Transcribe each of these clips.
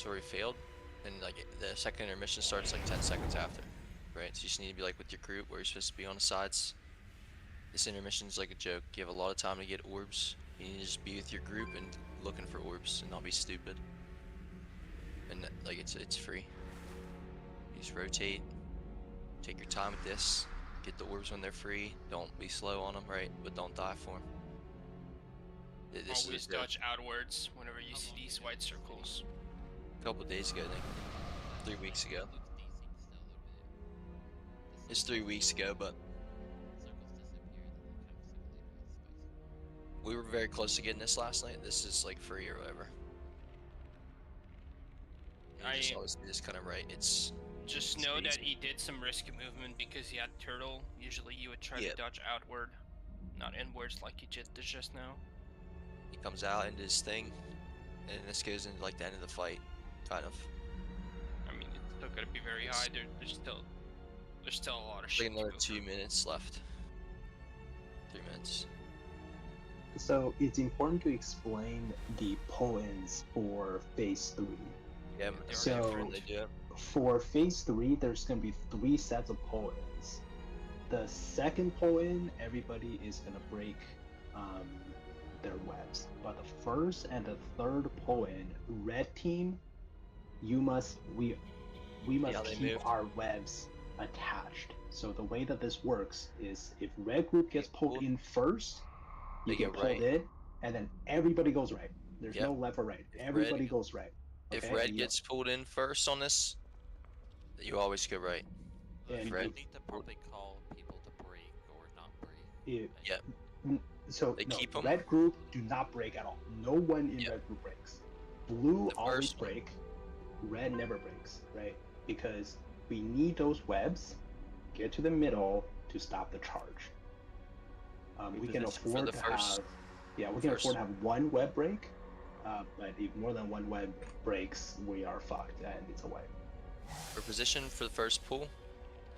it's already failed, and like the second intermission starts like 10 seconds after, right? So you just need to be like with your group where you're supposed to be on the sides. This intermission's like a joke. You have a lot of time to get orbs. You need to just be with your group and looking for orbs and not be stupid. And like it's free. You just rotate, take your time with this, get the orbs when they're free. Don't be slow on them, right? But don't die for them. This Always is a joke. dodge outwards whenever you see these white circles. A couple days ago, I think. 3 weeks ago. It's 3 weeks ago, but we were very close to getting this last night. This is like free or whatever. And you just always do this kind of right. It's just know that he did some risky movement because he had turtle. Usually you would try to dodge outward, not inwards like he did just now. He comes out into his thing, and this goes into like the end of the fight, kind of. I mean, it's still gonna be very high. There's still a lot of shit. Like another 2 minutes left. 3 minutes. So it's important to explain the pull-ins for phase 3. Yeah, so for phase 3, there's going to be 3 sets of pull-ins. The second pull-in, everybody is going to break their webs. But the first and the third pull-in, red team, we must keep our webs attached. So the way that this works is if red group gets pulled in first, you get pulled in, and then everybody goes right. There's no left or right. Everybody goes right. Okay? If red gets pulled in first on this, you always go right. And red need to probably call people to break or not break. So red group do not break at all. No one in red group breaks. Blue always break. Red never breaks, right? Because we need those webs get to the middle to stop the charge. We can afford to have one web break, but if more than one web breaks, we are fucked and it's away. For position for the first pull,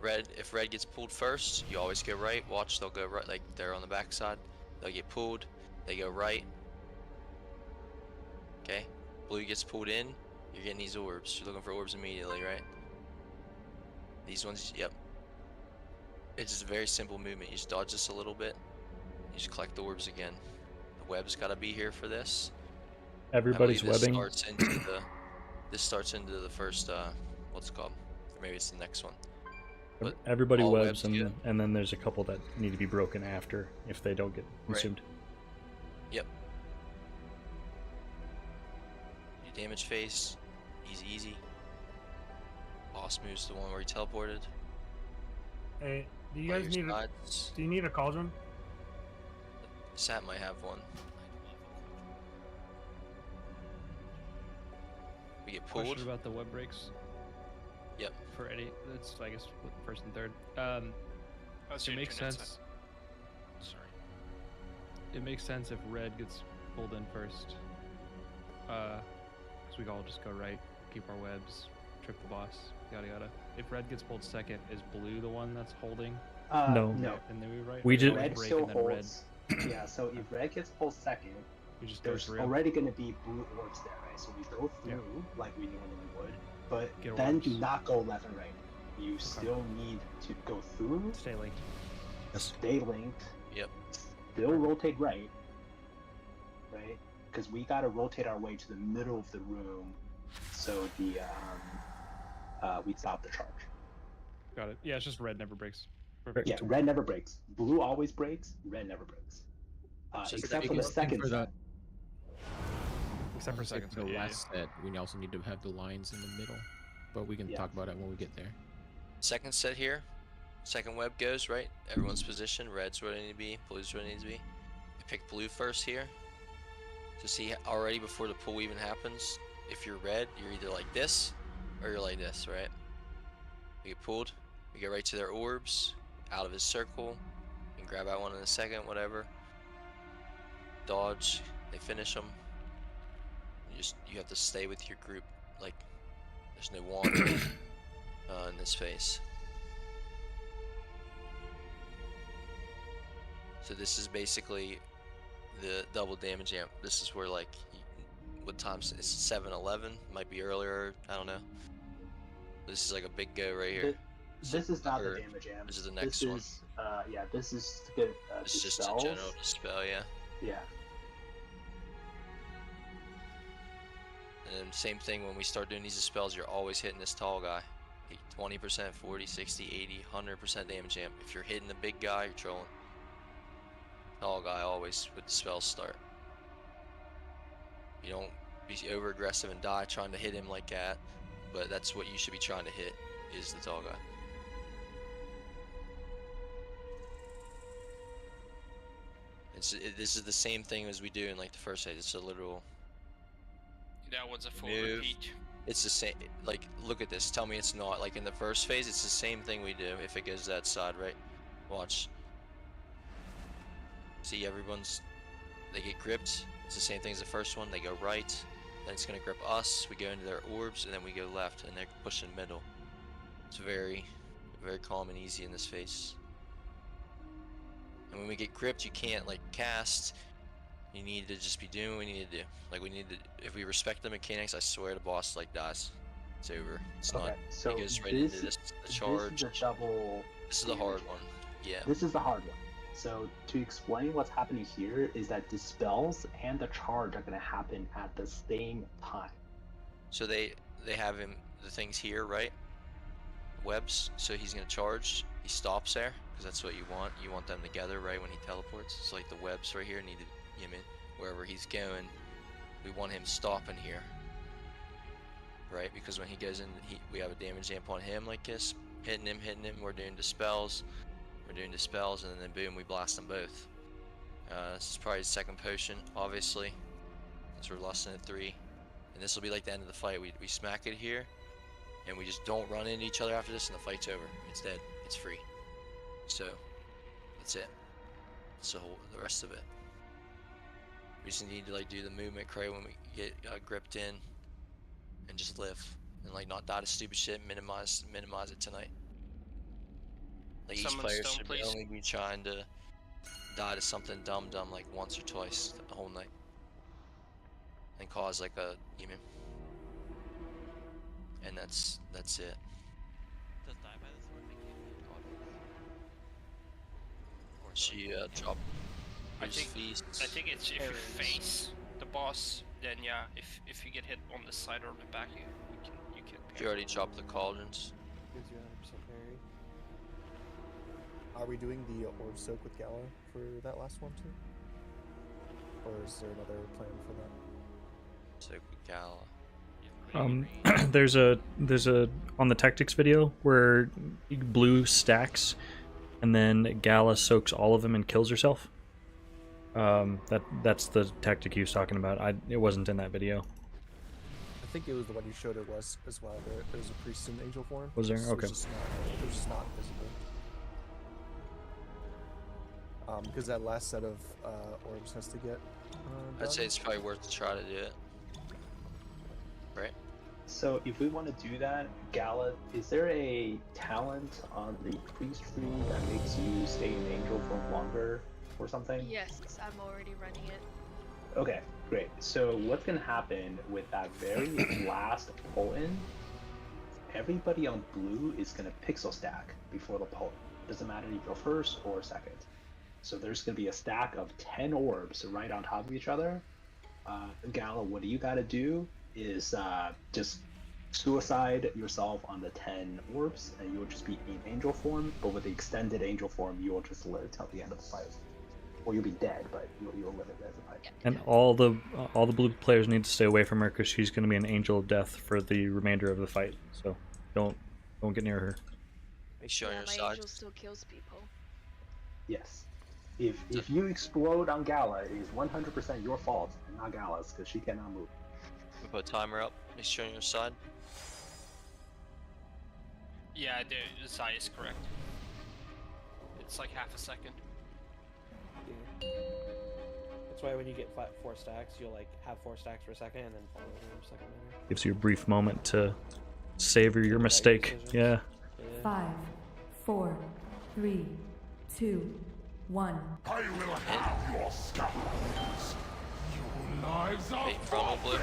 if red gets pulled first, you always go right. Watch, they'll go right, like they're on the back side. They'll get pulled, they go right. Okay, blue gets pulled in, you're getting these orbs. You're looking for orbs immediately, right? These ones, yep. It's just a very simple movement. You just dodge this a little bit. You just collect the orbs again. The web's got to be here for this. Everybody's webbing. This starts into the first, what's it called? Or maybe it's the next one. But everybody webs, and then there's a couple that need to be broken after if they don't get consumed. Right. Yep. You damage phase. Easy. Boss moves the one where he teleported. Hey, do you guys need do you need a cauldron? Sat might have one. We get pulled. Question about the web breaks. Yep. For Eddie, that's I guess first and third. It makes sense. Sorry. It makes sense if red gets pulled in first. Because we all just go right, keep our webs, trip the boss, yada yada. If red gets pulled second, is blue the one that's holding? No. And then we just red still holds. Yeah, so if red gets pulled second, there's already going to be blue orbs there, right? So we go through like we normally would, but then do not go left and right. You still need to go through. Stay linked. Stay linked. Yep. Still rotate right, because we got to rotate our way to the middle of the room, so the we stop the charge. Got it. Yeah, it's just red never breaks. Perfect. Yeah, red never breaks. Blue always breaks. Red never breaks. Except for the second set. Except for second set. The last set, we also need to have the lines in the middle, but we can talk about it when we get there. Second set here. Second web goes, right? Everyone's position. Red's where they need to be. Blue's where they need to be. You pick blue first here. To see already before the pull even happens. If you're red, you're either like this or you're like this, right? You get pulled. You get right to their orbs. Out of his circle. You can grab out one in a second, whatever. Dodge. They finish them. You have to stay with your group. Like, there's no wandering in this phase. So this is basically the double damage amp. This is where like what time? It's 7:11. Might be earlier. I don't know. This is like a big go right here. This is not the Or damage amp. This is the next one. Yeah, this is to get It's just a dispels. general dispel, yeah. Yeah. And then same thing when we start doing these dispels, you're always hitting this tall guy. 20%, 40, 60, 80, 100% damage amp. If you're hitting the big guy, you're trolling. Tall guy always with the spells start. You don't be over aggressive and die trying to hit him like that, but that's what you should be trying to hit, is the tall guy. This is the same thing as we do in like the first phase. It's a literal That was a full move. repeat. It's the same. Like, look at this. Tell me it's not. Like in the first phase, it's the same thing we do. If it goes that side, right? Watch. See, they get gripped. It's the same thing as the first one. They go right, then it's gonna grip us. We go into their orbs, and then we go left, and they're pushing middle. It's very, very calm and easy in this phase. And when we get gripped, you can't like cast. You need to just be doing what you need to do. Like we need to, if we respect the mechanics, I swear the boss like dies. It's over. It's not. So It goes right into this the charge. This is the double. This is the hard one. Yeah. This is the hard one. So to explain what's happening here is that dispels and the charge are going to happen at the same time. So they have him the things here, right? Webs. So he's gonna charge. He stops there because that's what you want. You want them together, right? When he teleports. It's like the webs right here need to. You mean wherever he's going, we want him stopping here, right? Because when he goes in, we have a damage amp on him like this, hitting him. We're doing dispels, and then boom, we blast them both. This is probably his second potion, obviously, since we're less than 3, and this will be like the end of the fight. We smack it here, and we just don't run into each other after this, and the fight's over. It's dead. It's free. So that's it. So the rest of it. We just need to like do the movement correct when we get gripped in, and just live, and like not die to stupid shit. Minimize it tonight. Like each player should only be trying to die to something dumb like once or twice the whole night, and cause like a and that's it. Does die by the sword make you auto? She drop. I think it's if you face the boss, then yeah. If you get hit on the side or the back, you can. She already dropped the cauldrons. Gives you 100% parry. Are we doing the orb soak with Gala for that last one too? Or is there another plan for that? Soak with Gala. There's a on the tactics video where blue stacks, and then Gala soaks all of them and kills herself. That's the tactic he was talking about. It wasn't in that video. I think it was the one you showed. It was as well. There was a priest in angel form. Was there? So Okay. it was just not visible. Because that last set of orbs has to get. I'd say it's probably worth to try to do it. Right? So if we want to do that, Gala, is there a talent on the priest tree that makes you stay in angel form longer or something? Yes, I'm already running it. Okay, great. So what's gonna happen with that very last pull-in? Everybody on blue is gonna pixel stack before the pull. Doesn't matter if you go first or second. So there's gonna be a stack of 10 orbs right on top of each other. Gala, what you gotta do is just suicide yourself on the 10 orbs, and you'll just be in angel form. But with the extended angel form, you'll just live till the end of the fight. Or you'll be dead, but you'll live it as a fight. And all the blue players need to stay away from her because she's going to be an angel of death for the remainder of the fight. So don't get near her. Make sure on your my side. angel still kills people. Yes. If you explode on Gala, it is 100% your fault, and not Gala's, because she cannot move. We put a timer up. Make sure on your side. Yeah, the side is correct. It's like half a second. Yeah. That's why when you get 4 stacks, you'll like have 4 stacks for a second and then fall over a second later. Gives you a brief moment to savor your mistake. Yeah. 5, 4, 3, 2, 1. I will have your scalps. You will Bait frontal blue.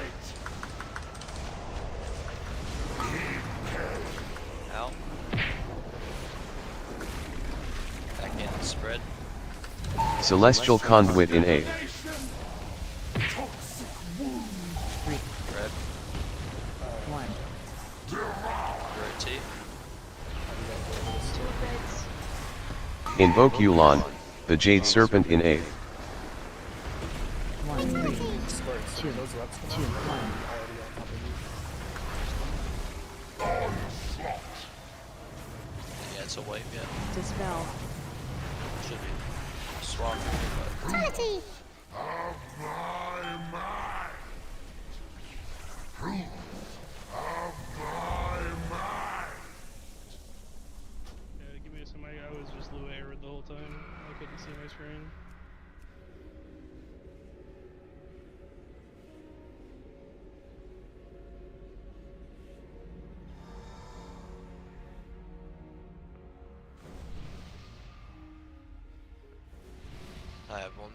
Out. Back in, spread. Celestial Conduit in 8. Red. 1. Rotate. Invoke Yulon, the Jade Serpent in 8. 1, 3, 2, 2, 1. Yeah, it's a wave, yeah. Dispel. Should be. Swap. Yeah, give me a second. I was just Lua Arid the whole time. I couldn't see my screen. I have one.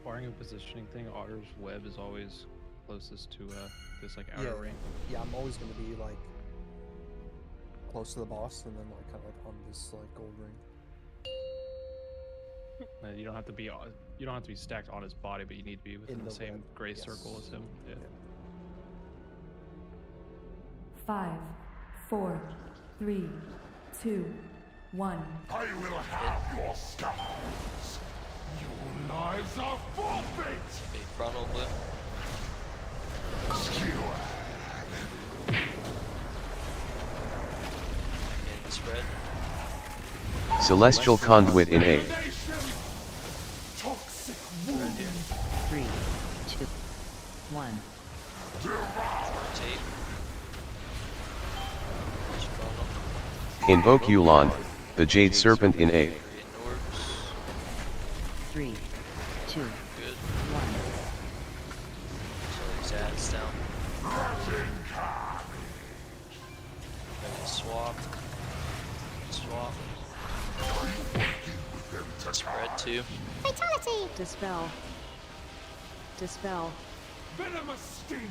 Barring a positioning thing, Otter's web is always closest to this like outer Yeah, ring. yeah, I'm always gonna be like close to the boss, and then like kind of like on this like gold ring. You don't have to be you don't have to be stacked on his body, but you need to be within the same web, gray yes. circle as him. Yeah. 5, 4, 3, 2, 1. I will have your scars. Your lives are forfeit. Bait frontal blue. And spread. Celestial Conduit in 8. 3, 2, 1. Rotate. Invoke Yulon, the Jade Serpent in 8. Create orbs. 3, 2, Good. 1. So these ads down. Then swap. Swap. Spread 2. Fatality! Dispel. Dispel. Venomous sting.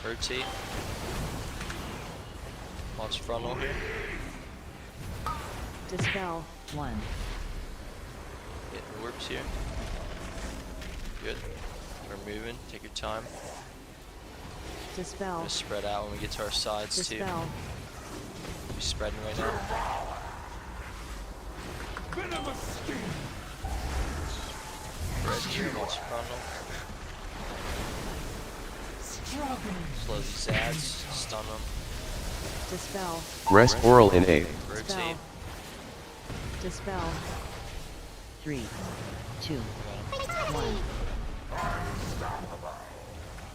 Rotate. Launch frontal here. Dispel. 1. Hit orbs here. Good. We're moving. Take your time. Dispel. Just spread out when we get to our sides too. Dispel. We're spreading right now. Venomous sting. Red here. Launch frontal. Slow these ads. Stun them. Dispel. Rest Oral in 8. Rotate. Dispel. 3, 2, 1.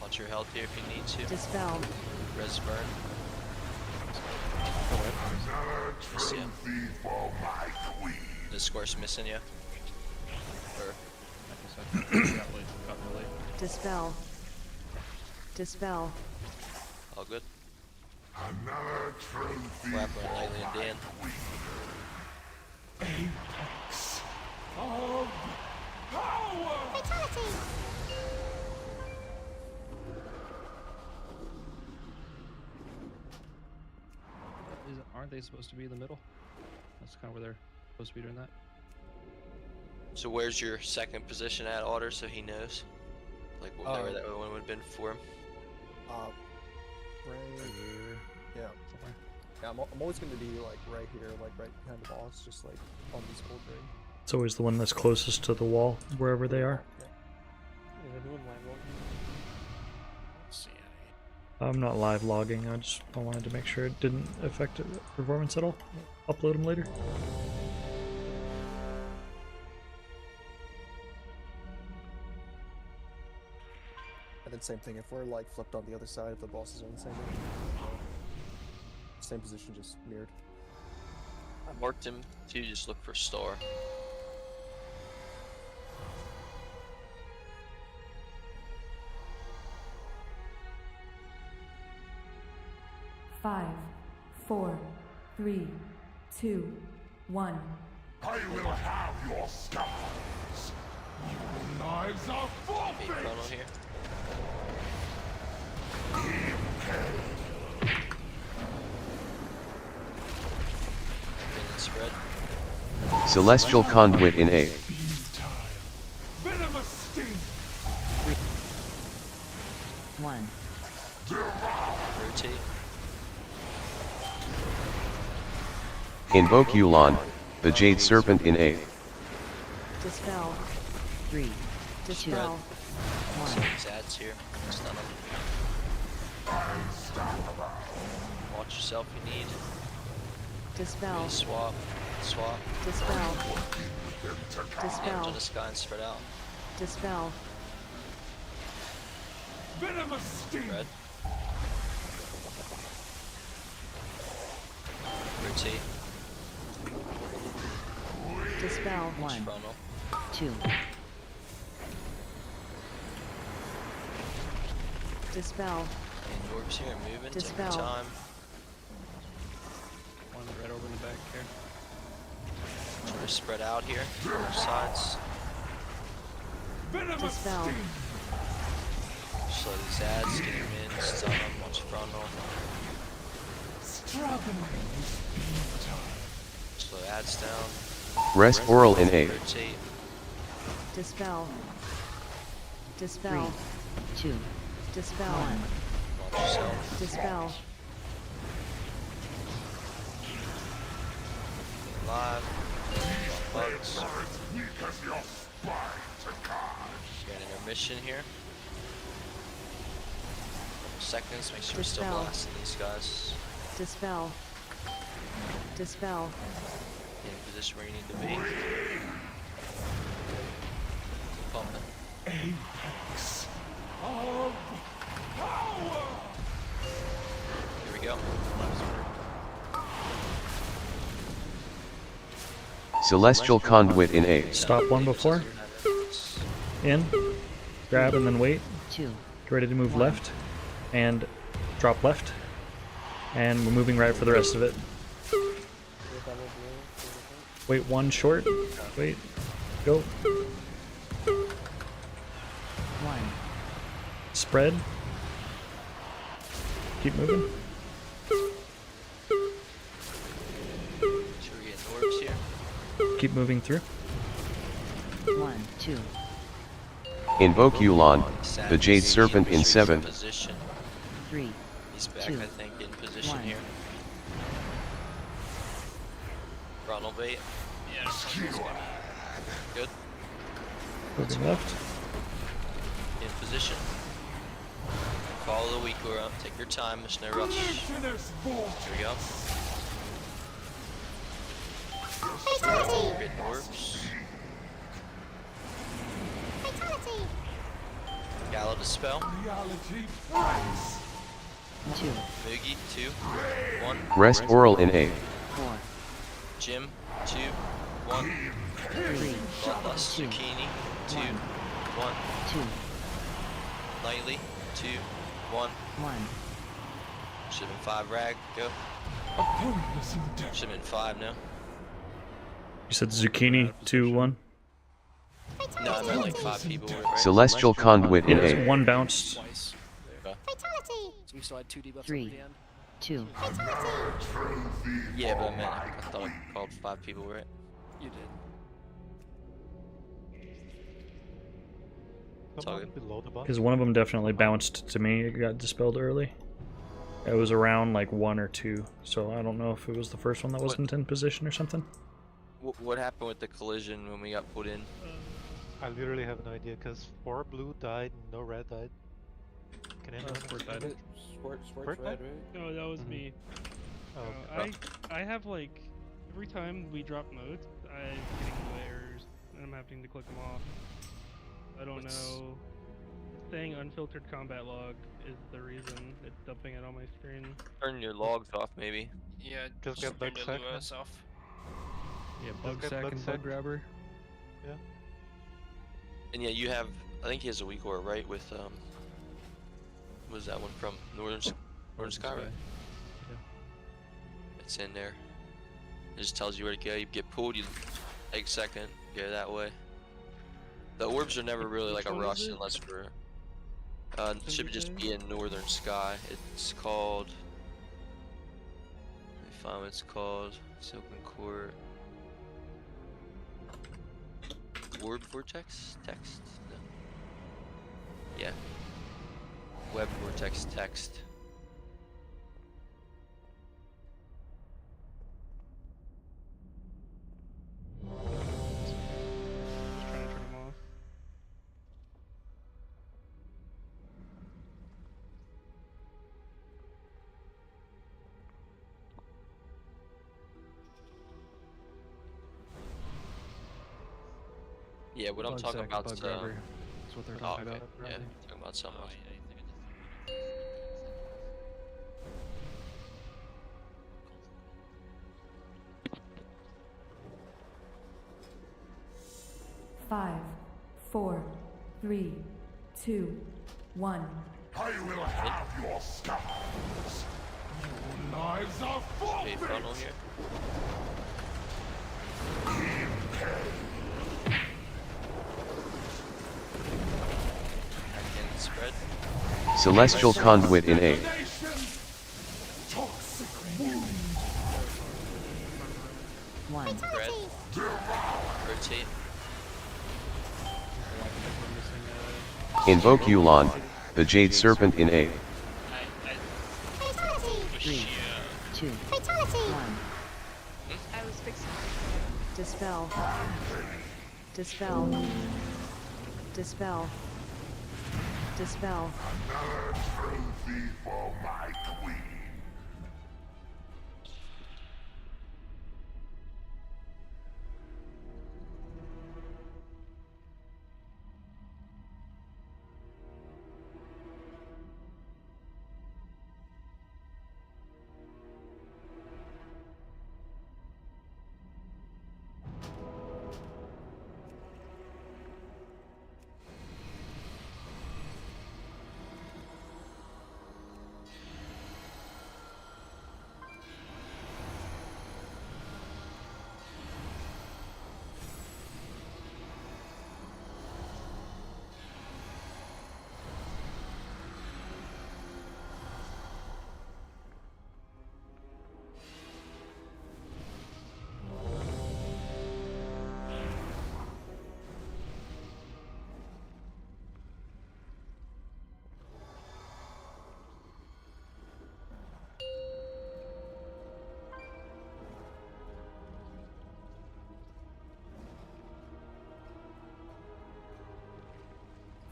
Launch your health here if you need to. Dispel. Res burn. Miss ya. The square's missing ya. Or Dispel. Dispel. all good. Another trophy. Flapper and Lightly and Dan. Of power. Fatality! Aren't they supposed to be in the middle? That's kind of where they're supposed to be doing that. So where's your second position at, Otter, so he knows? Like where that one would have been for him? Right here. Yeah. Somewhere. Yeah, I'm always gonna be like right here, like right behind the boss, just like on this gold ring. It's always the one that's closest to the wall, wherever they are. Yeah. Is everyone live logging? Let's see any. I'm not live logging, I wanted to make sure it didn't affect performance at all. upload them later. And then same thing, if we're like flipped on the other side, if the bosses are in the same position, just mirrored. I marked him to just look for star. Five, 4, 3, 2, 1. I will have your scars. Your lives are Big forfeit. funnel here. Minion spread. Celestial Conduit in A. Venomous sting. 1. Rotate. Invoke Yulon, the Jade Serpent in A. Dispel. 3. Dispel. 1. These ads here. Stun them. Watch yourself if you need. Dispel. Really swap. Swap. Dispel. Damage Dispel. on the sky and spread out. Dispel. Venomous sting. Red. Rotate. Dispel. 1. Frontal. 2. Dispel. And orbs here, moving, take your Dispel. time. One right over the back here. Try to spread out here, both sides. Venomous Dispel. sting. Slow these ads, get them in, stun them, watch frontal. Slow ads down. Rest Oral in A. Rotate. Dispel. Dispel. 3, 2. Dispel. 1. Watch yourself. Dispel. Live. Bugs. Are as weak as your spine to guard. Got an intermission here. Couple seconds, make sure we're still Dispel. blasting these guys. Dispel. Dispel. Get in position where you need to be. Keep pumping. Apex of power. Here we go. Celestial Conduit in A. Stop one before. In. Grab and then wait. 2. Get ready to move left. And drop left. And we're moving right for the rest of it. Wait one short. Wait. Go. 1. Spread. Keep moving. Should we get orbs here? Keep moving through. 1, 2. Invoke Yulon, the Jade Serpent in 7. Position. 3. He's back, 2, I think, in position 1. here. Frontal bait. Yeah, it's like Good. Moving left. In position. Follow the weak aura. Take your time. There's no rush. Here we go. Getting orbs. Gallo dispel. Reality price. 2. Moogie 2. 1. Rest Oral in A. 4. Jim 2. 1. 3. Bloodlust. 2. Zucchini 2. 1. 2. Lightly 2. 1. 1. Should've been 5 rag. Go. Opponents endeavor. Should've been 5 now. You said zucchini 2-1. No, I meant like 5 people were right. Celestial Conduit in Yeah, A. one bounced. Twice. Okay. So we still had 2 debuffs 3. at the end. 2. Yeah, but I meant I thought I called 5 people right. You did. It's all good. Because one of them definitely bounced to me. It got dispelled early. It was around like 1 or 2. So I don't know if it was the first one that wasn't in position or something. What happened with the collision when we got put in? I literally have no idea because 4 blue died and no red died. Can anyone Sport explain died. it? Sport's Sport red, died? right? No, that was me. Oh, I have like Every time we drop modes, I'm getting new errors, and I'm having to click them off. I don't know. It's saying unfiltered combat log is the reason. It's dumping it on my screen. Turn your logs off, maybe. Yeah, Just just get turn bug your sack, Lewis off. Yeah, Just bug get sack bug and sack. bug grabber. Yeah. And yeah, you have. I think he has a weak aura, right? With what was that one from? Northern Sky, right? Yeah. It's in there. It just tells you where to go. You get pulled, you take second, go that way. The orbs are never really like a rush unless we're. Should just be in Northern Sky. It's called. Let me find what it's called. Silken Court. Orb Vortex text? No. Yeah. Web Vortex text. Just trying to turn them off. Yeah, what I'm Bug talking sack, about bug grabber. That's what they're oh, talking okay. about. Yeah, talking about something else. Five, 4, 3, 2, 1. I will have your scars. Your lives are Speed funnel forfeit. here. Back in spread. Celestial Conduit in A. Toxic wound. 1. Spread. Rotate. Invoke Yulon, the Jade Serpent in A. 3, 2, 1. I was fixing Dispel. Dispel. Dispel. Dispel. Another trophy for my queen.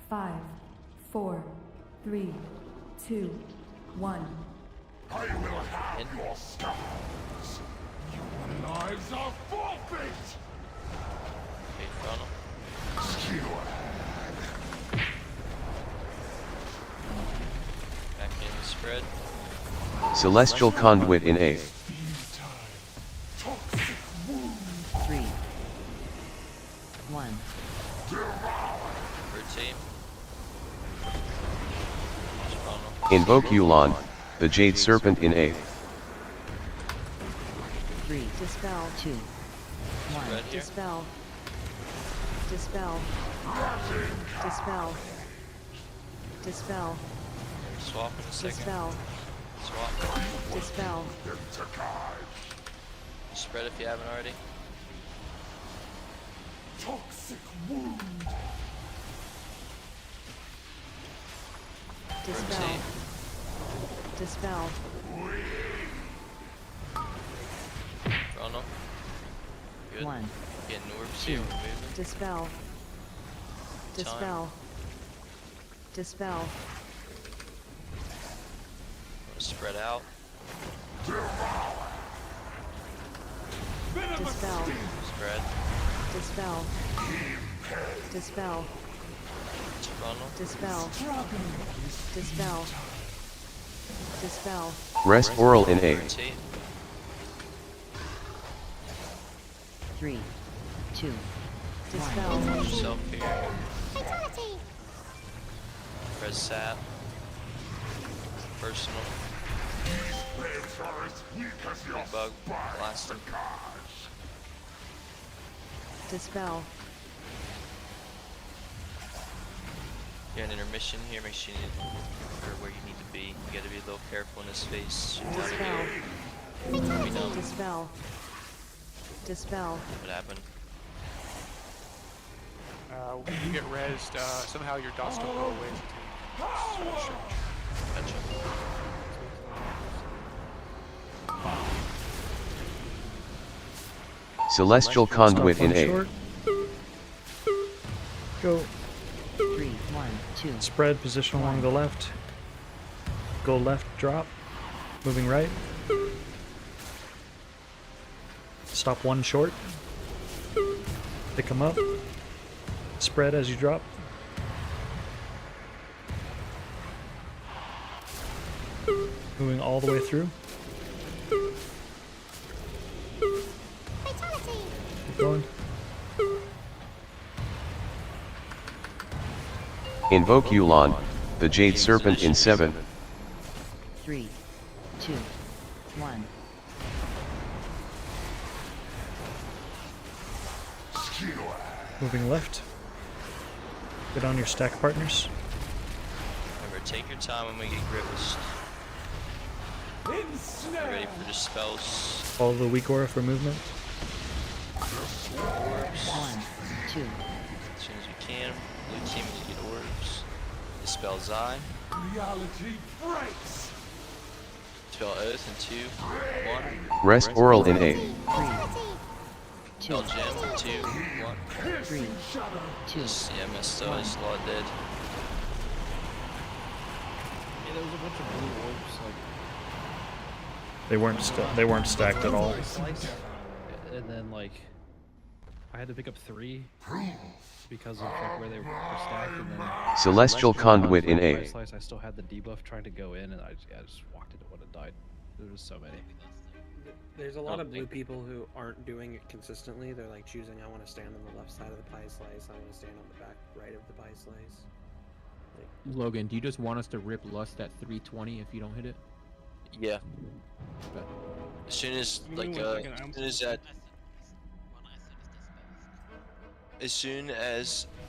Five, 4, 3, 2, 1. I will have your scars. Your lives are forfeit. Speed funnel. Back in spread. Celestial Conduit in A. 3, 1. Rotate. Funnel. Invoke Yulon, the Jade Serpent in A. 3. Dispel. 2, 1. Spread here. Dispel. Dispel. Dispel. Dispel. Swap in a second. Dispel. Swap. Dispel. Spread if you haven't already. Toxic wound. Dispel. Rotate. Dispel. Funnel. Good. 1. Getting orbs 2. here. We're moving. Dispel. Dispel. Dispel. Spread out. Dispel. Spread. Dispel. Dispel. Funnel. Dispel. Dispel. Dispel. Rest oral in A. Rotate. 3, 2, dispel. Watch yourself here. Press sap. Personal. Big bug. Blast him. Dispel. You're in intermission here. Make sure you're where you need to be. You gotta be a little careful in this space. Shoot down Dispel. here. Let me know. Dispel. Dispel. What happened? When you get rezzed, somehow your dots don't go away. Gotcha. Celestial conduit in A. Short. Go. 3, 1, 2. Spread, position along the left. Go left, drop. Moving right. Stop one short. Pick them up. Spread as you drop. Moving all the way through. Keep going. Invoke Yulon, the Jade Serpent in 7. 3, 2, 1. Moving left. Get on your stack partners. Remember, take your time when we get gripped. Ready for the spells. Follow the weak aura for movement. Orbs. 1, 2. As soon as you can. Blue team to get orbs. Dispel Zai. Reality breaks. Dispel Oath in 2, 1. Rest oral in A. 3, 2, Dispel Gem in 2, 1. 3, 2. Yeah, messed up. I just lot dead. Yeah, there was a bunch of blue orbs, like They weren't stacked at all. and then like I had to pick up 3 because of like where they were stacked, and then Celestial conduit in A. Slice, I still had the debuff trying to go in, and I just walked into it and died. There was so many. There's a lot of blue people who aren't doing it consistently. They're like choosing, I want to stand on the left side of the pie slice, I want to stand on the back right of the pie slice. Logan, do you just want us to rip Lust at 320 if you don't hit it? Yeah. Okay. As soon as, Give me like, 1 second, I'm as soon as that.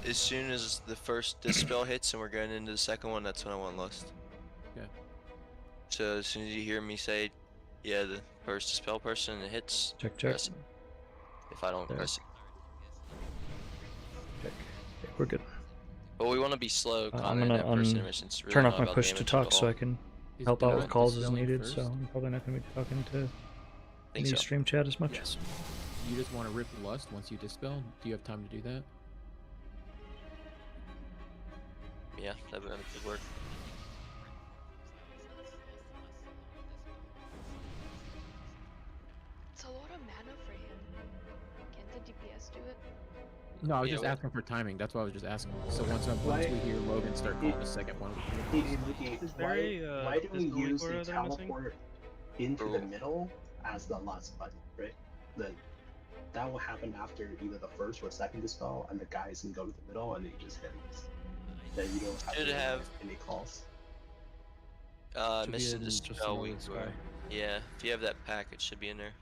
As soon as the first dispel hits and we're going into the second one, that's when I want Lust. Yeah. So as soon as you hear me say, yeah, the first dispel person hits, Check. press it. If I don't There. press it. Check. Okay, we're good. But we want to be slow. I'm in gonna that first intermission. It's really turn not off my about push to damage talk at so all. I can Is help out Donna with calls as dispelling needed. first? So I'm probably not going to be talking to Think any so. stream chat as much. Yes. You just want to rip Lust once you dispel? Do you have time to do that? Yeah, that could work. It's a lot of mana for him. Can't the DPS do it? No, I was Yeah, just well- asking for timing. That's why I was just asking. So once we hear Logan start calling the second one, we can rip Lust. Is there a, why do we physical use aura the that I'm missing? teleport into the Cool. middle as the last button, right? That will happen after either the first or second dispel, and the guys can go to the middle and they just hit us. Then you don't have Should to have- make any calls. Should be Missing in the just the spell Northern week. Sky. Yeah, if you have that pack, it should be in there.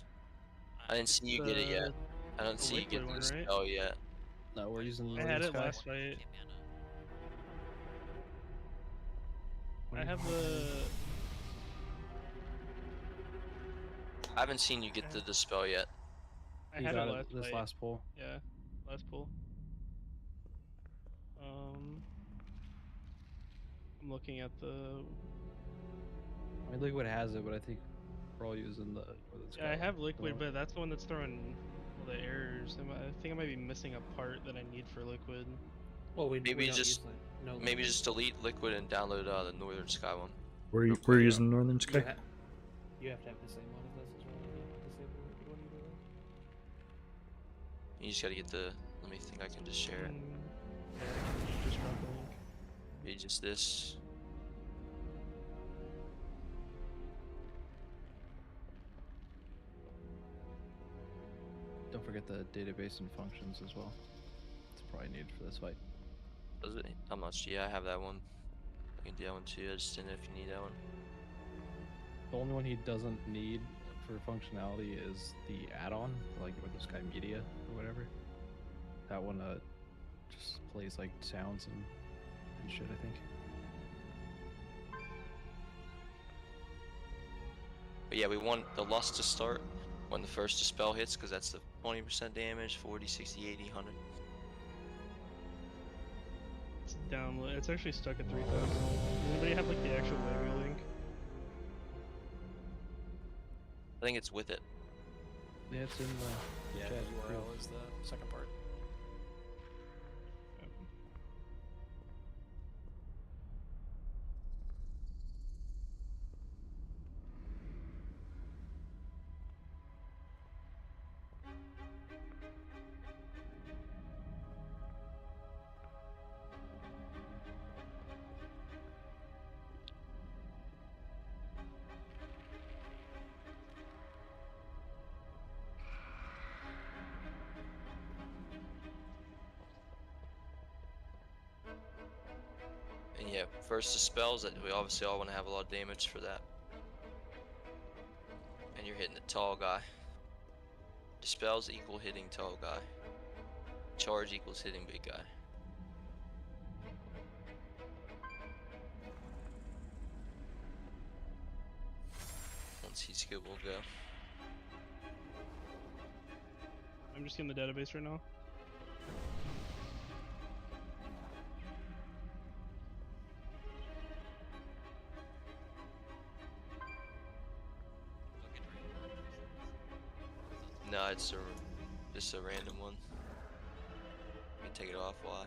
I didn't see you get it yet. I don't the see you liquid get one, the right? spell yet. No, we're using I Northern had it Sky. last fight. I have the. I haven't seen you get the dispel yet. I You had got it it last this fight. last pull. Yeah, last pull. I'm looking at the. I mean, Liquid has it, but I think we're all using the Northern Sky. Yeah, I have one. liquid, but that's the one that's throwing all the errors. I think I might be missing a part that I need for liquid. Well, we Maybe don't just use the, no maybe liquid. just delete liquid and download the Northern Sky one. We're using Northern Sky. You have to have the same one as us as well. You have to disable liquid one either way. You just gotta get the. Let me think. I can just share it. Yeah, I can just drop the link. Be just this. Don't forget the database and functions as well. It's probably needed for this fight. Does it? How much? Yeah, I have that one. I can do that one too. I just didn't know if you need that one. The only one he doesn't need for functionality is the add-on, like with this guy Media or whatever. That one just plays like sounds and shit, I think. But yeah, we want the lust to start when the first dispel hits, because that's the 20% damage, 40, 60, 80, 100. It's download. It's actually stuck at 3,000. Does anybody have like the actual Waymo link? I think it's with it. Yeah, it's in the Yeah, chat. the URL is the second part. And yeah, first dispels that we obviously all want to have a lot of damage for that. And you're hitting the tall guy. Dispels equal hitting tall guy. Charge equals hitting big guy. Once he's good, we'll go. I'm just getting the database right now. No, it's just a random one. Let me take it off. Why?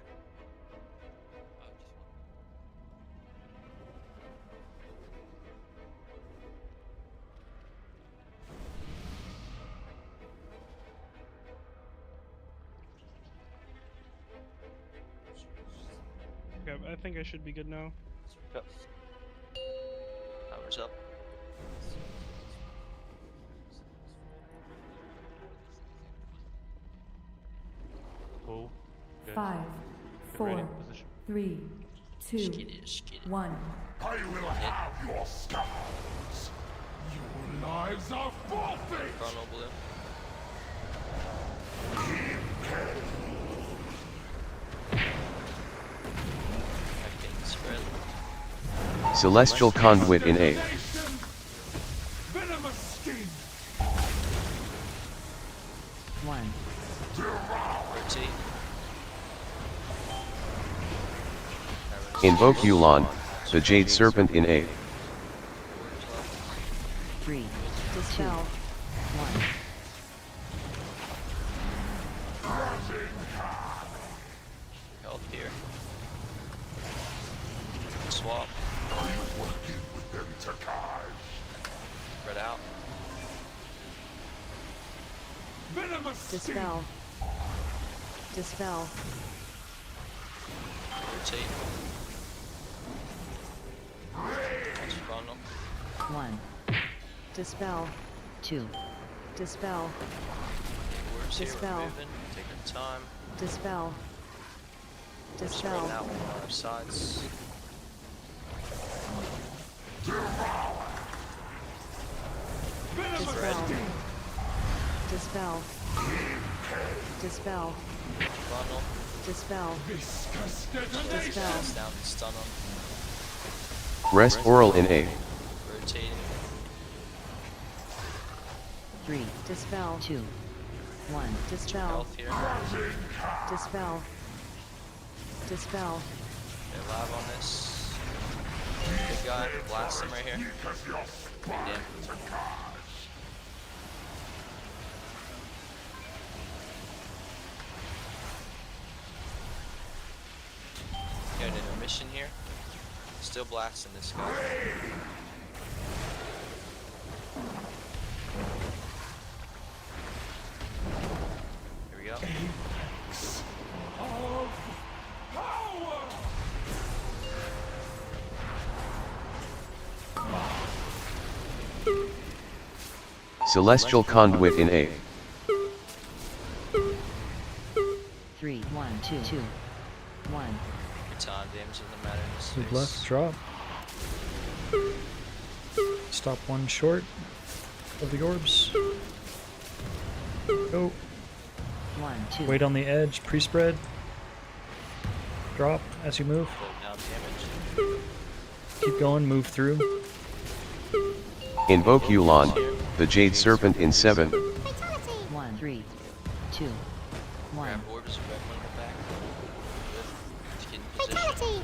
Okay, I think I should be good now. Yep. Power's up. Cool. Okay. 5, Get 4, ready. Position. 3, 2, Skitty. 1. I will have your scars. Your lives are forfeit. Chrono blue. Spread. Celestial Conduit in A. Venomous sting. 1. Rotate. Invoke Yulon, the Jade Serpent in A. 3, 2, 1. Health here. Swap. Are you working with them, Takai? Spread out. Venomous sting. Dispel. Dispel. Rotate. Watch chrono. 1. Dispel. 2. Dispel. Orbs here, we're Dispel. moving. Take our time. Dispel. Dispel. Spread out on our sides. Dispel. Dispel. Dispel. Chrono. Dispel. Viscous Dispel. Hands down and stun him. Rest Oral in A. Rotating. 3. Dispel. 2. 1. Dispel. Health here. Dispel. Dispel. Okay, live on this. Big guy. Blast him right here. Damn. Got an intermission here. Still blasting this guy. Here we go. go. Celestial Conduit in A. 3, 1, 2, 2, 1. Your time damage doesn't matter in this Move space. left, drop. Stop one short of the orbs. Go. 1, 2. Wait on the edge, pre-spread. Drop as you move. Slow down damage. Keep going, move through. Invoke Yulon, the Jade Serpent in 7. 1, 3, 2, 1. Grab orbs, red one in the back. Good. Just get in position.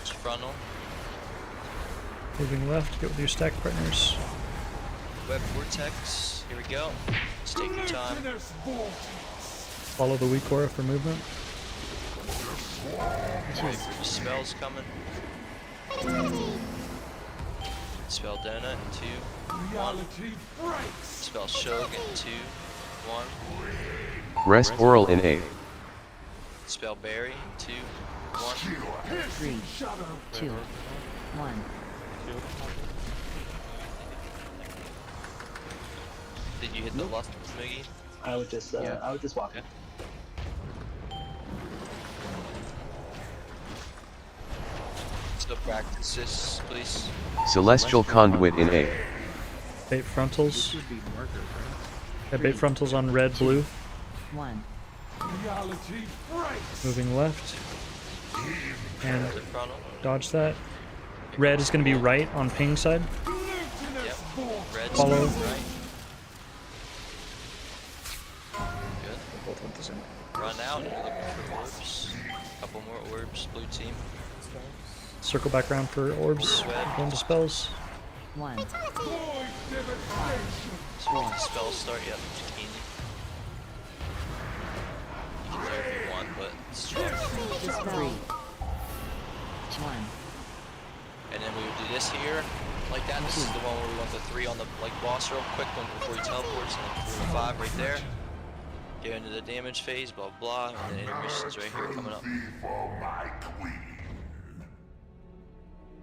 Just frontal. Moving left, get with your stack partners. Web vortex. Here we go. Just take your time. Follow the weak aura for movement. Wait for your spells coming. Spell Donut in 2, 1. Spell Shog in 2, 1. Rest Oral in A. Spell Berry in 2, 1. 3, 2, 1. Did you hit the lust, Miggy? I would just walk in. Still practice this, please. Celestial Conduit in A. Bait frontals. Yeah, bait frontals on red, blue. 1. Moving left. And The frontal. dodge that. Red is going to be right on ping side. Yep. Red. Follow. Right. Good. Both went the same. Run out and you're looking for orbs. Couple more orbs, blue team. Circle back around for orbs. Going to spells. 1. So when the spells start, yep, zucchini. You can do it if you want, but it's strong. Dispel. 1. And then we would do this here, like that. This is the one where we want the 3 on the boss real quick one before he teleports, and then 4 to 5 right there. Get into the damage phase, blah blah, and then intermissions right here coming up.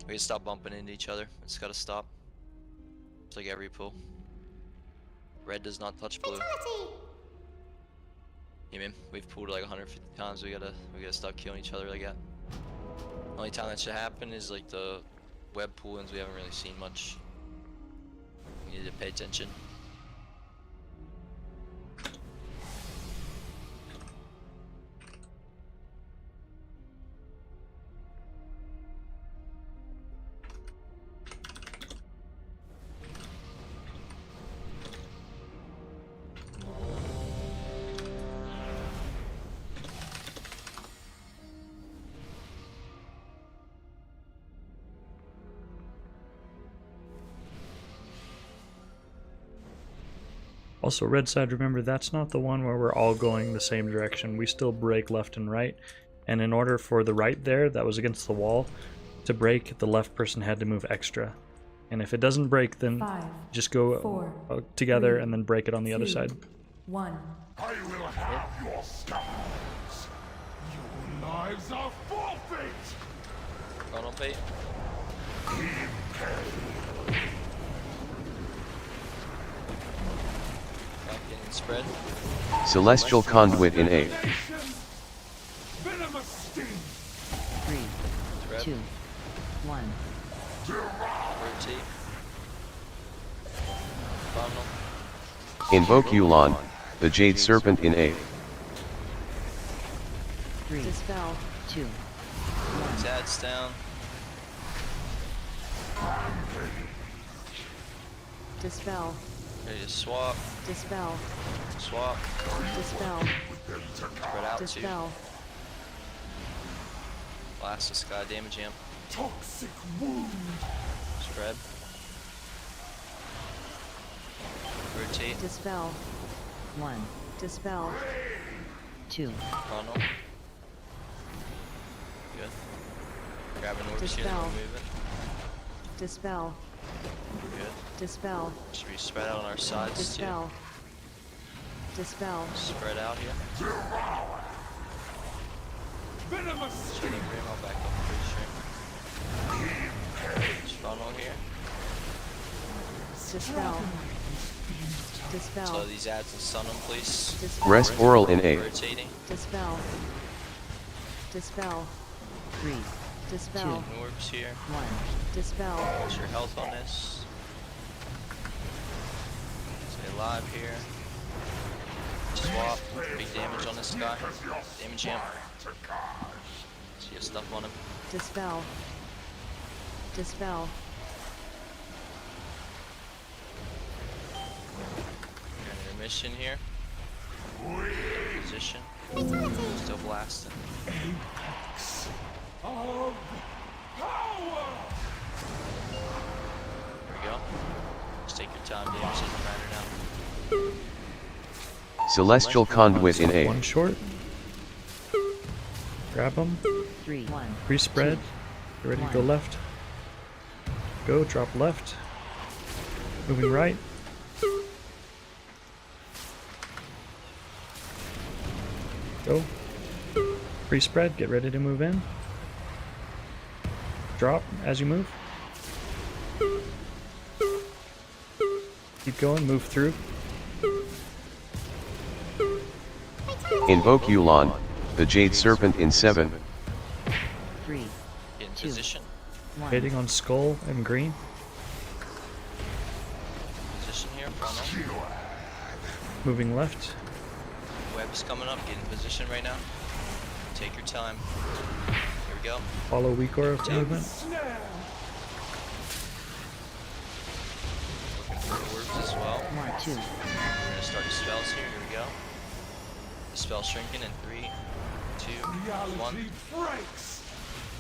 We can stop bumping into each other. It's gotta stop. It's like every pull. Red does not touch blue. Yeah, man, we've pulled like 150 times. We gotta stop killing each other like that. Only time that should happen is like the web pull-ins. We haven't really seen much. We need to pay attention. Also, red side, remember, that's not the one where we're all going the same direction. We still break left and right. And in order for the right there, that was against the wall, to break, the left person had to move extra. And if it doesn't break, then 5, just go 4, together 3, and then break it on the other 2, side. 1. I will have your scars. Your lives are forfeit. Frontal bait. Back in spread. Celestial Conduit in A. 3, Spread. 2, 1. Rotate. Frontal. Invoke Yulon, the Jade Serpent in A. 3. Dispel. 2. Zad's down. Dispel. Ready to swap. Dispel. Swap. Dispel. Spread out Dispel. too. Blast the sky damage amp. Toxic wound. Spread. Rotate. Dispel. 1. Dispel. 2. Frontal. Good. Grabbing orbs here, Dispel. then we're moving. Dispel. Good. Dispel. Should we spread out on our sides Dispel. Dispel. Spread out here. Venomous. Shutting Grim, I'll back up pretty sure. Just funnel here. Dispel. Dispel. So these ads and stun them, please. Dispel. Rest oral in A. Rotating. Dispel. Dispel. 3. Dispel. Orbs here. 1. Dispel. What's your health on this? Stay alive here. Swap. Big damage on this guy. Damage him. So you have stuff on him. Dispel. Dispel. Intermission here. Position. Still blasting. Of power. There we go. Just take your time, damage doesn't matter now. Celestial Conduit in A. One short. Grab them. 3. 1. Pre-spread. Get ready to go left. Go, drop left. Moving right. Go. Pre-spread, get ready to move in. Drop as you move. Keep going, move through. Invoke Yulon, the Jade Serpent in 7. 3. Get in position. 1. Hitting on skull and green. Position here, frontal. Moving left. Web's coming up, get in position right now. Take your time. Here we go. Follow weak aura movement. Looking for orbs as well. 1, 2. We're gonna start the spells here. Here we go. The spell shrinking in 3, 2, 1.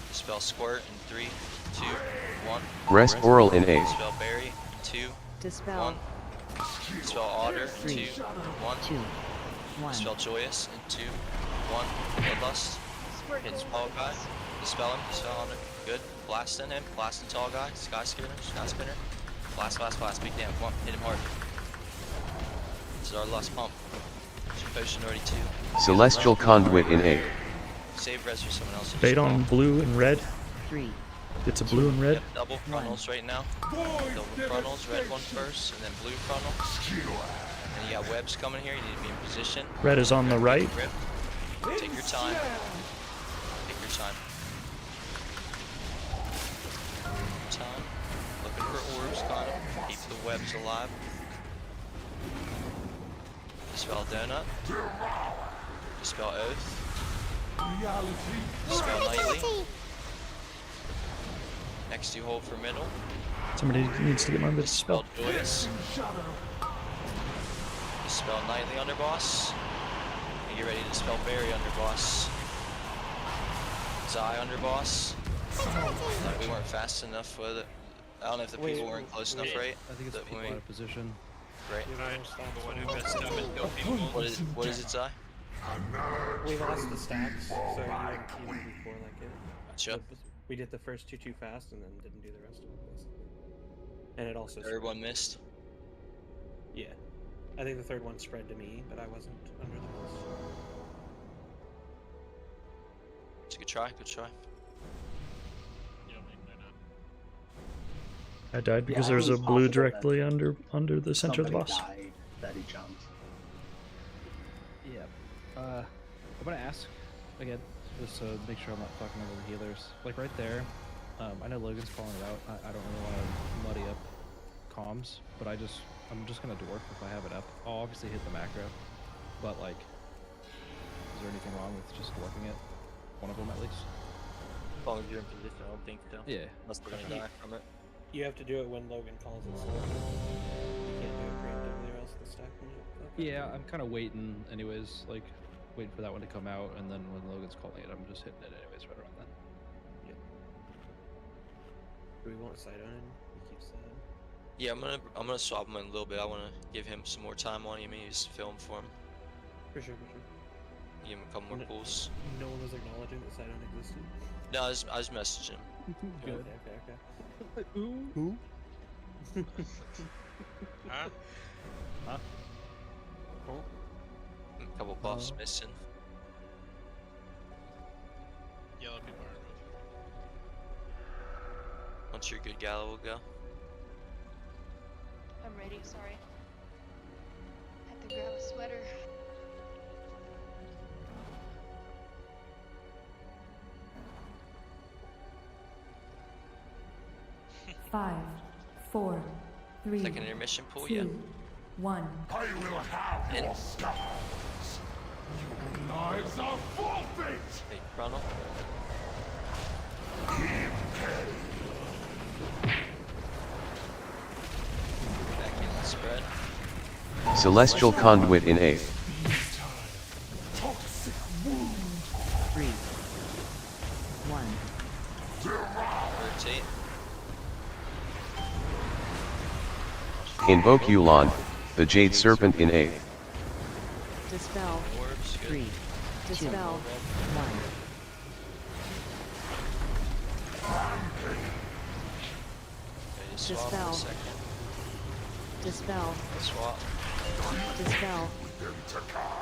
The spell squirt in 3, 2, 1. Rest oral in A. Spell berry 2, Dispel. 1. Spell otter in 2, 1. 2. 1. Spell joyous in 2, 1. Bloodlust. Hit spell guy. Dispel him. Dispel under. Good. Blasting him. Blasting tall guy. Sky spinner. Sky spinner. Blast, blast, blast. Big damn. Come on. Hit him hard. This is our last pump. Potion already 2. Celestial Conduit in A. Save res for someone else. Bait on blue and red. 3. It's a blue and red. Yep, double frontals right now. Double frontals. Red one first, and then blue frontal. And you got webs coming here. You need to be in position. Red is on the right. Rip. Take your time. Take your time. Time. Looking for orbs, kind of. Keep the webs alive. Dispel donut. Dispel oath. Dispel nightly. Next you hold for middle. Somebody needs to get my bit Dispel spell. joyous. Dispel nightly underboss. And get ready to dispel berry underboss. Zai underboss. Like we weren't fast enough with it. I don't know if the people weren't close enough, right? I think it's That people we- out of position. Right. The one who messed up and killed people. What is it, Zai? We lost the stacks, so you went even before like it. Gotcha. We did the first two too fast and then didn't do the rest of it, basically. And it also Third one missed. Yeah. I think the third one spread to me, but I wasn't under the list. It's a good try, good try. I died because Yeah, there was it a was blue possible directly under the center of the Somebody boss. died that he jumped. Yeah. I'm gonna ask again, just to make sure I'm not fucking over the healers. Like right there, I know Logan's calling it out. I don't really want to muddy up comms, but I'm just gonna dwarf if I have it up. I'll obviously hit the macro, but like, is there anything wrong with just dwarfing it? One of them at least. As long as you're in position, I don't think so. Yeah. Unless they're gonna die from it. You have to do it when Logan calls it slow. You can't do it preemptively or else the stack will not. Yeah, I'm kind of waiting anyways, like waiting for that one to come out, and then when Logan's calling it, I'm just hitting it anyways right around then. Do we want Sidon in? He keeps Yeah, I'm gonna swap him in a little bit. I wanna give him some more time on him. Use film for him. For sure, for sure. Give him a couple more pulls. No one was acknowledging that Sidon existed. No, I just messaged him. Good. Okay. Who? Huh? Huh? Oh. A couple buffs missing. Yellow people are removed. Once you're good, Gallo will go. I'm ready, sorry. Had to grab a sweater. Five, four, three, Second intermission pool, 2, yeah. 1. I will have your scars. Your lives are forfeit. Hey, Ronald. Back in the spread. Celestial Conduit in 8th. Toxic wound. 3, 1. Rotate. Invoke Yulon, the Jade Serpent in 8th. Dispel. Orbs, good. 3. Dispel. 1. Ready to swap for Dispel. a second. Dispel. Swap. Dispel.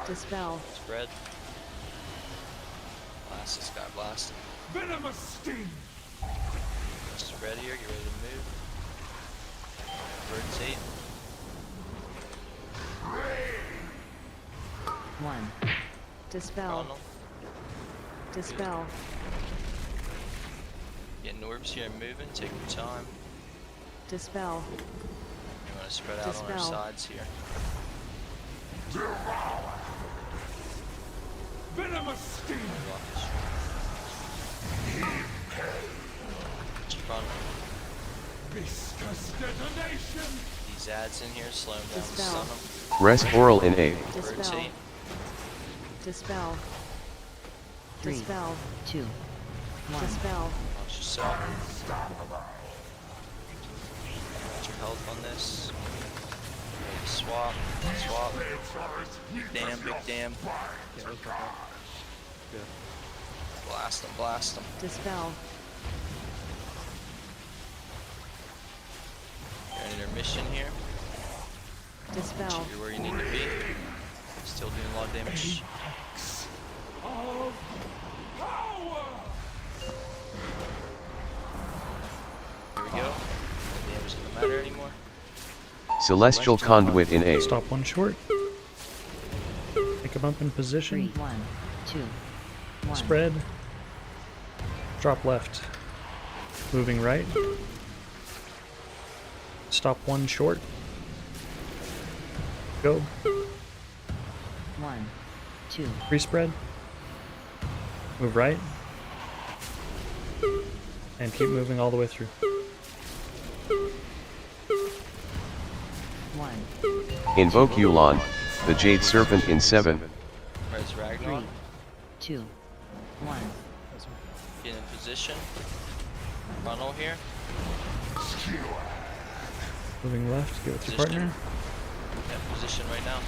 Dispel. Spread. Blast this guy, blast. Venomous sting. Spread here, get ready to move. Rotate. 1. Dispel. Ronald. Dispel. Getting orbs here and moving, take your time. Dispel. You want to spread out on our Dispel. sides here. Venomous sting. Just front. Viscous detonation. These ads in here, slow them down, Dispel. stun them. Rest Oral in 8th. Dispel. Rotate. Dispel. 3, Dispel. 2, 1. Dispel. Watch yourself. Watch your health on this. Ready to swap. Swap. Big damn, big damn. Yeah, let's pop up. Good. Blast them, blast them. Dispel. You're in intermission here. Dispel. You're where you need to be. Still doing a lot of damage. Of power. Here we go. No damage doesn't matter anymore. Celestial Conduit in 8th. Stop one short. Make a bump in 3, position. 1, 2, 1. Spread. Drop left. Moving right. Stop one short. Go. 1, 2. Free spread. Move right. And keep moving all the way through. 1. Invoke Yulon, the Jade Serpent in 7th. Where's Ragnar? 3, 2, 1. Get in position. Funnel here. Moving left. Get with your Position. partner. Yeah, position right now.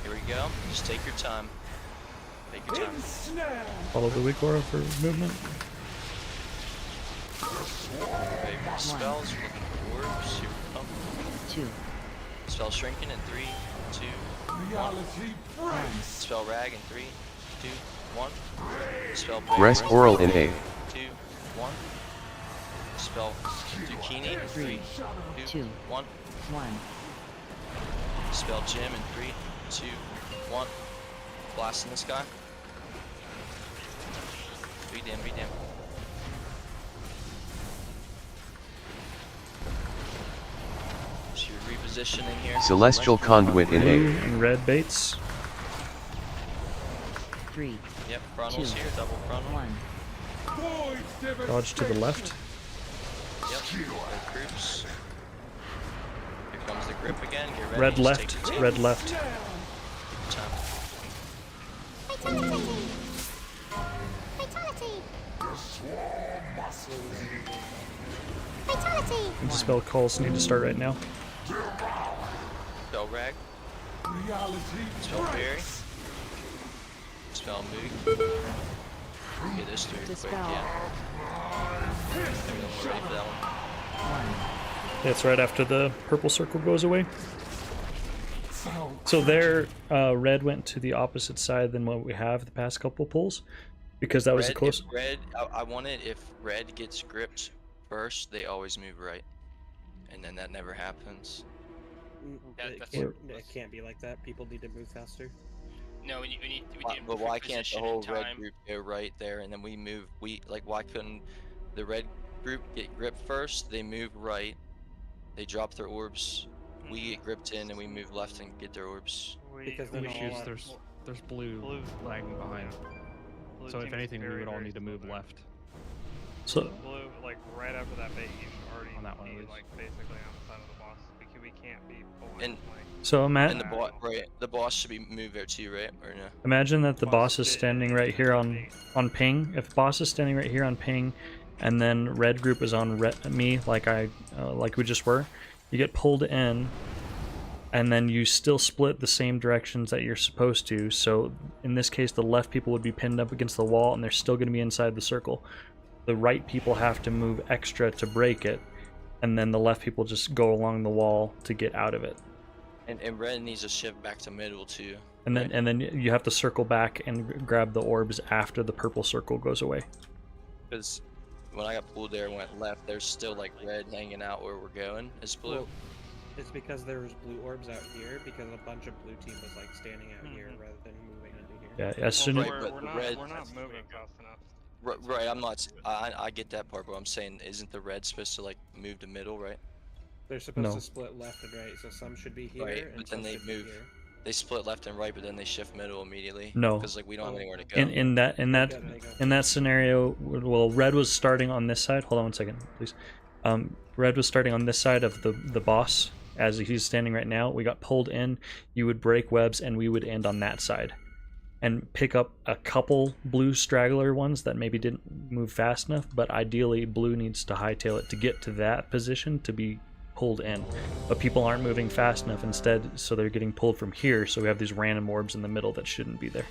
Here we go. Just take your time. Take your time. Follow the weak aura for movement. Ready for spells. Looking for orbs. Here we come. 2. Spell shrinking in 3, 2, 1. Spell rag in 3, 2, 1. Spell break. Rest Oral in 8th. 2, 1. Spell zucchini in 3, 2, 1. 1. Spell gem in 3, 2, 1. Blast in this guy. Be damn, be damn. So you're repositioning here. Celestial Conduit in Blue 8th. and red baits. 3. Yep, frontals 2, here, double frontal. 1. Dodge to the left. Yep, red groups. Here comes the grip again. Get ready. Red Just left. take your time. Red left. Take your time. And spell calls need to start right now. Spell rag. Spell berry. Spell moog. Get this through quick, Dispel. yeah. Everyone ready for that one? 1. It's right after the purple circle goes away. So So there, red went to the opposite side than what we have the past couple pulls, because that was the close. I want it if red gets gripped first, they always move right, and then that never happens. It can't be like that. People need to move faster. No, we need But why can't the position whole and red time. group go right there and then we move? Why couldn't the red group get gripped first? They move right, they drop their orbs. We get gripped in and we move left and get their orbs. Because the issue is there's blue lagging behind. So if anything, we would all need to move left. So blue, like right after that bait, you should already on that one, be like basically on the side of the boss because we can't be pulling. And so the boss should be moved there too, right? Or no? Imagine that the boss is standing right here on ping. If boss is standing right here on ping, and then red group is on me, like we just were, you get pulled in, and then you still split the same directions that you're supposed to. So in this case, the left people would be pinned up against the wall, and they're still going to be inside the circle. The right people have to move extra to break it, and then the left people just go along the wall to get out of it. And red needs to shift back to middle too. And then you have to circle back and grab the orbs after the purple circle goes away. Because when I got pulled there and went left, there's still like red hanging out where we're going as blue. Well, it's because there was blue orbs out here because a bunch of blue team was like standing out here rather than moving into here. Yeah, as soon as we're not moving fast enough. Right, I'm not. I get that part, but I'm saying, isn't the red supposed to like move to middle, right? They're supposed to split left and right, so some should be here. Right, and but then some they should be move. here. They split left and right, but then they shift middle immediately. No. Because like we don't have anywhere to go. In that scenario, well, red was starting on this side. Hold on 1 second, please. Red was starting on this side of the boss as he's standing right now. We got pulled in. You would break webs, and we would end on that side, and pick up a couple blue straggler ones that maybe didn't move fast enough. But ideally, blue needs to hightail it to get to that position to be pulled in, but people aren't moving fast enough instead, so they're getting pulled from here, so we have these random orbs in the middle that shouldn't be there.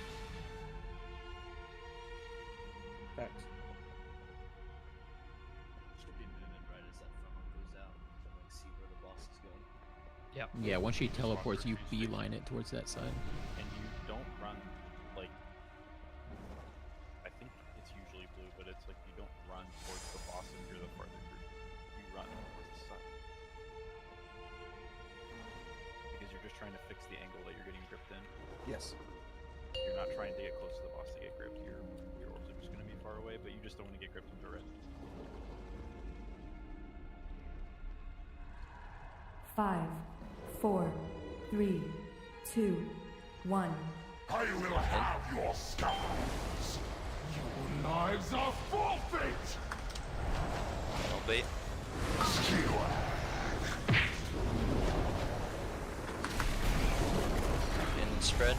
Facts. Yeah, once she teleports, you beeline it towards that side. And you don't run, like, I think it's usually blue, but it's like you don't run towards the boss if you're the farther group. You run towards the side. Because you're just trying to fix the angle that you're getting gripped in. Yes. You're not trying to get close to the boss to get gripped. Your orbs are just going to be far away, but you just don't want to get gripped into red. 5, 4, 3, 2, 1. I will have your scars. Your lives are forfeit. Don't bait. In spread.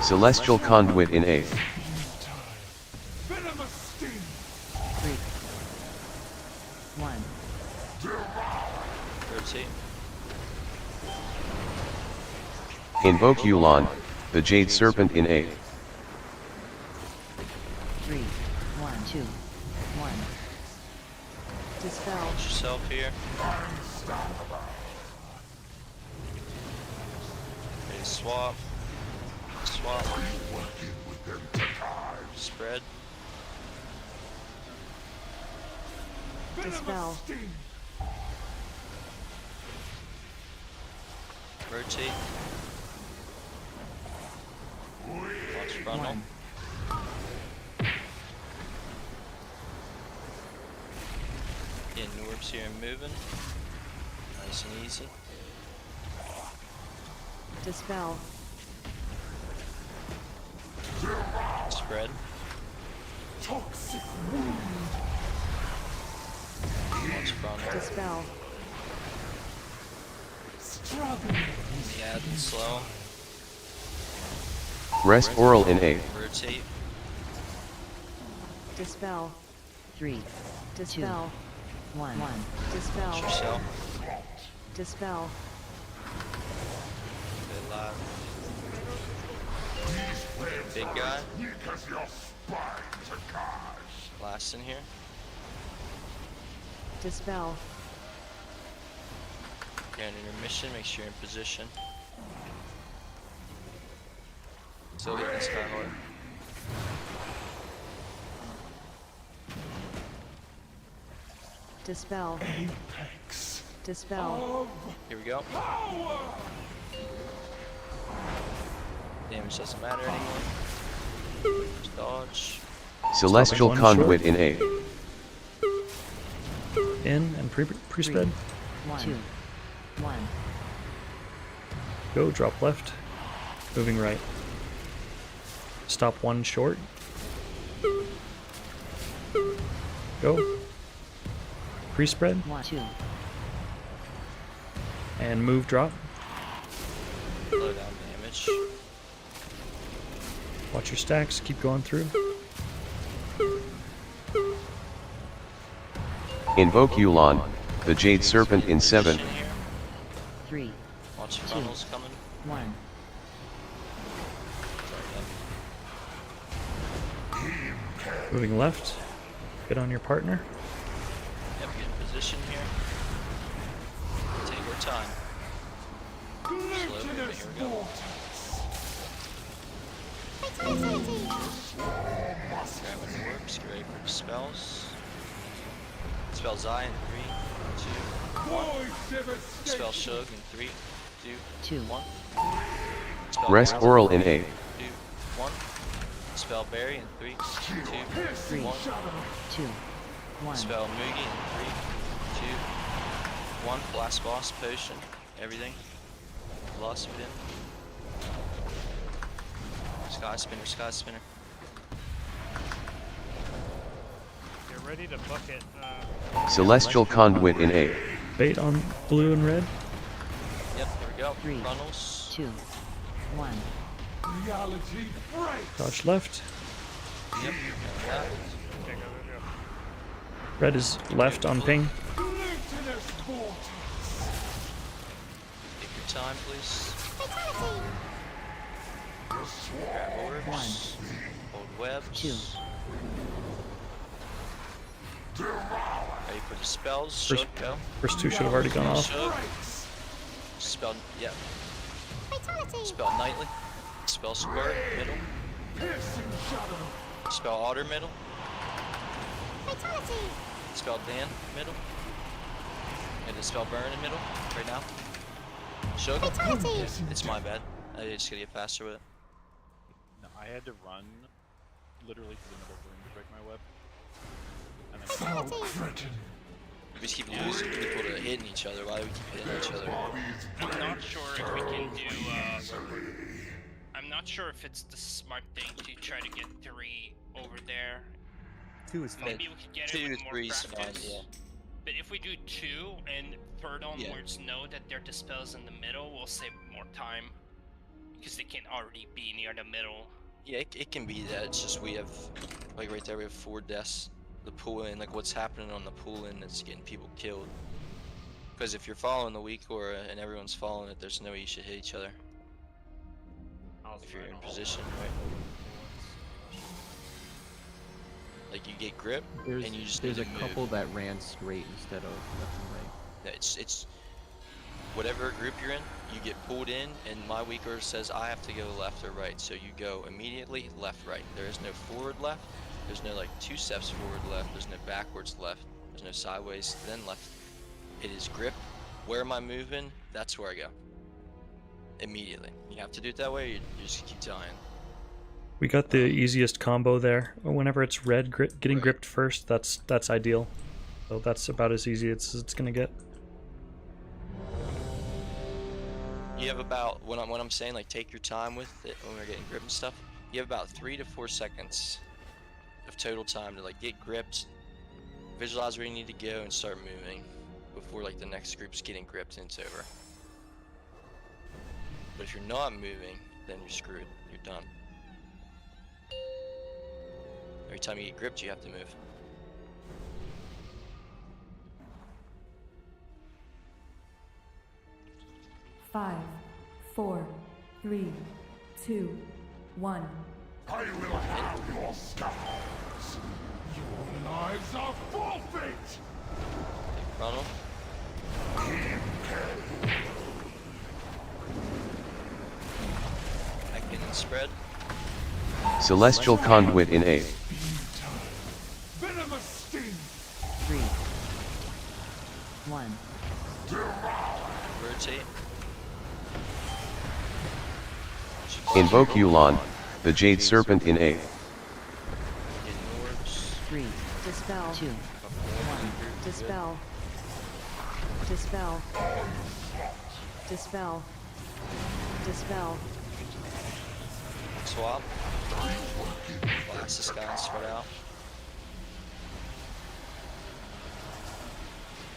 Celestial Conduit in 8th. Venomous sting. 3, 1. Rotate. Invoke Yulon, the Jade Serpent in 8th. 3, 1, 2, 1. Dispel. Watch yourself here. Okay, swap. Swap. Spread. Dispel. Rotate. Watch frontal. Getting orbs here and moving. Nice and easy. Dispel. Spread. Toxic wound. Watch frontal. Dispel. Yeah, then slow. Rest Oral in 8th. Rotate. Dispel. 3. Dispel. 1. Dispel. Watch yourself. Dispel. Good live. Big guy. Last in here. Dispel. You're in intermission, make sure you're in position. Still hitting this guy hard. Dispel. Dispel. Here we go. Damage doesn't matter anymore. Just dodge. Celestial One Conduit short. in A. In and pre-spread. 2, 1. Go, drop left. Moving right. Stop one short. Go. Pre-spread. 1, 2. And move drop. Slow down damage. Watch your stacks, keep going through. Invoke Yulon, the Jade Serpent in 7. 3. Watch the funnels coming. 1. Moving left. Get on your partner. Yep, get in position here. Take our time. Slow moving, here we go. Grabbing orbs, get ready for the spells. Spell Zai in 3, 2, 1. Spell Shug in 3, 2, 1. Spell Rest Gaza Oral in in A. 2, 1. Spell Berry in 3, 2, 1. 2, 1. Spell Mugi in 3, 2, 1. Blast Boss, Potion, everything. Velocity in. Sky Spinner, Sky Spinner. Get ready to bucket. Celestial Conduit in A. Bait on blue and red. Yep, here we go. 3, Funnels. 2, 1. Dodge left. Yep, got that. Red is left on ping. Take your time, please. Grab orbs. Hold webs. 2. Ready for the spells. First- Shug, go. First two should have already gone off. Shug. Spell, yep. Spell Nightly. Spell Squirt, middle. Spell Otter, middle. Spell Dan, middle. And then spell Burn in middle, right now. Shug. Yeah, it's my bad. I just gotta get faster with it. No, I had to run literally to the middle of the room to break my web. And then We just keep losing people to hitting each other. Why do we keep hitting each other? I'm not sure if we can do. I'm not sure if it's the smart thing to try to get 3 over there. 2 is fine. Maybe we could get 2 it to with more 3 is fine, practice. yeah. But if we do 2 and third onwards know that their dispels in the middle, we'll save more time. Because they can already be near the middle. Yeah, it can be that. It's just we have, like right there, we have 4 deaths. The pull in, like what's happening on the pull in that's getting people killed. Because if you're following the weak aura and everyone's following it, there's no way you should hit each other. If you're in position, right? Like you get grip, There's, and you just there's need a to move. couple that ran straight instead of left and right. Yeah, it's whatever group you're in, you get pulled in, and my weak aura says I have to go left or right, so you go immediately left, right. There is no forward left. There's no like 2 steps forward left. There's no backwards left. There's no sideways then left. It is grip. Where am I moving? That's where I go. Immediately. You have to do it that way. Or you just keep dying. We got the easiest combo there. Whenever it's red getting gripped first, that's ideal. So that's about as easy as it's gonna get. You have about when I'm saying like take your time with it when we're getting grip and stuff. You have about 3 to 4 seconds of total time to like get gripped, visualize where you need to go, and start moving before like the next group's getting gripped and it's over. But if you're not moving, then you're screwed. You're done. Every time you get gripped, you have to move. Five, 4, 3, 2, 1. I will have your scars. Your lives are forfeit. Ronald. Back in and spread. Celestial Conduit in A. Venomous sting. 3, 1. Rotate. Invoke Yulon, the Jade Serpent in A. Getting orbs. 3. Dispel. 2. 1. Dispel. Dispel. Dispel. Dispel. Swap. Blast this guy and spread out.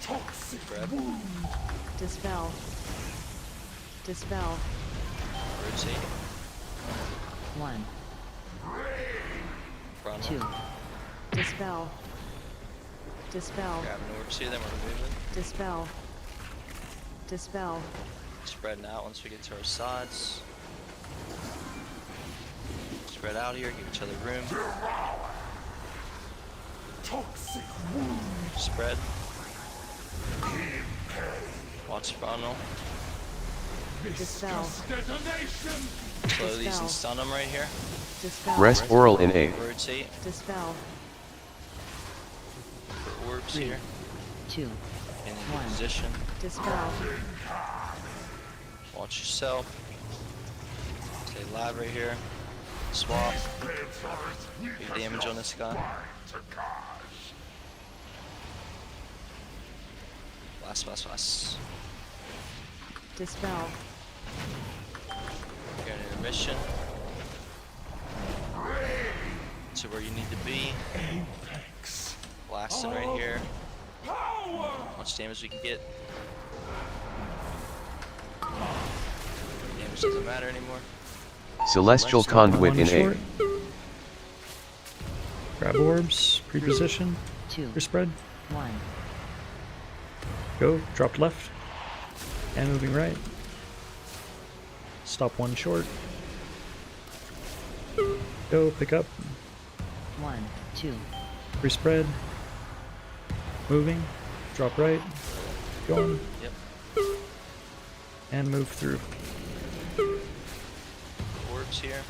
Toxic Grab. wound. Dispel. Dispel. Rotate. 1. Front. 2. Dispel. Dispel. Grabbing orbs here, then we're moving. Dispel. Dispel. Spreading out once we get to our sides. Spread out here, give each other room. Toxic wound. Spread. Watch frontal. Dispel. Detonation. Slow these and stun them right here. Dispel. Rest Oral in A. Rotate. Dispel. For orbs 3, here. 2. In 1. position. Dispel. Watch yourself. Stay live right here. Swap. Big damage on this guy. Blast. Dispel. You're in intermission. To where you need to be. Blasting right here. Much damage we can get. Damage doesn't matter anymore. Celestial Conduit One in A. short. Grab orbs, pre-position, 2. for spread. 1. Go, drop left. And moving right. Stop one short. Go, pick up. 1. 2. Free spread. Moving. Drop right. Going. Yep. And move through. Orbs here.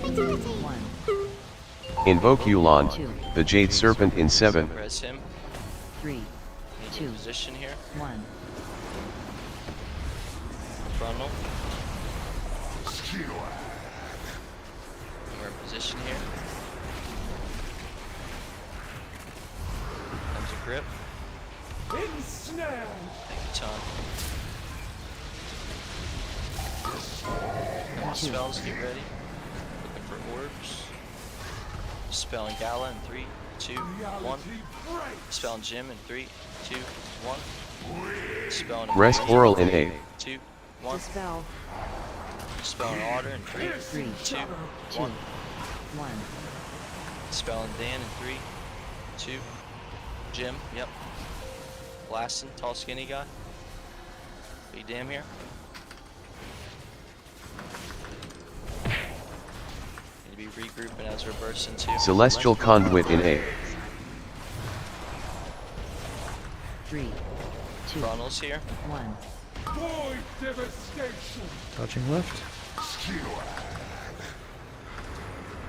1. Invoke Yulon, the Jade Serpent in 7. Res him. 3. Need 2. position here. 1. Frontal. We're in position here. Comes a grip. Ensnare. Take your time. Couple spells, get ready. Looking for orbs. Spelling Gala in 3, 2, 1. Spelling Jim in 3, 2, 1. Spelling Rest Oral in A. 2, 1. Dispel. Spelling Otter in 3, 3, 2, 2. 1. 1. Spelling Dan in 3, 2. Jim, yep. Blasting, tall skinny guy. Big damn here. Need to be regrouping as we're bursting too. Celestial Conduit in A. 3, 2. Frontals here. 1. Void devastation. Touching left.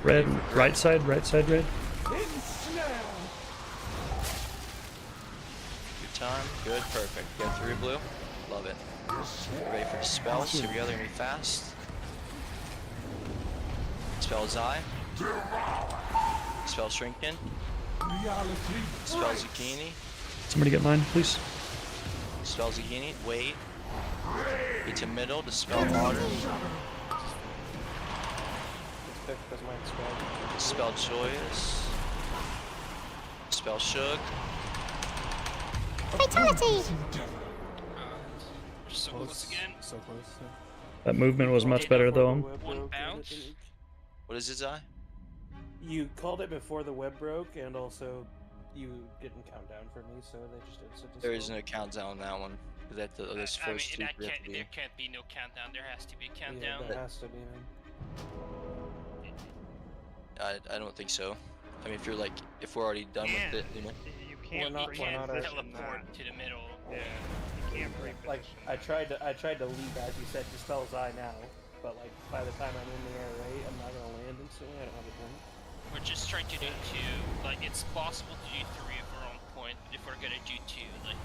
Red, right side, red. Ensnare. Good time. Good, perfect. Go through blue. Love it. Get ready for spells. Here we go, they're gonna be fast. Spell Zai. Spell Shrinkin. Spell Zucchini. Somebody get mine, please. Spell Zucchini. Wait. Get to middle to spell Otter. Spell Joyous. Spell Shug. Fatality! So close again. So close. That movement was much better though. One bounce. What is it, Zai? You called it before the web broke, and also you didn't count down for me, so they just did. There is no countdown on that one. That those I mean, first two that have to be. there can't be no countdown. There has to be a countdown. Yeah, there has to be, man. I don't think so. I mean, if we're already done with it, you know. You can't We're not teleport to the middle. Yeah, you can't Like I tried to lead as you said, dispel Zai now. but like by the time I'm in the air, right, I'm not gonna land instantly. I don't have a point. We're just trying to do 2. Like, it's possible to do 3 if we're on point, but if we're gonna do 2, like...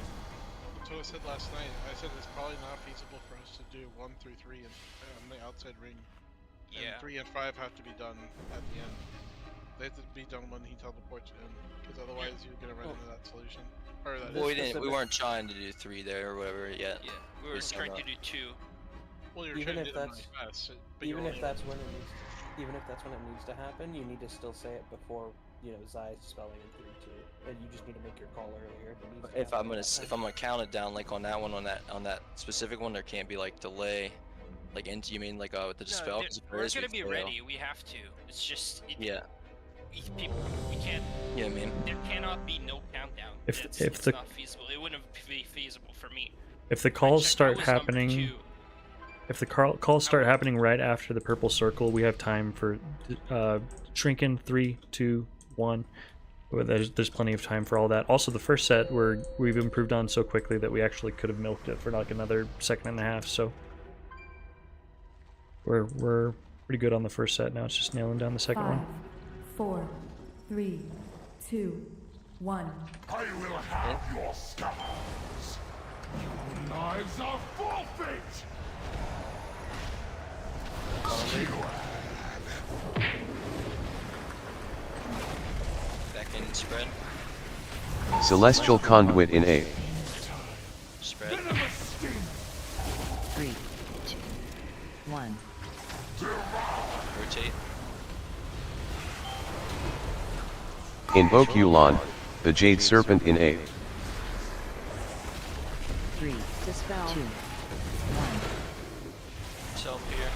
That's what I said last night. I said it's probably not feasible for us to do 1 through 3 on the outside ring. And 3 and 5 have to be done at the end. They have to be done when he teleports in, because otherwise you're gonna run into that solution. Or that Well, we weren't trying to do 3 there or whatever yet. Yeah, we were trying to do 2. Well, you're Even trying to if do them that's really fast, but even you're if only that's when it needs, even if that's when it needs to happen, you need to still say it before Zai's spelling in 3-2, and you just need to make your call earlier. It needs to If I'm happen gonna at that time. count it down like on that one, on that specific one, there can't be like delay, like into you mean like with the dispel? 'Cause if there We're is, we gonna be fail. ready. We have to. It's just Yeah. We can't. Yeah, I mean. There cannot be no countdown. If it's the not feasible. It wouldn't be feasible for me. if the calls checked, start I was number happening, 2. if the calls start happening right after the purple circle, we have time for shrinking 3, 2, 1. Well, there's plenty of time for all that. Also, the first set we've improved on so quickly that we actually could have milked it for like another second and a half. So we're pretty good on the first set now. It's just nailing down the second 5, one. 4, 3, 2, 1. I will have your scars. Your lives are forfeit. Back in and spread. Celestial Conduit in A. Spread. 3, 2, 1. Rotate. Invoke Yu'lon, the Jade Serpent in A. 3, Dispel. 2, 1. Self here.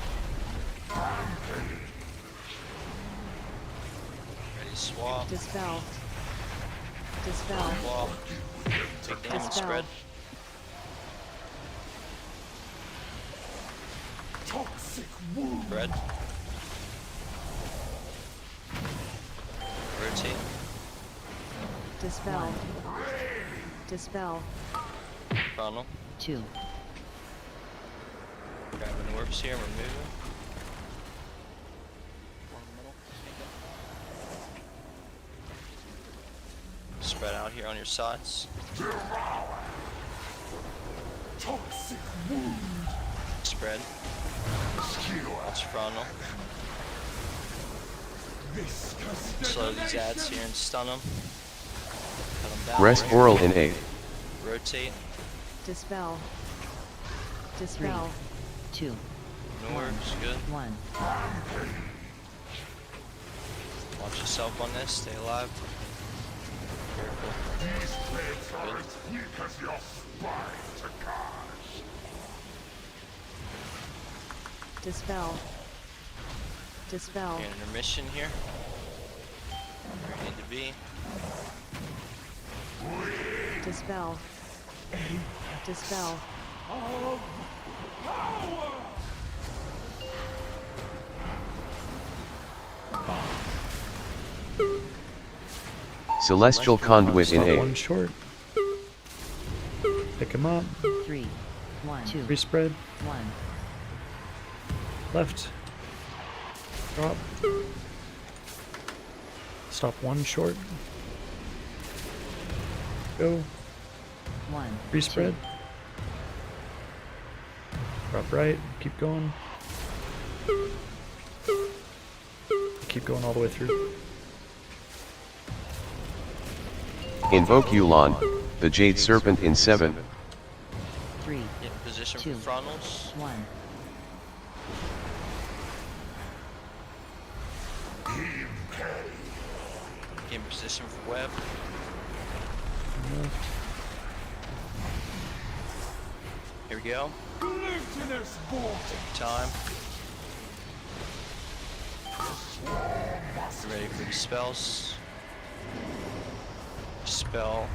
Ready, swap. Dispel. Dispel. Swap. Take them and Dispel. spread. Toxic wound. Spread. Rotate. Dispel. Dispel. Funnel. 2. Grabbing orbs here, we're moving. Spread out here on your sides. Toxic wound. Spread. Watch frontal. Slow these ads here and stun them. Cut them down. Rest Oral in A. Rotate. Dispel. Dispel. 2. No orbs, good. 1. Watch yourself on this, stay alive. Careful. These plates are as weak as your spine, Takash. Dispel. Dispel. Okay, intermission here. Where you need to be. Dispel. Dispel. Of power. Celestial Conduit in Stop one A. short. Pick him up. 3, 1, 2, Respread. 1. Left. Drop. Stop one short. Go. 1. Respread. Drop right. Keep going. Keep going all the way through. Invoke Yu'lon, the Jade Serpent in 7. 3, Get in position 2, for frontals. 1. Get in position for web. Here we go. Glutinous water. Take time. Get ready for the spells. Spell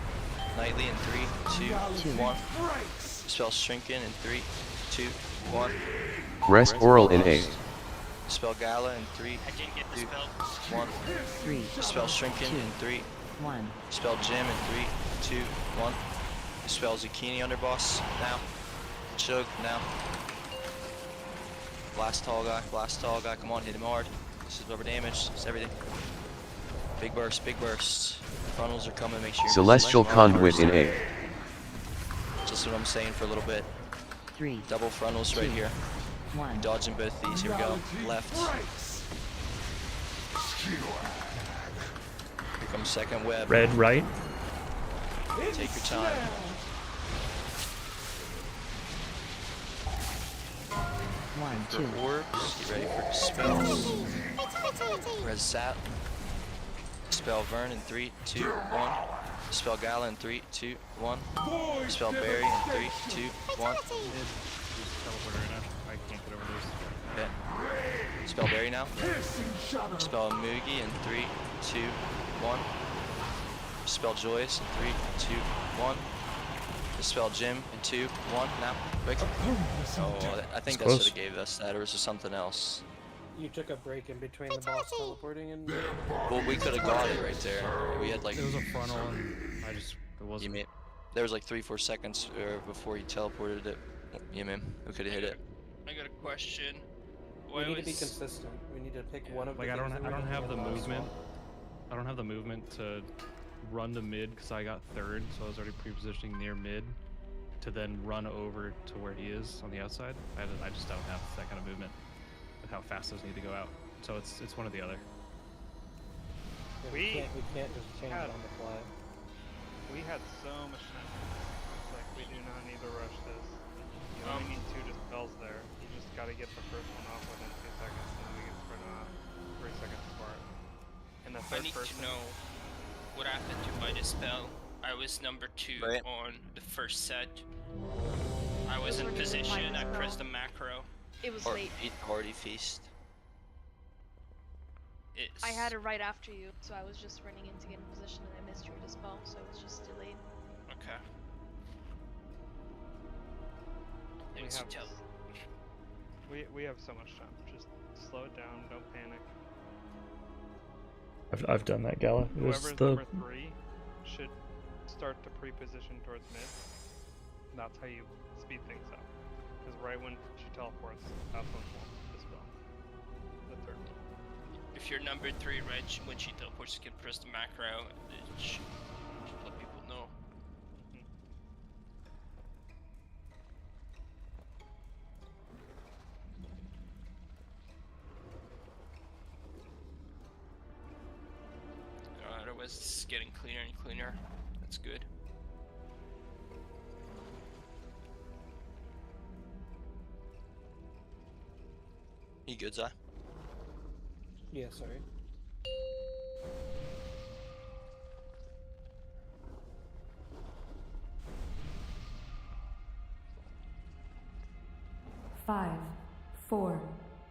nightly in 3, 2, 1. Spell shrinking in 3, 2, 1. Rest Oral in A. Spell Gala in 3, 2, 1. 3, Spell Shrinking in 3. 1. Spell Jim in 3, 2, 1. Spell Zucchini Underboss now. Chug now. Blast tall guy, come on, hit him hard. This is rubber damage, it's everything. Big burst, Frontals are coming, make sure you're Celestial Conduit in A. Just what I'm saying for a little bit. 3. Double frontals right here. 1. Dodging both these, here we go. Left. Here comes second web. Red right. Take your time. One, For two. orbs, get ready for spells. Res Sat. Spell Vern in 3, 2, 1. Spell Gala in 3, 2, 1. Spell Barry in 3, 2, 1. Just teleport right now. I can't get over this. Okay. Spell Barry now. Spell Moogie in 3, 2, 1. Spell Joyous in 3, 2, 1. Spell Jim in 2, 1. Now, quick. Oh, I think that should have gave us that, or was there something else? You took a break in between the boss teleporting and. Well, we could have got it right there. We had like. It was a frontal, and I just it wasn't. You mean there was like 3-4 seconds before he teleported it. Yeah, man, we could have hit it. I got a question. We need to be consistent. We need to pick one of the. Like I don't have the last movement. one. I don't have the movement to run to mid because I got third, so I was already pre-positioning near mid to then run over to where he is on the outside. I just don't have that kind of movement with how fast those need to go out. So it's one or the other. Yeah, we can't just change it on the fly. We had so much time. It's like we do not need to rush this. You only need 2 dispels there. You just gotta get the first one off within 2 seconds, and then we can spread it off 3 seconds apart. And the I third need person. to know what happened to my dispel. I was number 2 on the first set. I was in position, I pressed the macro. It was late. Hearty Feast. I had it right after you, so I was just running in to get in position and I missed your dispel, so it was just delayed. Okay. We have so much time. Just slow it down, don't panic. I've done that, Gala. It was Whoever's the number 3 should start to pre-position towards mid. That's how you speed things up. Because right when she teleports, that's when we'll dispel. The third one. If you're number 3, Reg, when she teleports, you can press the macro. Just let people know. Otherwise, it's getting cleaner and cleaner. That's good. You good, Zai? Yeah, sorry. Five, 4,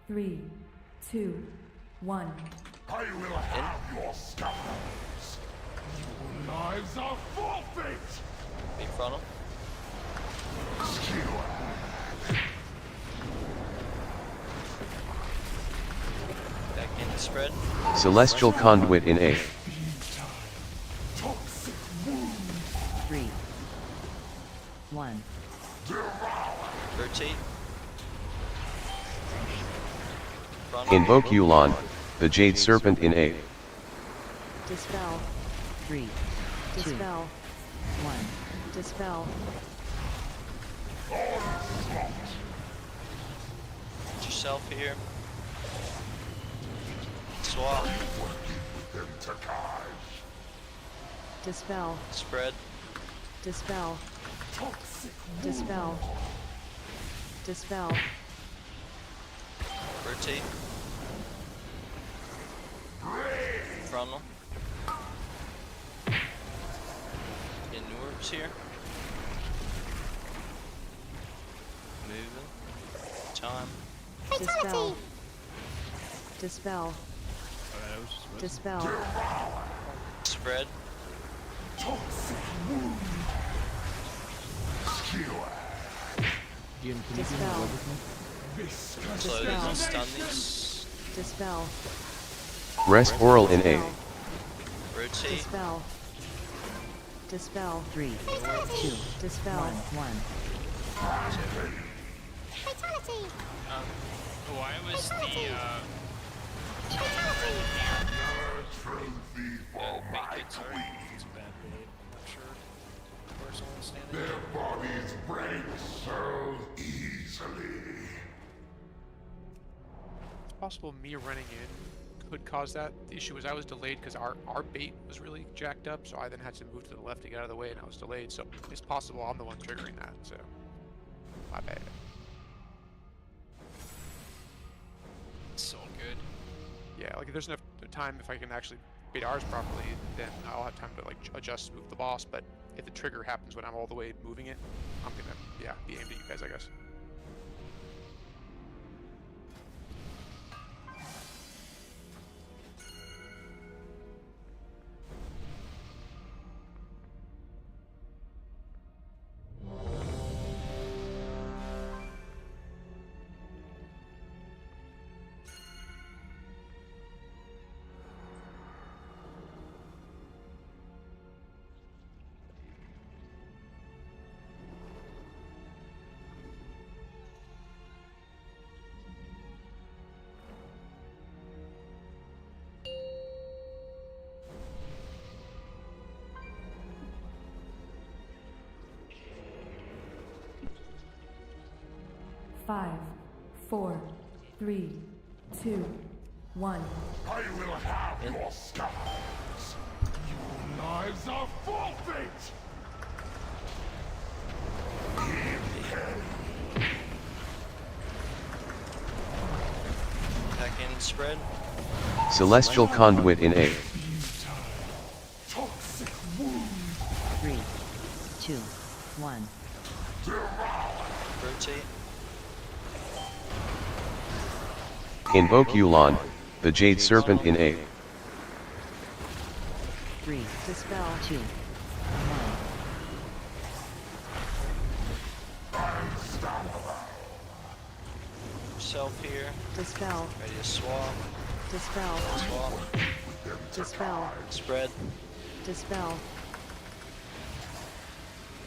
3, 2, 1. I will have your scaffolds. Your lives are forfeit! Big frontal. Back in the spread. Celestial Conduit in A. 3, 1. Rotate. Invoke Yulon, the Jade Serpent in A. Dispel. 3, 2, Dispel. 1. Dispel. Get yourself here. Swap. Dispel. Spread. Dispel. Dispel. Dispel. Rotate. Frontal. Getting orbs here. Moving. Time. Dispel. Dispel. Dispel. Spread. Jim, can you do Dispel. that with me? Slow these and stun these. Dispel. Rest Oral in A. Rotate. Dispel. Dispel. 3, 2, Dispel. 1. Why was the It's a bad bait. I'm not sure where someone's standing. Their bodies break so easily. It's possible me running in could cause that. The issue was I was delayed because our bait was really jacked up, so I then had to move to the left to get out of the way, and I was delayed. So it's possible I'm the one triggering that. So my bad. It's so good. Yeah, like if there's enough time, if I can actually bait ours properly, then I'll have time to like adjust, move the boss. But if the trigger happens when I'm all the way moving it, I'm gonna be aimed at you guys, I guess. Five, 4, 3, 2, 1. I will have your scars. Your lives are forfeit. Back in and spread. Celestial Conduit in A. Toxic wound. 3, 2, 1. Rotate. Invoke Yulon, the Jade Serpent in A. 3, dispel 2, 1. Yourself here. Dispel. Ready to swap. Dispel. Swap. Dispel. Spread. Dispel.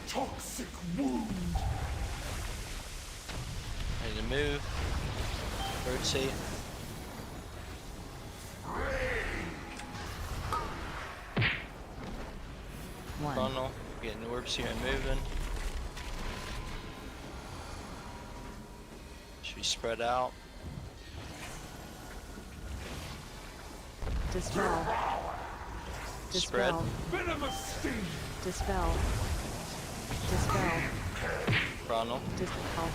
Toxic wound. Ready to move. Rotate. One. Funnel. Getting orbs here and moving. Should be spread out. Dispel. Spread. Dispel. Venomous sting. Dispel. Dispel. Funnel. Dispel.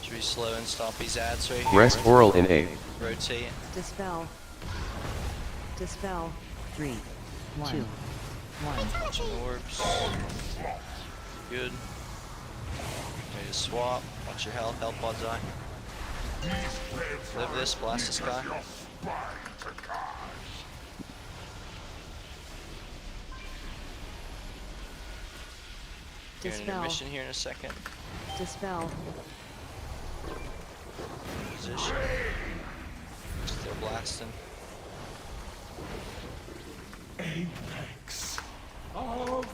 Should be slow and stop these ads right here. Rest Oral in A. Rotate. Dispel. Dispel. 3, 2, 1. Watching orbs. Good. Ready to swap. Watch your health. Health pods die. Live this. Blast this guy. You're in Dispel. intermission here in a second. Dispel. Position. Still blasting. Apex of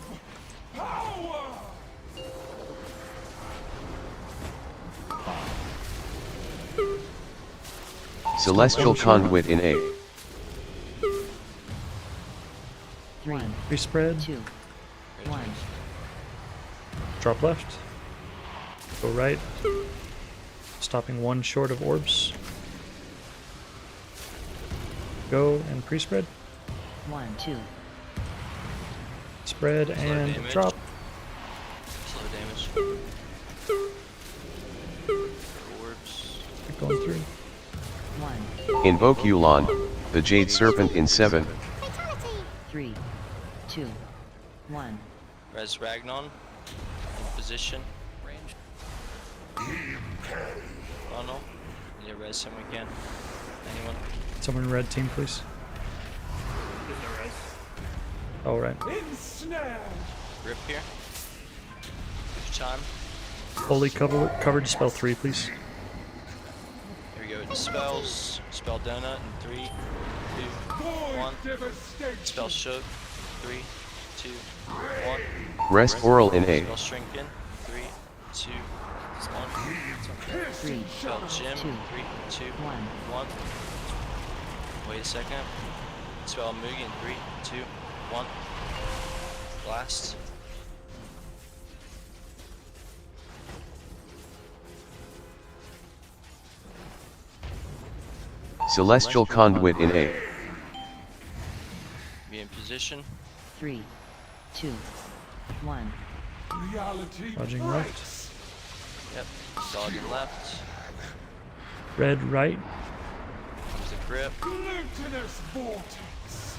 power. Celestial Conduit in A. 3, Respread. 2, 1. Drop left. Go right. Stopping one short of orbs. Go and pre-spread. 1, 2. Spread and damage. drop. Slow damage. Orbs. Keep going through. 1, Invoke Yulon, the Jade Serpent in 7. 3, 2, 1. Res Ragnon. In position. Funnel. Need to res him again. Anyone? Someone red team, please. All right. Ensnared. Rip here. Good time. Fully covered dispel 3, please. Here we go. Dispels. Spell donut in 3, 2, 1. Spell shook. 3, 2, 1. Rest Oral in A. Spell shrink in. 2, 1. 3, Spell Jim. 2, 3, 2, 1. 1. Wait a second. Spell Mugen. 3, 2, 1. Blast. Celestial Conduit in A. Be in position. 3, 2, 1. Dodging left. Yep. Dodging left. Red right. Comes the grip. Glutinous vortex.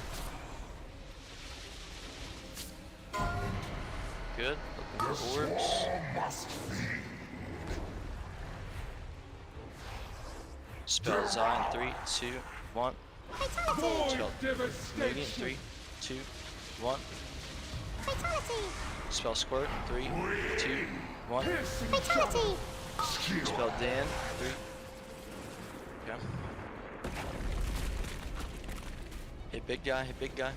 Good. Looking for orbs. Spell Zion. 3, 2, 1. Spell Mugen. 3, 2, 1. Spell Squirt. 3, 2, 1. Spell Dan. 3. Okay. Hit big guy. Hit big guy.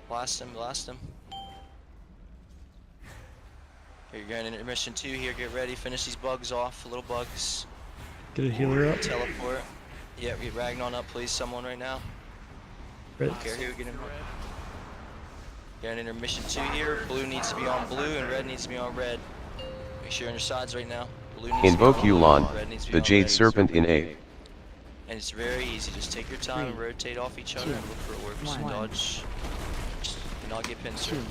Blast him. Blast him. Here, you're going into intermission 2 here. Get ready. Finish these bugs off. Little bugs. Get a healer up. Teleport. Yeah, get Ragnon up, please. Someone right now. Red. Don't care who. Get him. Get an intermission 2 here. Blue needs to be on blue and red needs to be on red. Make sure you're on your sides right now. Blue needs Invoke to be on blue, Yulon, red needs to be the on Jade red. Serpent in A. And it's very easy. Just take your time and 3, rotate off each other and look for orbs and 1. dodge. Just do not get pincer. 2.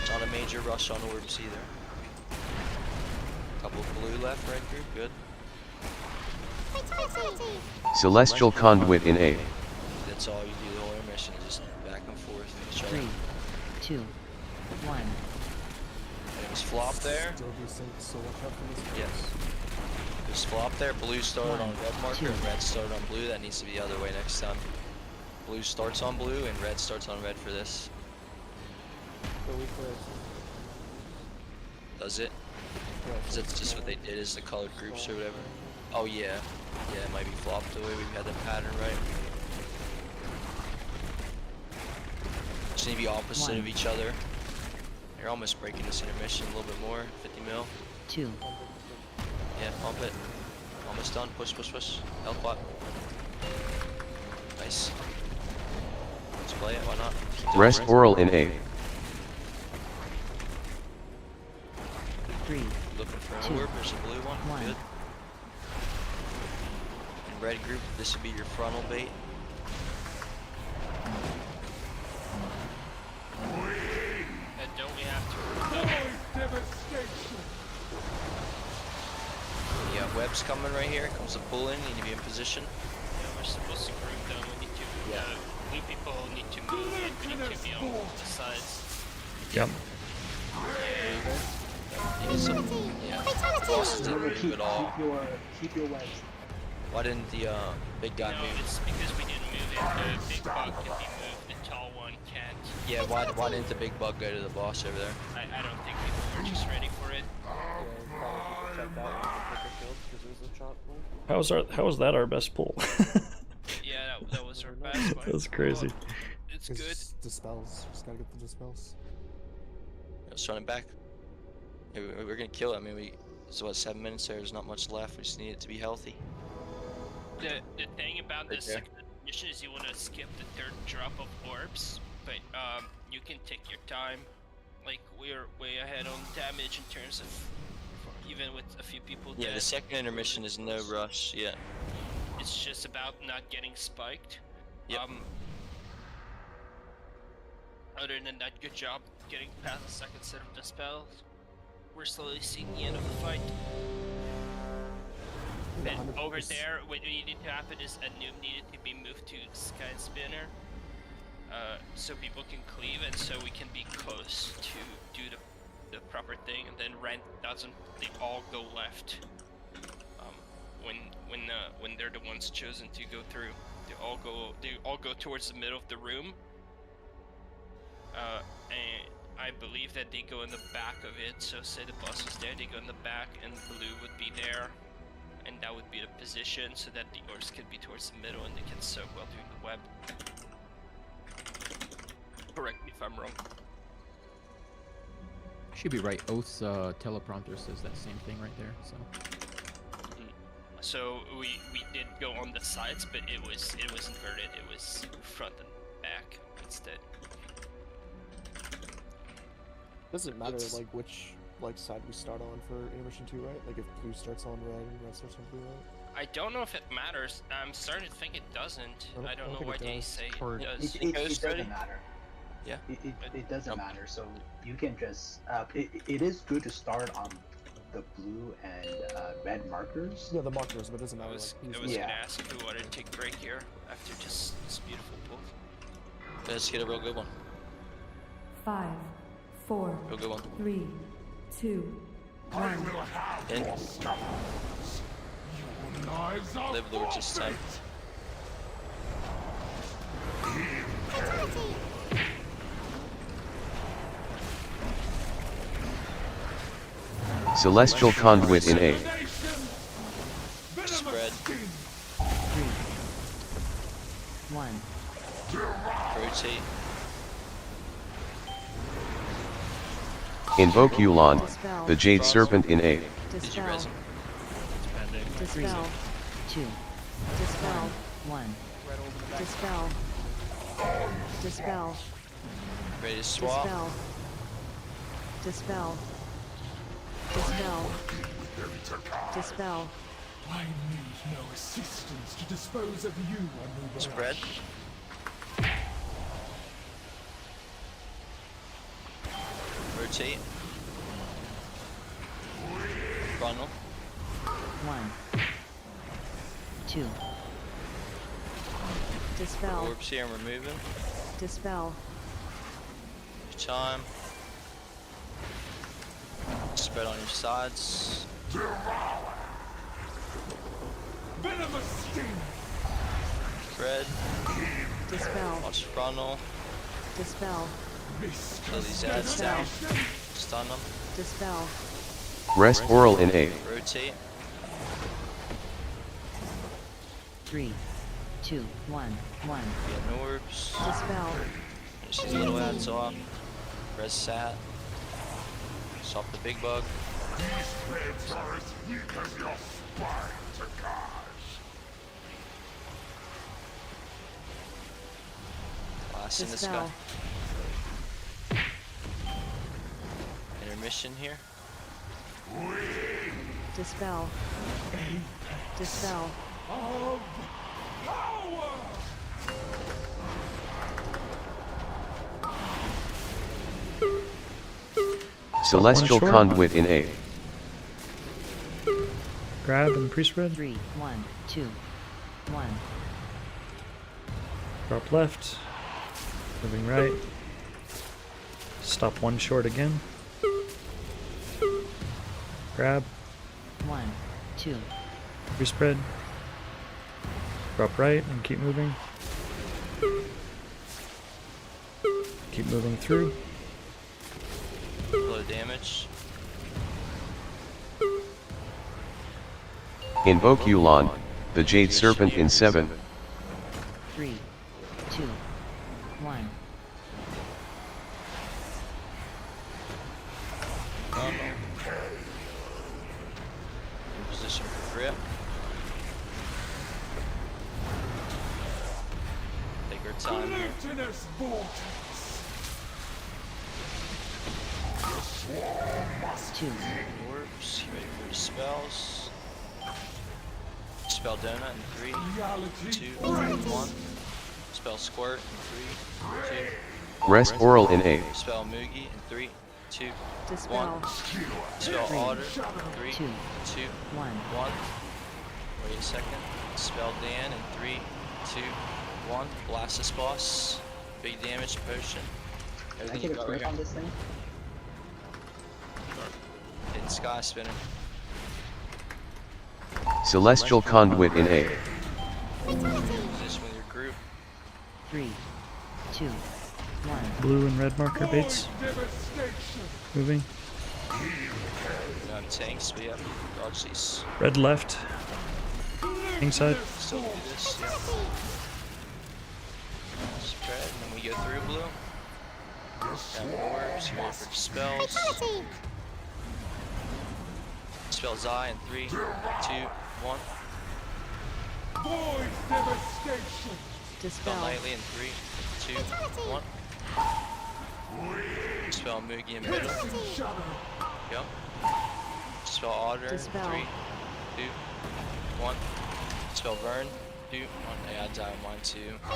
It's not a major rush on orbs either. Couple blue left, red group. Good. Celestial Conduit in A. That's all you do the whole intermission. Just back and forth. Each other. 3, 2, 1. And it was flop there. Still decent, so watch out for this. Yes. Just flop there. Blue started on red marker and red started on blue. That needs to be the other way next time. Blue starts on blue and red starts on red for this. Go weak for it. Does it? Because that's just what they did, is the colored groups or whatever. Oh yeah. Yeah, it might be flopped the way we had the pattern right. Just need to be opposite of each other. You're almost breaking this intermission a little bit more. 50 mil. 2. Yeah, pump it. Almost done. Push, push, push. Health pot. Nice. Let's play it. Why not? Keep doing Rest Oral in A. 3. Looking for an 2, orb. There's a blue one. 1. Good. And red group, this would be your frontal bait. And don't we have to? Yeah, web's coming right here. Comes the pull in. Need to be in position. Yeah, we're supposed to group them. We need to. Blue people need to move and we need to be on the sides. Yep. You need some, yeah. Bosses didn't move at all. Keep your webs. Why didn't the big guy No, move? it's because we didn't move it. The big bug can be moved. The tall one can't. Yeah, why didn't the big bug go to the boss over there? I don't think people were just ready for it. How was that our best pull? Yeah, that was our best one. That's crazy. It's good. Dispels. Just gotta get the dispels. Let's run it back. Yeah, we're gonna kill it. I mean, so what? 7 minutes there. There's not much left. We just need it to be healthy. The thing about this second mission is you want to skip the third drop of orbs, but you can take your time. Like we're way ahead on damage in terms of even with a few people dead. Yeah, the second intermission is no rush. Yeah. It's just about not getting spiked. Yep. Other than that, good job getting past the second set of dispels. We're slowly seeing the end of the fight. And over there, what needed to happen is a noob needed to be moved to Sky Spinner, so people can cleave, and so we can be close to do the proper thing. And then Rent doesn't. They all go left. When they're the ones chosen to go through, they all go towards the middle of the room. And I believe that they go in the back of it. So say the boss is there, they go in the back, and blue would be there. And that would be the position so that the orbs can be towards the middle and they can soak well through the web. Correct me if I'm wrong. Should be right. Oath's teleprompter says that same thing right there. So. So we did go on the sides, but it was inverted. It was front and back instead. Doesn't matter like which side we start on for intermission 2, right? Like if blue starts on red and red starts on blue, right? I don't know if it matters. I'm starting to think it doesn't. I don't know why they say it does. It doesn't matter. Yeah. It doesn't matter. So you can just it is good to start on the blue and red markers. Yeah, the markers, but it doesn't matter. I was gonna ask if we wanted to take a break here after just this beautiful pool. Let's get a real good one. 5, 4, Real good one. 3, 2, 1. In. Live Lord just time. Celestial Conduit in A. Spread. 3, 1. Rotate. Invoke Yulon, the Jade Serpent in A. Dispel. Dispel. 2. Dispel. 1. Dispel. Dispel. Ready to swap. Dispel. Dispel. Dispel. I need no assistance to dispose of you, Anuba. Spread. Rotate. Funnel. 1. 2. Dispel. Orbs here and we're moving. Dispel. Time. Spread on your sides. Venomous sting. Spread. Dispel. Watch frontal. Dispel. Kill these ads down. Stun them. Dispel. Rest Oral in A. Rotate. 3, 2, 1, 1. Get orbs. Dispel. Finish these little ads off. Res sat. Stop the big bug. These threads are as weak as your spine, Takash. Last in this guy. Dispel. Intermission here. Dispel. Dispel. Of power! Celestial short. Conduit in A. Grab and pre-spread. 3, 1, 2, 1. Drop left. Moving right. Stop one short again. Grab. 1, 2. Pre-spread. Drop right and keep moving. Keep moving through. Low damage. Invoke Yulon, the Jade Serpent in 7. 3, 2, 1. Position for grip. Take our time here. Glutinous vortex. The swarm must 2. Orbs. Ready for the spells. Spell donut in 3, 2, 1. Spell squirt in 3, 2. Rest Oral in A. Spell Moogie in 3, 2, Dispel. 1. Spell 3, Otter in 3, 2, 2, 1. 1. Wait a second. Spell Dan in 3, 2, 1. Blast this boss. Big damage potion. Can I Everything get you a got grip right on here. this thing? Hitting Sky Spinner. Celestial Conduit in A. Position with your group. 3, 2, 1. Blue and red marker baits. Moving. We don't have tanks, but yeah, dodge these. Red left. King side. Still do this, yeah. Spread, and then we go through blue. Orbs, wait for spells. Spell Zai in 3, 2, 1. Void devastation. Spell Nightly in 3, 2, 1. Spell Mugi in middle. Yep. Spell Otter in 3, 2, 1. Spell Burn. 2, 1. Yeah, I died on mine too. I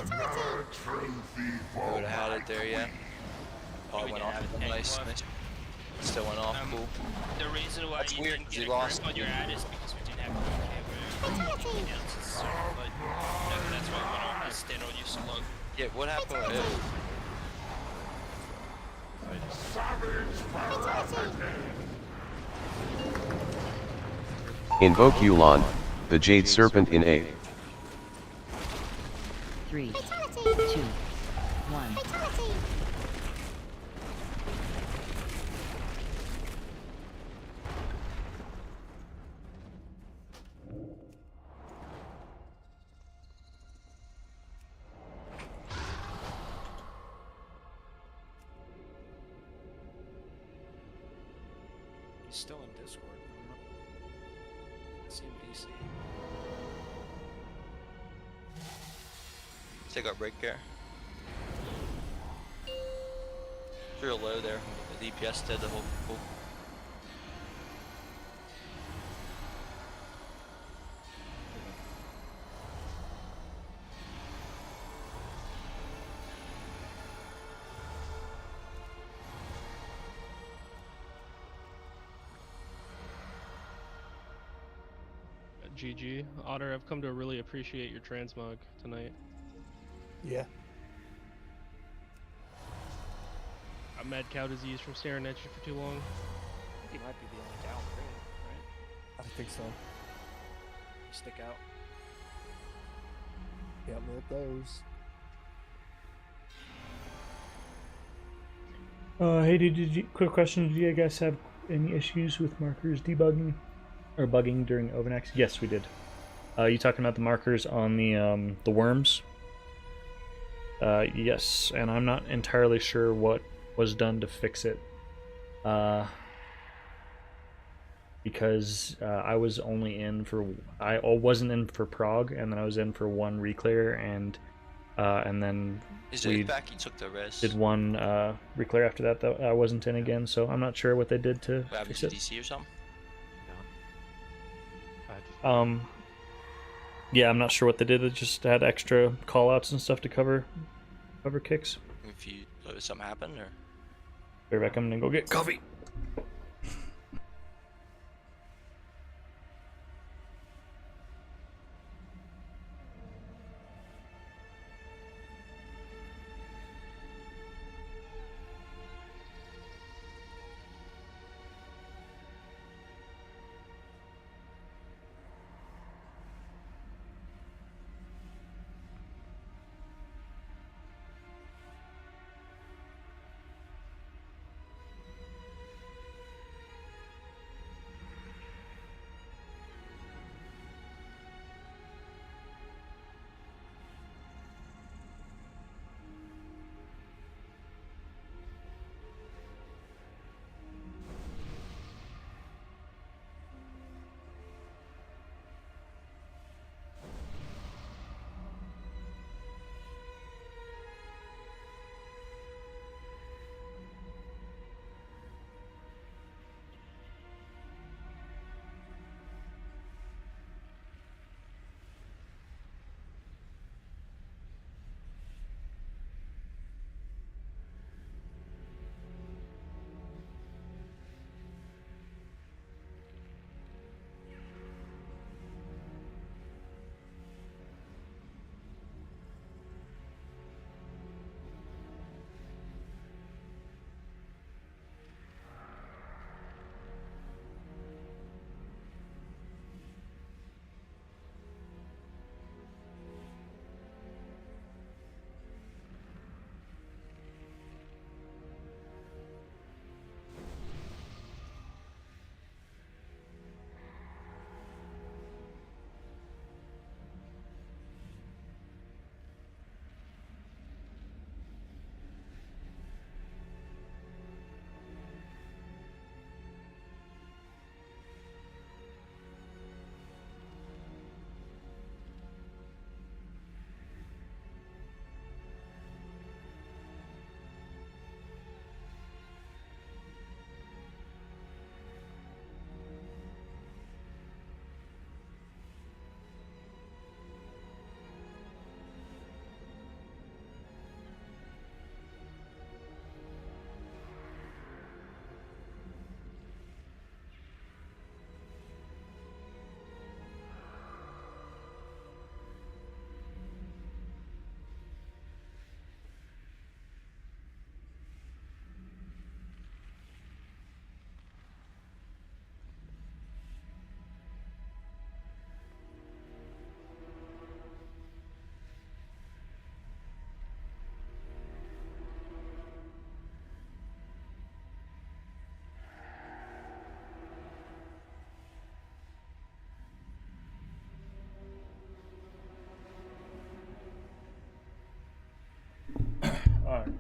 would have had it there, yeah. Oh, it went off. Nice, nice. Still went off, cool. The reason why That's you weird, didn't 'cause get he a grip lost. on your ad is because we didn't have PK but that's why we went off instead of you so long. Yeah, what happened with it? Invoke Yulon, the Jade Serpent in A. 3, 2, 1. He's still in Discord. CMDC. Take our break here. Real low there. The DPS did the whole cool. GG. Otter, I've come to really appreciate your transmog tonight. Yeah. I'm mad cow disease from staring at you for too long. I think he might be the only down grid, right? I think so. Stick out. Can't let those. Hey, quick question, did you guys have any issues with markers debugging or bugging during overnext? Yes, we did. You talking about the markers on the worms? Yes, and I'm not entirely sure what was done to fix it. Because I was only in for I wasn't in for Prog, and then I was in for one reclear, and then we back, he took the rest. did one reclear after that I wasn't in again, so I'm not sure what they did to fix it. DC or something? Yeah, I'm not sure what they did. It just had extra callouts and stuff to cover kicks. If you something happened, or Better back, I'm gonna go get coffee.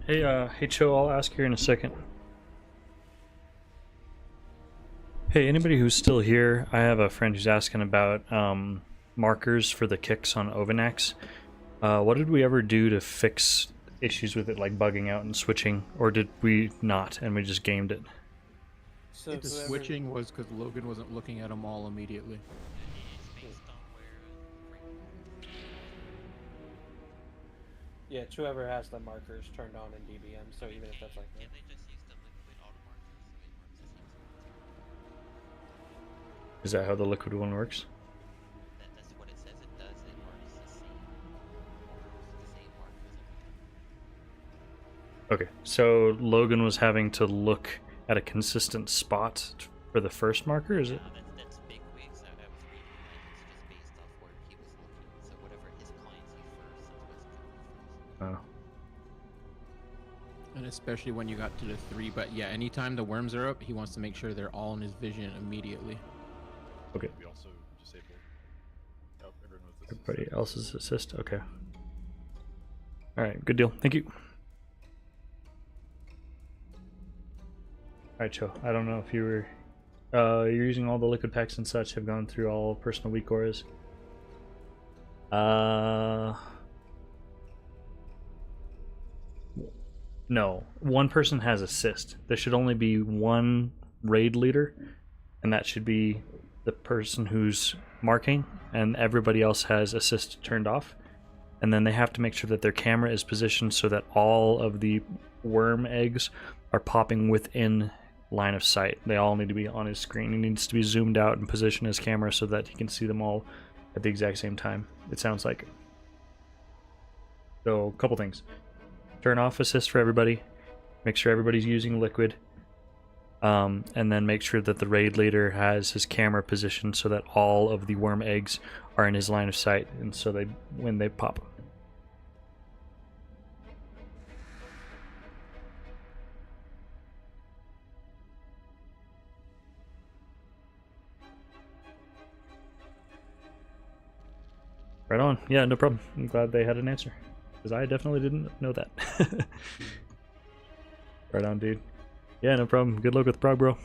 Hey, Cho, I'll ask here in a second. Hey, anybody who's still here, I have a friend who's asking about markers for the kicks on Ovinax. What did we ever do to fix issues with it, like bugging out and switching, or did we not, and we just gamed it? So The switching was because Logan wasn't looking at them all immediately. Yeah, it's whoever has the markers turned on in DBM, so even if that's like that. Is that how the liquid one works? That's what it says it does. It marks the same markers. Okay, so Logan was having to look at a consistent spot for the first marker, is it? That's big wigs. I was reading that. It's just based off where he was looking. So whatever his client sees first, that's what's Oh. And especially when you got to the 3, but yeah, anytime the worms are up, he wants to make sure they're all in his vision immediately. Okay. We also disabled everyone with Everybody else's assist, okay. Alright, good deal. Thank you. Alright, Cho. I don't know if you were... you're using all the liquid packs and such, have gone through all personal weak auras. No. One person has assist. There should only be one raid leader, and that should be the person who's marking, and everybody else has assist turned off. And then they have to make sure that their camera is positioned so that all of the worm eggs are popping within line of sight. They all need to be on his screen. He needs to be zoomed out and position his camera so that he can see them all at the exact same time, it sounds like. So, a couple things. Turn off assist for everybody. Make sure everybody's using liquid. And then make sure that the raid leader has his camera positioned so that all of the worm eggs are in his line of sight, and so they when they pop. Right on. Yeah, no problem. I'm glad they had an answer, because I definitely didn't know that. Right on, dude. Yeah, no problem. Good luck with Prog, bro.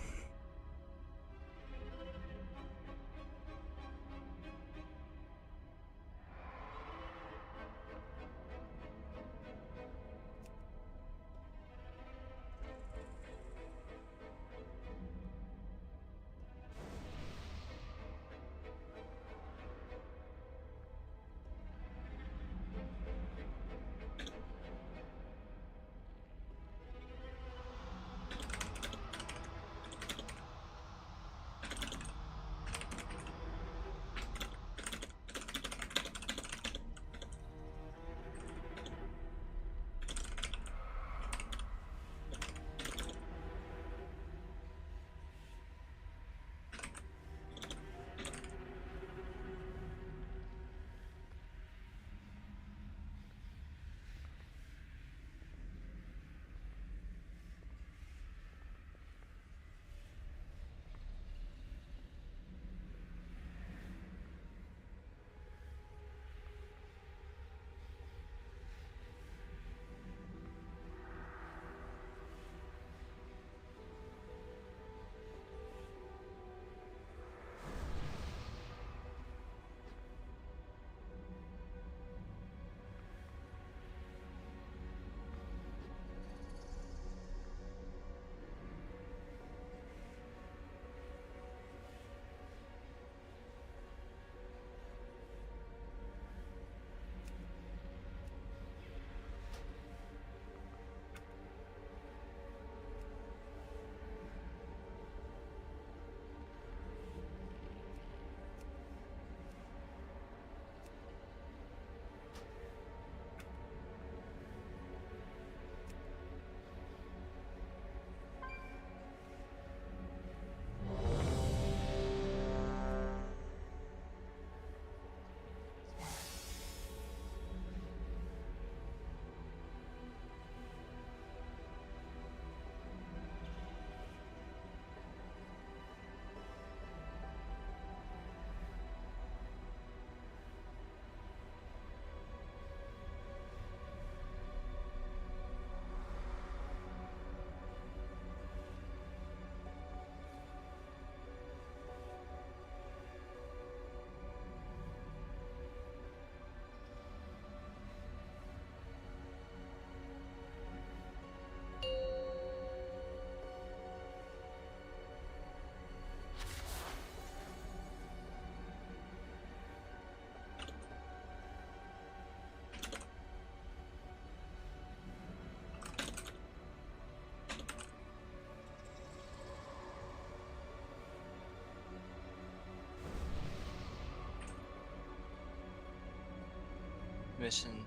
Missing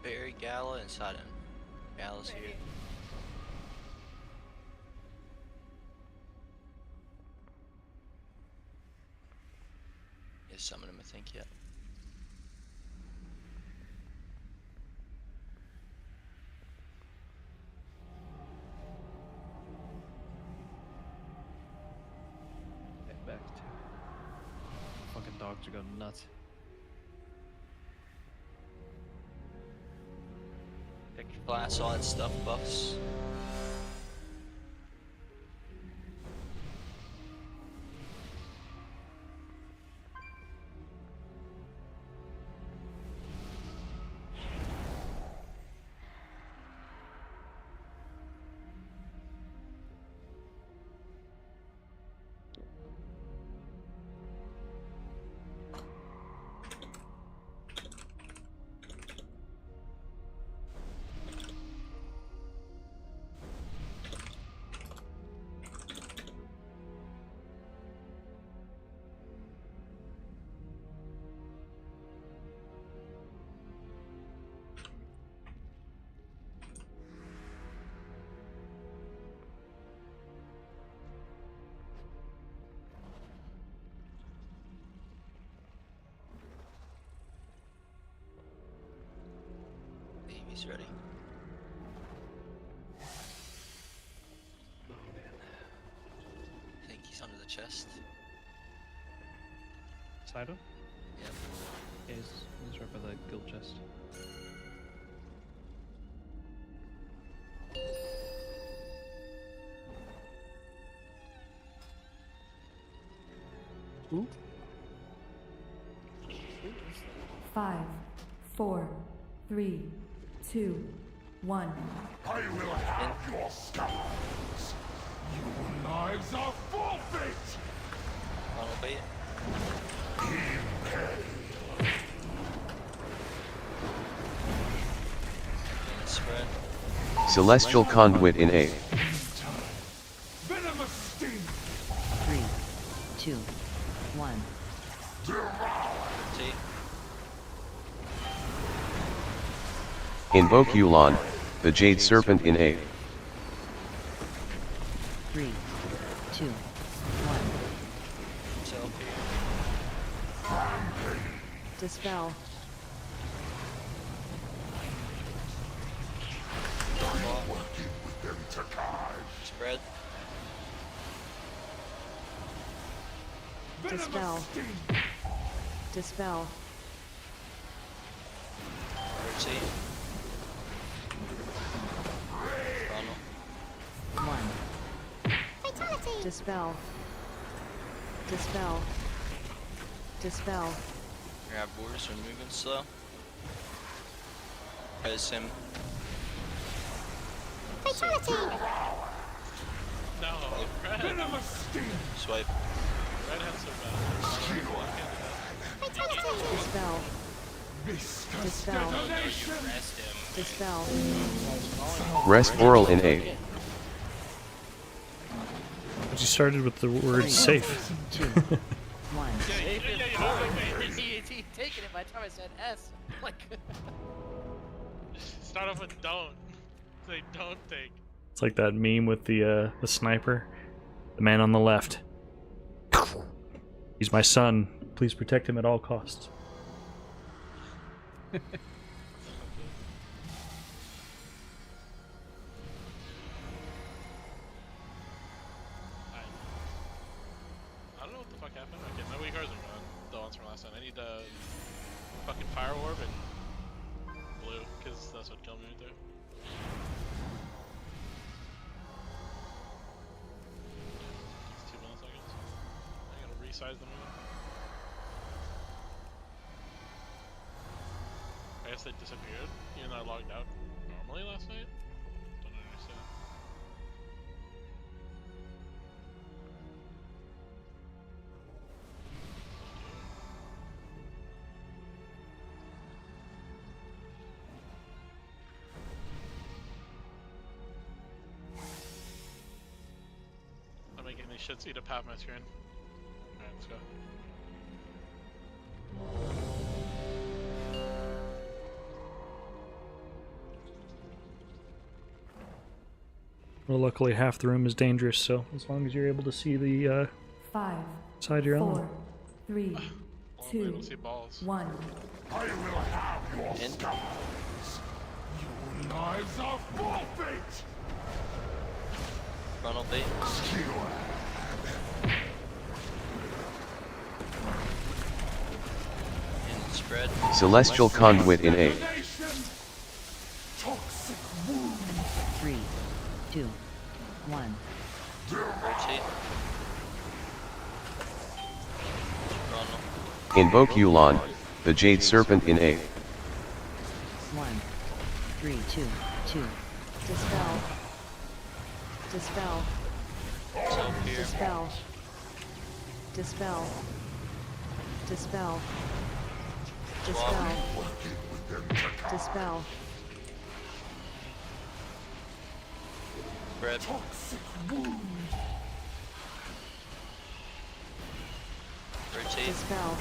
Barry, Gala, and Sidon. Gala's here. Yeah, summon him, I think, yet. Get back to. Fucking dogs are going nuts. Picture glass, all that stuff, buffs. He's ready. Oh man. I think he's under the chest. Sidon? Yep. Yeah, he's right by the guild chest. Ooh. 5, 4, 3, 2, 1. I will have your scars. Your lives are forfeit. Final bait. Spread. Celestial Conduit in A. Venomous sting. 3, 2, 1. See? Invoke Yulon, the Jade Serpent in A. 3, 2, 1. Dispel. Spread. Dispel. Dispel. Rotate. Funnel. 1. Fatality. Dispel. Dispel. Dispel. Grab borders when moving slow. Press him. Fatality. No, Red. Venomous sting. Swipe. Red has so bad. Dispel. Dispel. Rest him. Dispel. Rest Oral in A. But you started with the word safe. 2, 1. He's taking it by the time I said S. Like. Start off with don't. Say don't take. It's like that meme with the sniper, the man on the left. He's my son. Please protect him at all costs. I don't know what the fuck happened. Okay, my weak cards are gone. The ones from last time. I need fucking fire orb and blue, because that's what killed me right there. Takes 2 milliseconds. I gotta resize the move. I guess they disappeared, even though I logged out normally last night. Don't understand. I'm making these shits eat up half my screen. Alright, let's go. Well, luckily half the room is dangerous, so as long as you're able to see the 5, side you're 4, on. 3, Well, 2, it'll see balls. 1. I will have your In. scalps. Your lives are forfeit. Frontal bait. And spread. Celestial Conduit in A. Toxic wound. 3, 2, 1. Rotate. Frontal. Invoke Yulon, the Jade Serpent in A. 1, 3, 2, 2. Dispel. Dispel. Self here. Dispel. Dispel. Dispel. Dispel. Dispel. Spread. Toxic wound. Rotate. Dispel.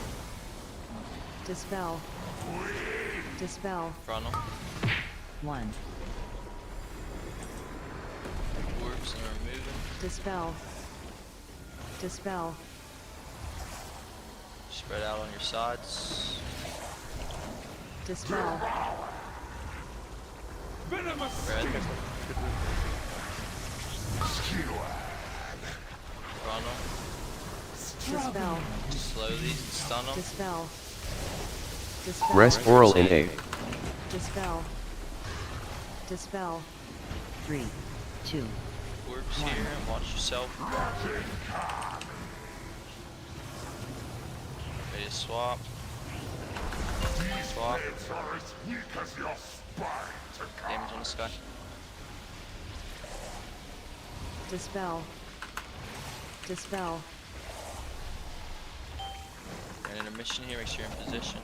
Dispel. Dispel. Frontal. 1. Orbs and removing. Dispel. Dispel. Spread out on your sides. Dispel. Venomous. Spread. Frontal. Dispel. Slowly stun them. Dispel. Dispel. Rest Oral in A. Dispel. Dispel. 3, 2. Orbs here and watch yourself. Ready to swap. Swap. Are as weak as your spine to Damage on the sky. Dispel. Dispel. And intermission here, make sure you're in position.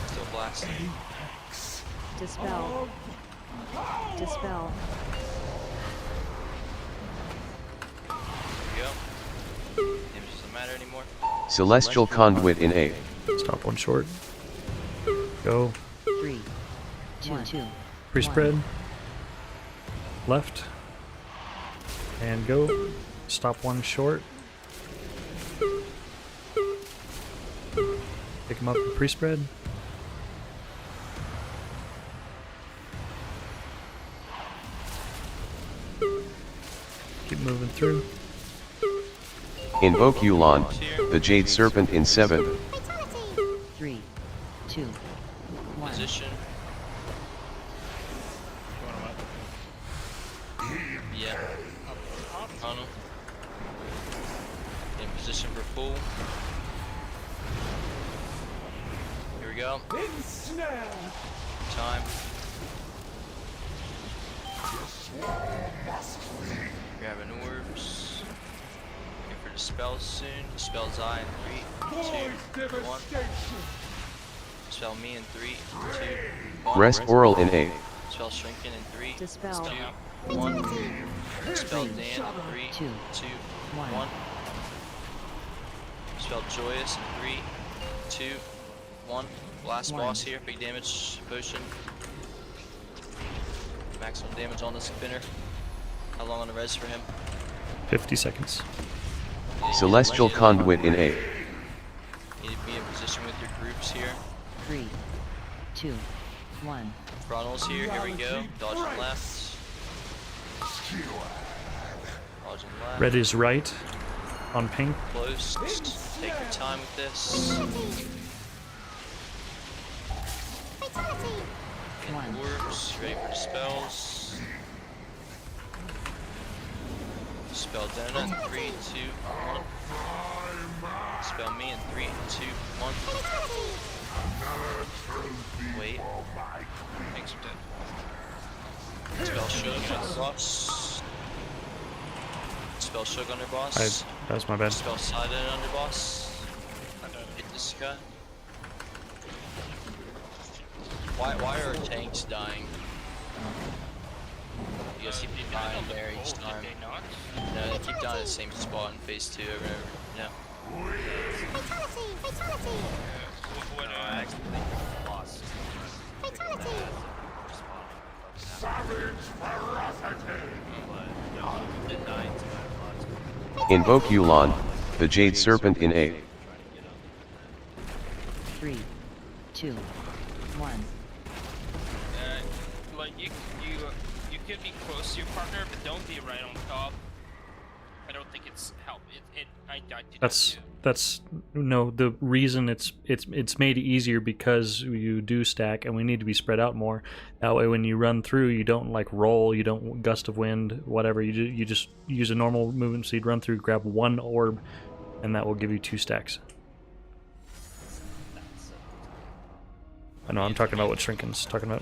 Still blasting. Dispel. Dispel. There you go. Damage doesn't matter anymore. Celestial Conduit in A. Stop one short. Go. 3, 2, 2. Pre-spread. Left. And go. Stop one short. Pick him up and pre-spread. Keep moving through. Invoke Yulon, the Jade Serpent in 7. 3, 2, 1. Position. Yeah. Funnel. In position for full. Here we go. Time. Grabbing orbs. Wait for dispel soon. Dispel Zai in 3, 2, 1. Dispel me in 3, 2, 1. Rest Oral in A. Dispel Shrinking in 3, Dispel. 2, 1. Dispel Dan in 3, 2, 1. Dispel Joyous in 3, 2, 1. Last boss here, big damage potion. Maximum damage on the spinner. How long on the res for him? 50 seconds. Celestial Conduit in A. Need to be in position with your groups here. 3, 2, 1. Frontals here, here we go. Dodging left. Dodging left. Red is right on pink. Close. Take your time with this. In orbs, ready for dispels. Spell Donut in 3, 2, 1. Spell me in 3, 2, 1. Wait. Thanks for dead. Spell Shook under boss. Spell Shook under boss. That's my bad. Spell Sided under boss. Hit this guy. Why are our tanks dying? You guys keep dying there each time. No, they keep dying at the same spot in phase 2 over and over. No. When I actually lost. Savage Invoke Yu'lon, the Jade Serpent in A. 3, 2, 1. Like you can be close to your partner, but don't be right on top. I don't think it's help. I did that too. That's no, the reason it's made easier because you do stack and we need to be spread out more. That way when you run through, you don't like roll, you don't gust of wind, whatever. You just use a normal movement speed, run through, grab one orb, and that will give you 2 stacks. I know, I'm talking about what Shrinken's talking about.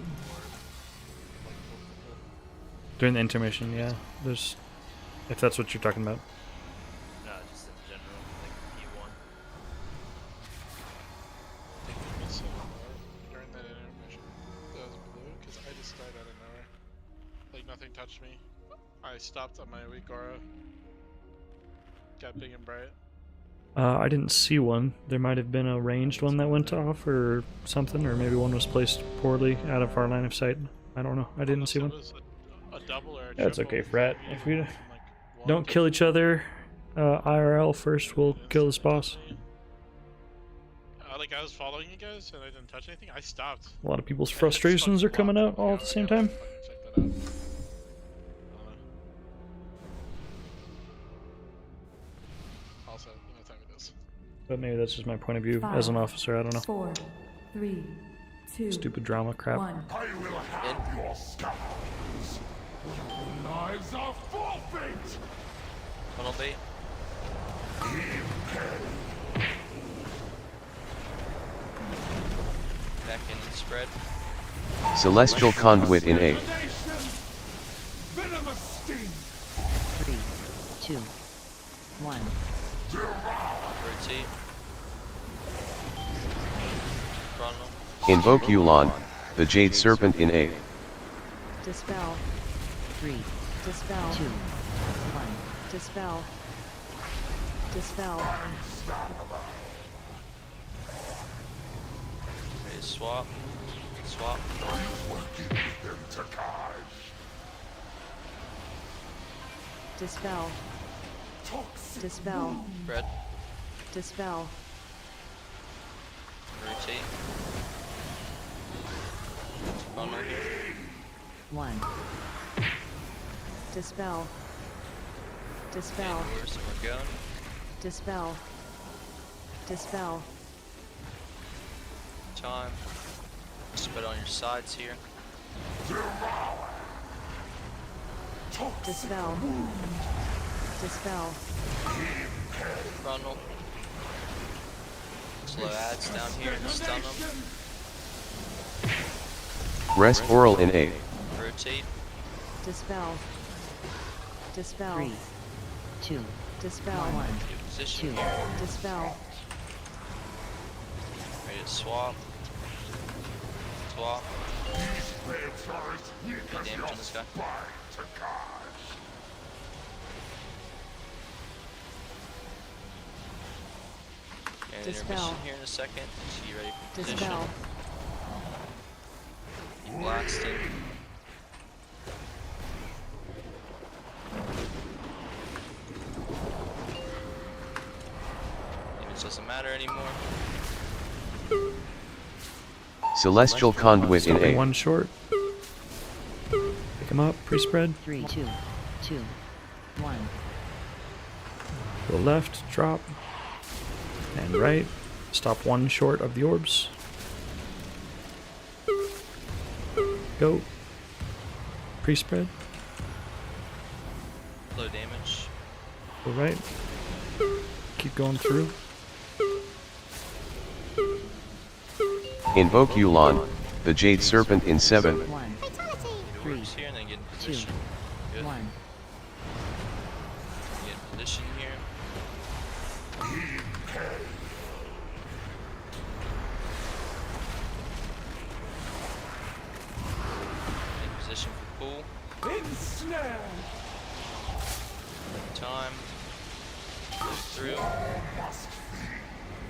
During the intermission, yeah. There's, if that's what you're talking about. No, just in general, like P1. During that intermission, that was blue, because I just died out of nowhere. Like nothing touched me. I stopped on my weak aura. Got big and bright. I didn't see one. There might have been a ranged one that went off or something, or maybe one was placed poorly out of our line of sight. I don't know. I didn't see one. A double or a That's triple okay, Frat. from, If we like, don't kill each other IRL first, we'll kill this boss. like I was following you guys and I didn't touch anything. I stopped. A lot of people's frustrations are coming out all at the same time. Check that out. Also, you know what time it is. But maybe that's just my point of view as an officer. I don't know. 4, 3, 2, Stupid drama crap. 1. I will have your scars. Your lives are forfeit. Tunnel bait. Back in and spread. Celestial Conduit in A. 3, 2, 1. Rotate. Chrono. Invoke Yu'lon, the Jade Serpent in A. Dispel. 3, dispel. 2, 1. Dispel. Dispel. Ready to swap. Swap. Dispel. Dispel. Spread. Dispel. Rotate. Chrono here. 1. Dispel. Dispel. Indoors and we're going. Dispel. Dispel. Time. Spread on your sides here. Dispel. Dispel. Chrono. Slow ads down here and stun them. Rest Oral in A. Rotate. Dispel. Dispel. 3, 2. Dispel. 1. Get position 2. here. Dispel. Ready to swap. Swap. Good damage on this guy. And Dispel. intermission here in a second. So you ready for position. Dispel. Keep blasting. Damage doesn't matter anymore. Celestial Conduit in A. One short. Pick him up, pre-spread. 3, 2, 2, 1. Go left, drop. And right. Stop one short of the orbs. Go. Pre-spread. Low damage. Go right. Keep going through. Invoke Yu'lon, the Jade Serpent in 7. 1. Get orbs here and then get in position. Good. 1. Get in position here. In position for pull. Ensnared. Time. Go through.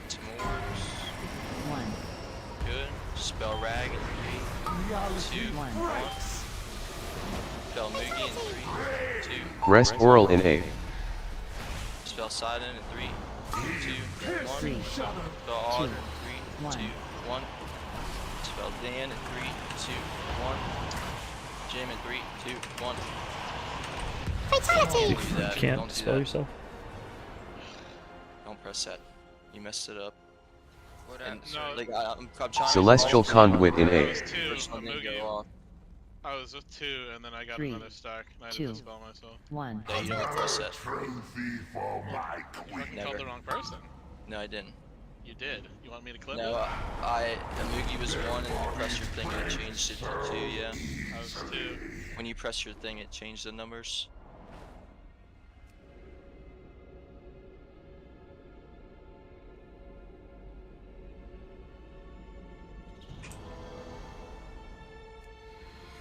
Some orbs. 1. Good. Spell rag in 3, 2, 1. Spell Moogie in 3, 2. Rest Oral in A. Spell Sidon in 3, 2, 1. Three, Spell Otter in 3, one. 2, 1. Spell Dan in 3, 2, 1. Jim in 3, 2, 1. You Don't do that. can't Don't do dispel that. yourself. Don't press that. You messed it up. What And, happened? like, I'm trying Celestial to Conduit in I A. was 2, First one didn't Amugi. go off. I was with 2, and then I got Three, another stack, and I had two, to dispel myself. 1. Yeah, you don't press that. Trophy for my You fucking Never. called the wrong person. No, I didn't. You did. You want me to clip No, it? Amugi was 1 and you pressed your thing and it changed it to 2, yeah. I was 2. When you press your thing, it changed the numbers.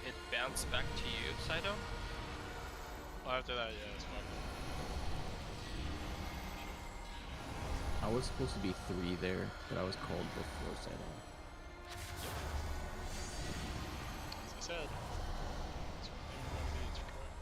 It bounced back to you, Saito? Well, after that, yeah, it's fine. I was supposed to be 3 there, but I was called before Saito. As I said. It's correct.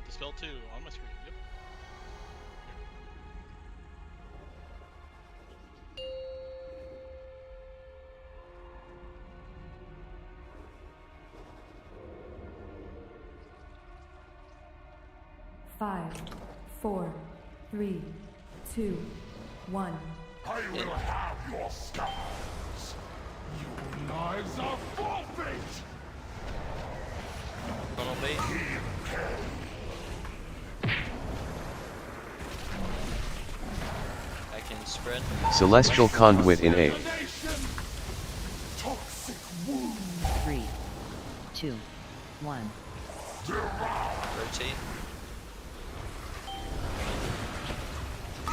Dispel 2 on my screen. Yep. Five, 4, 3, 2, 1. I will have your scars. Your lives are forfeit. Funnel bait. I can spread. Celestial Conduit in A. Toxic wound. 3, 2, 1. Rotate.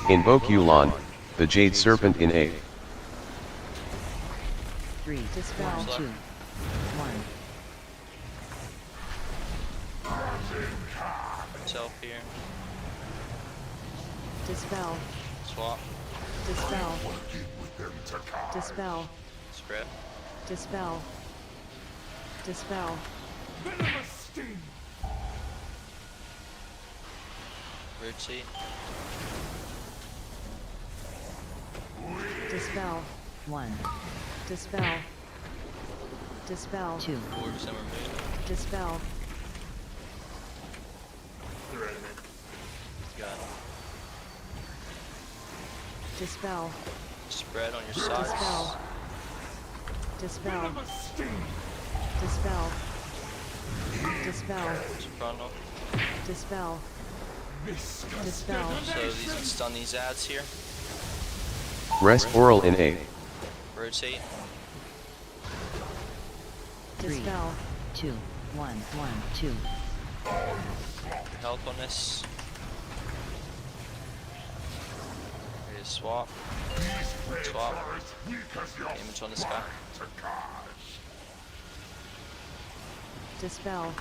Invoke Yulon, the Jade Serpent in A. 3, dispel 2, 1. Self here. Dispel, Swap. dispel, dispel, Spread. dispel, dispel, Venomous sting. Rotate. dispel, 1. Dispel, dispel, 2. Orbs and remove. Dispel, Got it. dispel, Spread on your sides. dispel, dispel, Venomous sting. dispel, dispel, Frontal. dispel, dispel, So these can stun these ads here. Rest Oral in A. Rotate. dispel, 2, 1, 1, 2. Help on this. Ready to swap. Swap. Damage on this guy. Dispel,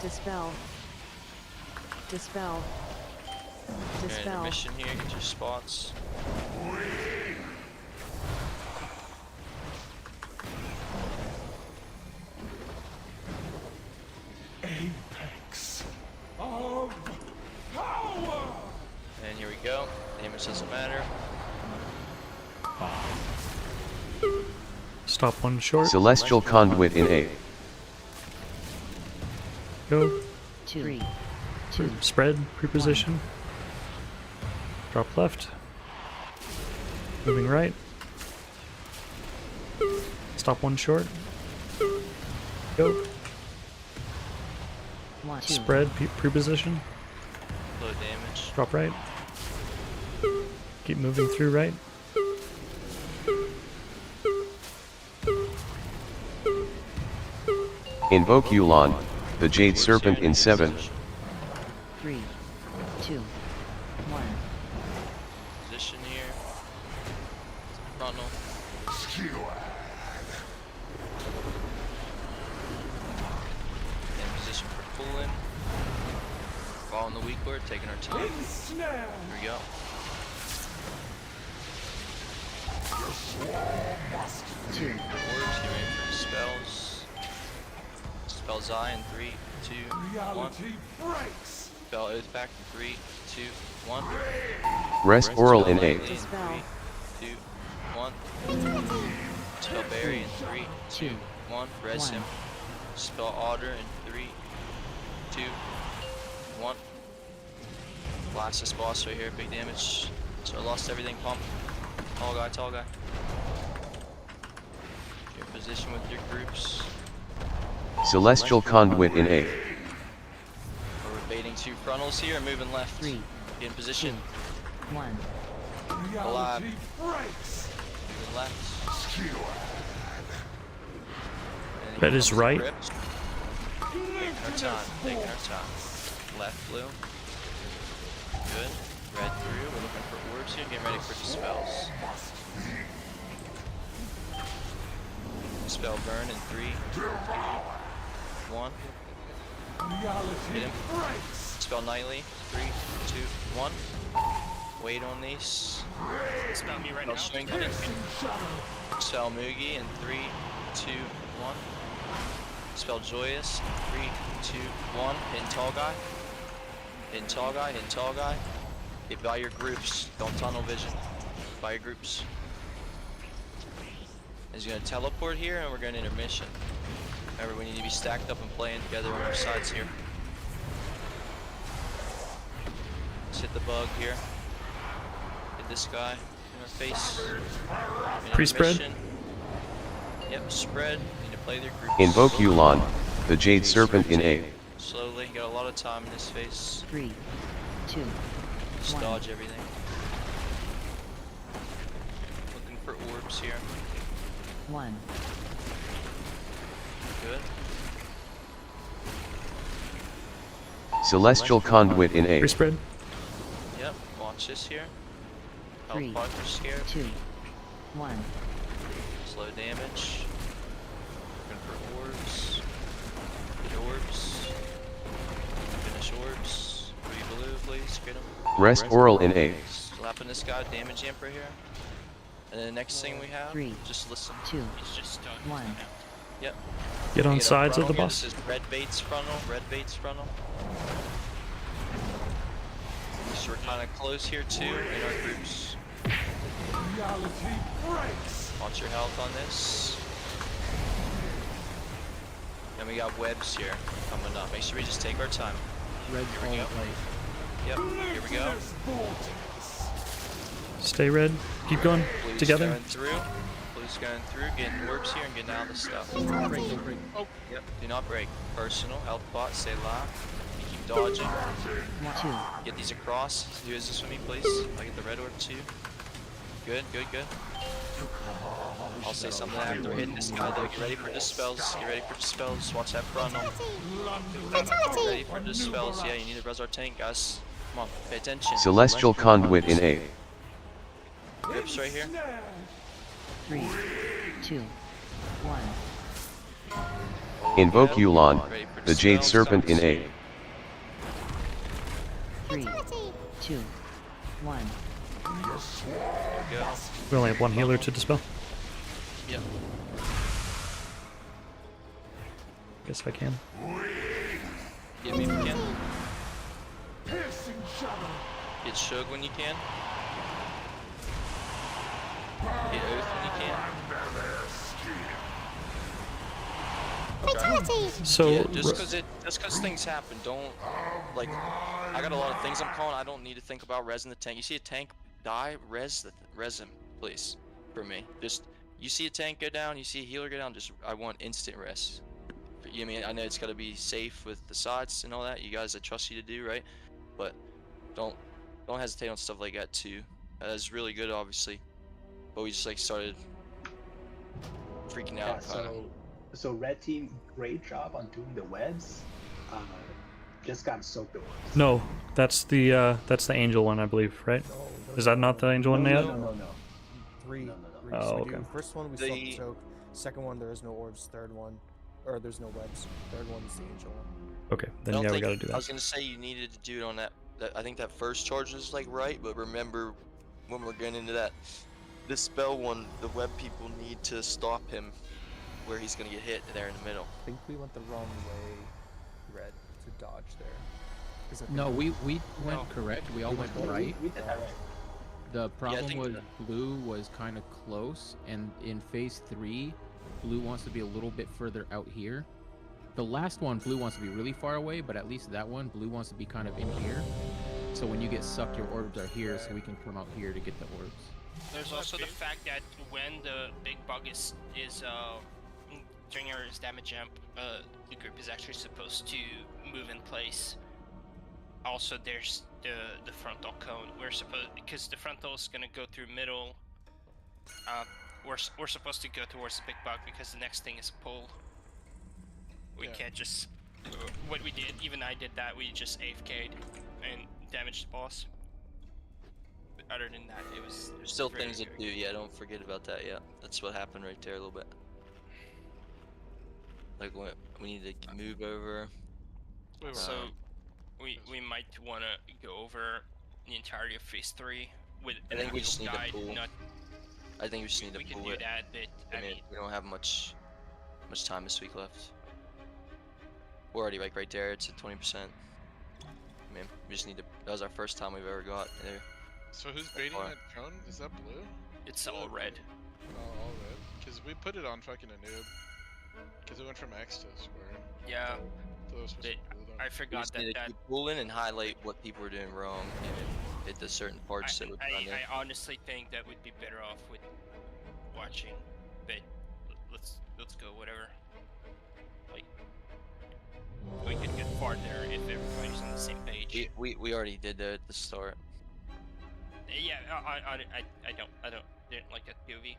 dispel, dispel, You're in dispel, intermission here. Get your spots. Apex of power. And here we go. Damage doesn't matter. Stop 1 short. Celestial Conduit in A. Go. 2, Spread. Preposition. Drop left. Moving right. Stop 1 short. Go. 1, 2. Spread. Preposition. Low damage. Drop right. Keep moving through right. Invoke Yulon, the Jade Serpent in 7. 3, 2, 1. Position here. pulling. Following the weak word, taking our time. Here we go. Two. Orbs, get ready for spells. Spells eye in 3, 2, 1. Spell oath back in 3, 2, 1. Rest oral in Spell 8. lightly in 3, 2, 1. Spell berry in 3, 2, 1. Res him. Spell otter in 3, 2, 1. Blast this boss right here, big damage. So I lost everything, pump. Tall guy, tall guy. Get in position with your groups. Celestial Conduit in 8. We're baiting 2 frontals here and moving left. 3. Get in position. 1. Collab. Moving left. And That is right. Grips. Taking our time, taking our time. Left blue. Good. Red through. We're looking for orbs here. Getting ready for dispels. Spell burn in 3, 2, 1. Hit him. Spell nightly. 3, 2, 1. Wait on these. Spell me right now. Swing. Spell Moogie in 3, 2, 1. Spell Joyous. 3, 2, 1. Hit tall guy. Hit tall guy. Hit tall guy. Get by your groups. Don't tunnel vision. By your groups. He's gonna teleport here, and we're going to intermission. Remember, we need to be stacked up and playing together on our sides here. Let's hit the bug here. Hit this guy in our face. Pre-spread? Yep, spread. Need to play their groups. Invoke Yulon, the Jade Serpent in 8. Slowly, got a lot of time in this phase. 3, 2, Just 1. dodge everything. Looking for orbs here. 1. Good. Celestial Conduit in 8. Pre-spread? Yep, watch this here. 3, Health pods are scared. 2, 1. Slow damage. Looking for orbs. Get orbs. Finish orbs. 3 blue, please. Get them. Rest oral in 8. Slapping this guy, damage emperor here. And then the next thing we have, 3, just listen. 2, He's just stuck. 1. Yep. Get on Get a sides of frontal the here. boss. This is red baits frontal, red baits frontal. So we're kind of close here too in our groups. Watch your health on this. Then we got webs here coming up. Make sure we just take our time. Red Here we go. Yep, here we go. Stay red. Keep going. Blue's Together. going through. Blue's going through, getting orbs here and getting out of the stuff. Don't break, don't break. Oh, yep. Do not break. Personal, health bot, stay alive. You keep dodging. 2. Get these across. Do this with me, please. I get the red orb too. Good, good, good. I'll say something after hitting this guy though. Get ready for dispels. Get ready for dispels. Watch that frontal. Get ready for dispels. Yeah, you need to res our tank, guys. Come on, pay attention. Celestial Conduit in 8. Grips right here. 3, 2, 1. Invoke Yulon, the Jade Serpent in 8. 3, 2, 1. Go. We only have one healer to dispel. Yep. Guess I can. Get me if you can. Get Shug when you can. Get Oath when you can. So yeah, just cause things happen, don't like. I got a lot of things I'm calling. I don't need to think about resing the tank. You see a tank die, res him, please. For me, just you see a tank go down, you see a healer go down. Just I want instant res. You mean I know it's gotta be safe with the sides and all that. You guys, I trust you to do right, but don't hesitate on stuff like that too. That's really good, obviously. But we just like started freaking out. So red team, great job on doing the webs. Just got soaked the orbs. No, that's the angel one, I believe, right? Is that not the angel one yet? No. Three. Oh, So we okay. do first one we soak. Second one there is no orbs. Third one, or there's no webs. Third one's the angel one. Okay, then I don't yeah, we think- gotta do I that. was gonna say you needed to do it on that. I think that first charge is like right, but remember when we're getting into that, this spell one, the web people need to stop him where he's gonna get hit there in the middle. I think we went the wrong way, Red, to dodge there. 'Cause I think No, we went correct. We all went right. We did that right. The problem think was that- blue was kind of close, and in phase 3, blue wants to be a little bit further out here. The last one, blue wants to be really far away, but at least that one, blue wants to be kind of in here. So when you get sucked, your orbs are here, so we can come out here to get the orbs. There's also the fact that when the big bug is during his damage jump, the group is actually supposed to move in place. Also, there's the frontal cone. We're supposed, because the frontal is gonna go through middle. We're supposed to go towards the big bug because the next thing is pull. We can't just what we did. Even I did that. We just AFK'd and damaged the boss. But other than that, it was There's still very, things to very do. Yeah, don't forget about that. Yeah, that's what happened right there a little bit. Like what we need to move over. So we might want to go over the entirety of phase 3 with I think we just need guide, to pull. not I think we just need we to can pull do it. that, but I mean, we don't have much time this week left. We're already like right there. It's at 20%. I mean, we just need to. That was our first time we've ever got there. So who's baiting far. that cone? Is that blue? It's all red. Oh, all red. Because we put it on fucking a noob. Because it went from X to square. Yeah. So it was supposed to be blue though. I We forgot just need to that keep pulling and highlight what people are doing wrong and hit the certain parts that we're trying to. I honestly think that we'd be better off with watching, but let's go whatever. Like we could get farther if everybody's on the same page. We already did that at the start. Yeah, I didn't like that POV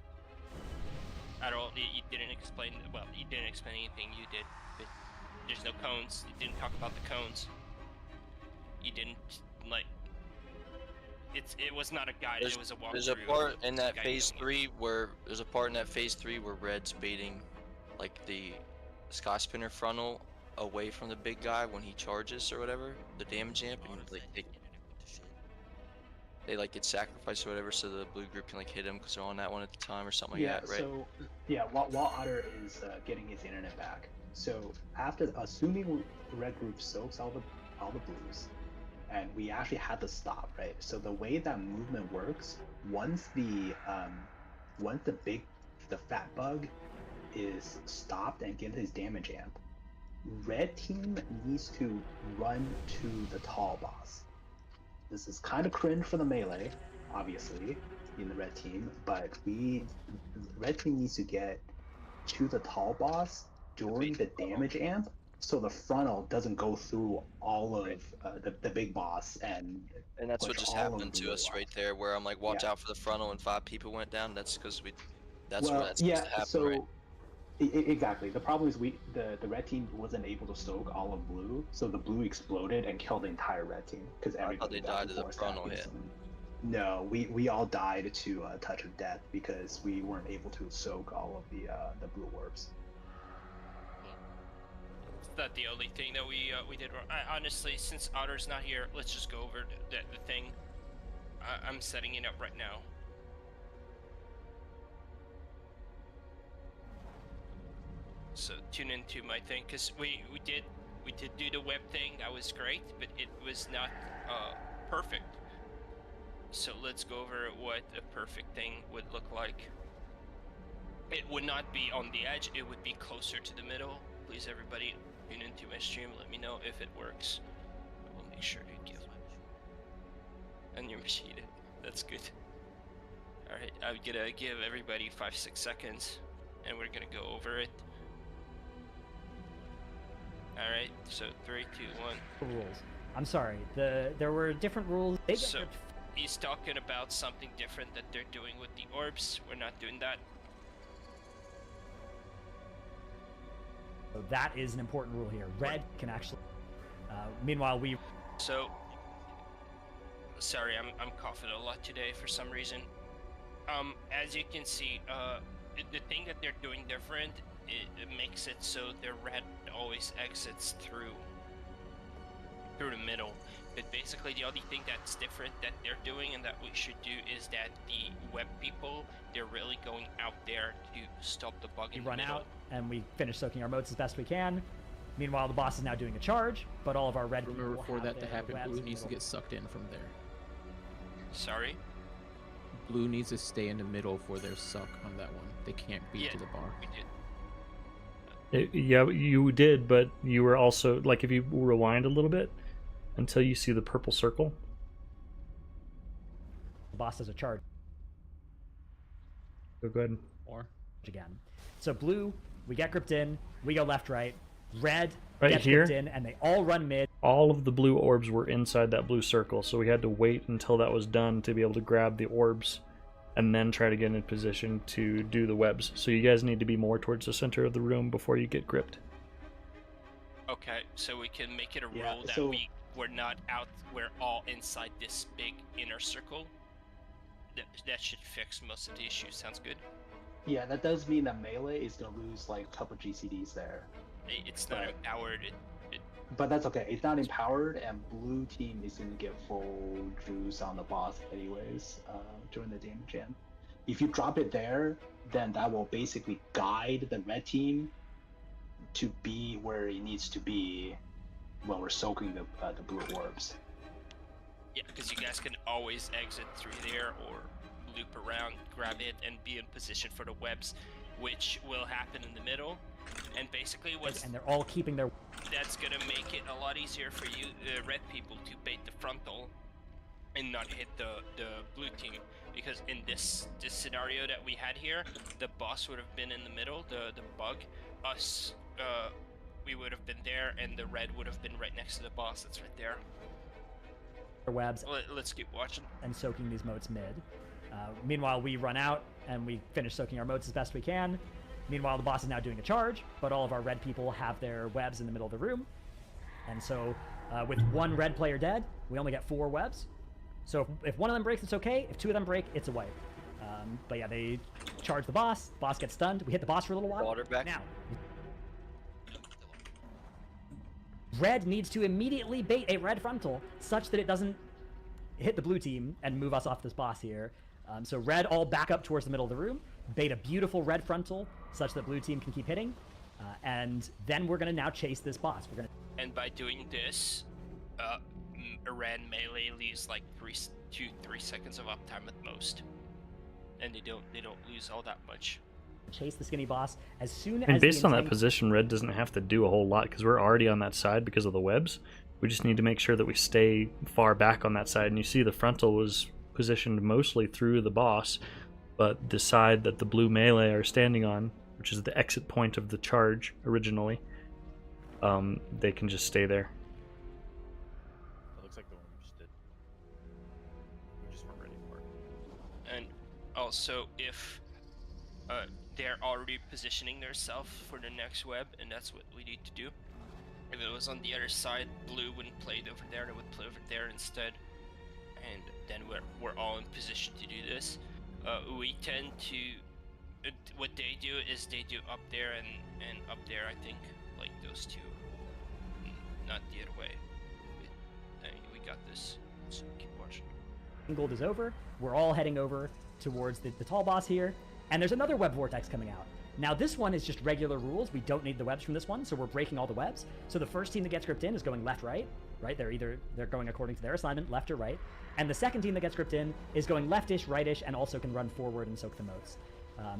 at all. You didn't explain. Well, you didn't explain anything. You did, but there's no cones. You didn't talk about the cones. You didn't like. It was not a guide. It was a walkthrough. There's a part in that guide phase me. 3 where where Red's baiting like the sky spinner frontal away from the big guy when he charges or whatever, the damage amp, and like they like get sacrificed or whatever, so the blue group can like hit him because they're on that one at the time or something like that, right? So while Otter is getting his internet back, so after assuming the red group soaks all the blues, and we actually had to stop, right? So the way that movement works, once the fat bug is stopped and gives his damage amp, red team needs to run to the tall boss. This is kind of cringe for the melee, obviously, in the red team, but red team needs to get to the tall boss during the damage amp, so the frontal doesn't go through all of the big boss and that's what push just all of happened the to blue us off. right there, where I'm like, watch Yeah. out for the frontal, and 5 people went down. That's because that's well, where that's supposed to happen, so right? Exactly. The problem is the red team wasn't able to soak all of blue, so the blue exploded and killed the entire red team because I thought everybody they got died to the forced frontal out hit. instantly. No, we all died to touch of death because we weren't able to soak all of the blue orbs. It's not the only thing that we did wrong. Honestly, since Otter's not here, let's just go over the thing. I'm setting it up right now. So tune into my thing, cause we did do the web thing. That was great, but it was not perfect. So let's go over what a perfect thing would look like. It would not be on the edge. It would be closer to the middle. Please, everybody, tune into my stream. Let me know if it works. I will make sure to give. And your machine. That's good. All right, I'm gonna give everybody 5-6 seconds, and we're gonna go over it. All right, so 3, 2, 1. Rules. I'm sorry. There were different rules. So he's talking about something different that they're doing with the orbs. We're not doing that. So that is an important rule here. Red can actually. Meanwhile, we. So. Sorry, I'm coughing a lot today for some reason. As you can see, the thing that they're doing different it makes it so the red always exits through the middle. But basically the only thing that's different that they're doing and that we should do is that the web people, they're really going out there to stop the bug We in the run middle. out and we finish soaking our moats as best we can. Meanwhile, the boss is now doing a charge, but all of our red Remember, people for have that to their happen, webs blue in the needs to middle. get sucked in from there. Sorry? Blue needs to stay in the middle for their suck on that one. They can't beat Yeah, to the bar. we did. Yeah, you did, but you were also, like, if you rewind a little bit until you see the purple circle. The boss does a charge Go ahead. Or again. So blue, we get gripped in, we go left, right. Red Right gets here? gripped in, and they all run mid. All of the blue orbs were inside that blue circle, so we had to wait until that was done to be able to grab the orbs and then try to get in position to do the webs. So you guys need to be more towards the center of the room before you get gripped. Okay, so we can make it a Yeah, rule that so- we're not out, we're all inside this big inner circle. That should fix most of the issues. Sounds good. Yeah, that does mean that melee is gonna lose like a couple GCDs there. It's not Right. empowered. But that's okay. It's not empowered, and blue team is going to get full juice on the boss anyways during the damage jam. If you drop it there, then that will basically guide the red team to be where it needs to be when we're soaking the blue orbs. Yeah, because you guys can always exit through there or loop around, grab it, and be in position for the webs, which will happen in the middle. And basically what's And they're all keeping their... that's gonna make it a lot easier for you, red people, to bait the frontal and not hit the blue team. Because in this scenario that we had here, the boss would have been in the middle, the bug. Us, we would have been there, and the red would have been right next to the boss. That's right there. webs Let's keep watching. and soaking these moats mid. Meanwhile, we run out and we finish soaking our moats as best we can. Meanwhile, the boss is now doing a charge, but all of our red people have their webs in the middle of the room. And so, with one red player dead, we only get 4 webs. So if one of them breaks, it's okay. If 2 of them break, it's a wipe. But yeah, they charge the boss. Boss gets stunned. We hit the boss for a little while. Water back. Now, red needs to immediately bait a red frontal such that it doesn't hit the blue team and move us off this boss here. So red all back up towards the middle of the room, bait a beautiful red frontal such that blue team can keep hitting, and then we're gonna now chase this boss. We're gonna. And by doing this, red melee leaves like 3 seconds of uptime at most, and they don't lose all that much. Chase the skinny boss as soon And as. based the on that insane- position, red doesn't have to do a whole lot because we're already on that side because of the webs. We just need to make sure that we stay far back on that side. And you see the frontal was positioned mostly through the boss, but the side that the blue melee are standing on, which is the exit point of the charge originally, they can just stay there. That looks like the one we just did. We just weren't ready for it. And also, if they're already positioning themselves for the next web, and that's what we need to do. If it was on the other side, blue wouldn't play it over there, they would play over there instead. And then we're all in position to do this. We tend to... what they do is they do up there and up there, I think. Like those two. Not the other way. I mean, we got this. So keep watching. Gold is over. We're all heading over towards the tall boss here. And there's another web vortex coming out. Now this one is just regular rules. We don't need the webs from this one, so we're breaking all the webs. So the first team that gets gripped in is going left, right? They're going according to their assignment, left or right. And the second team that gets gripped in is going leftish, rightish, and also can run forward and soak the moats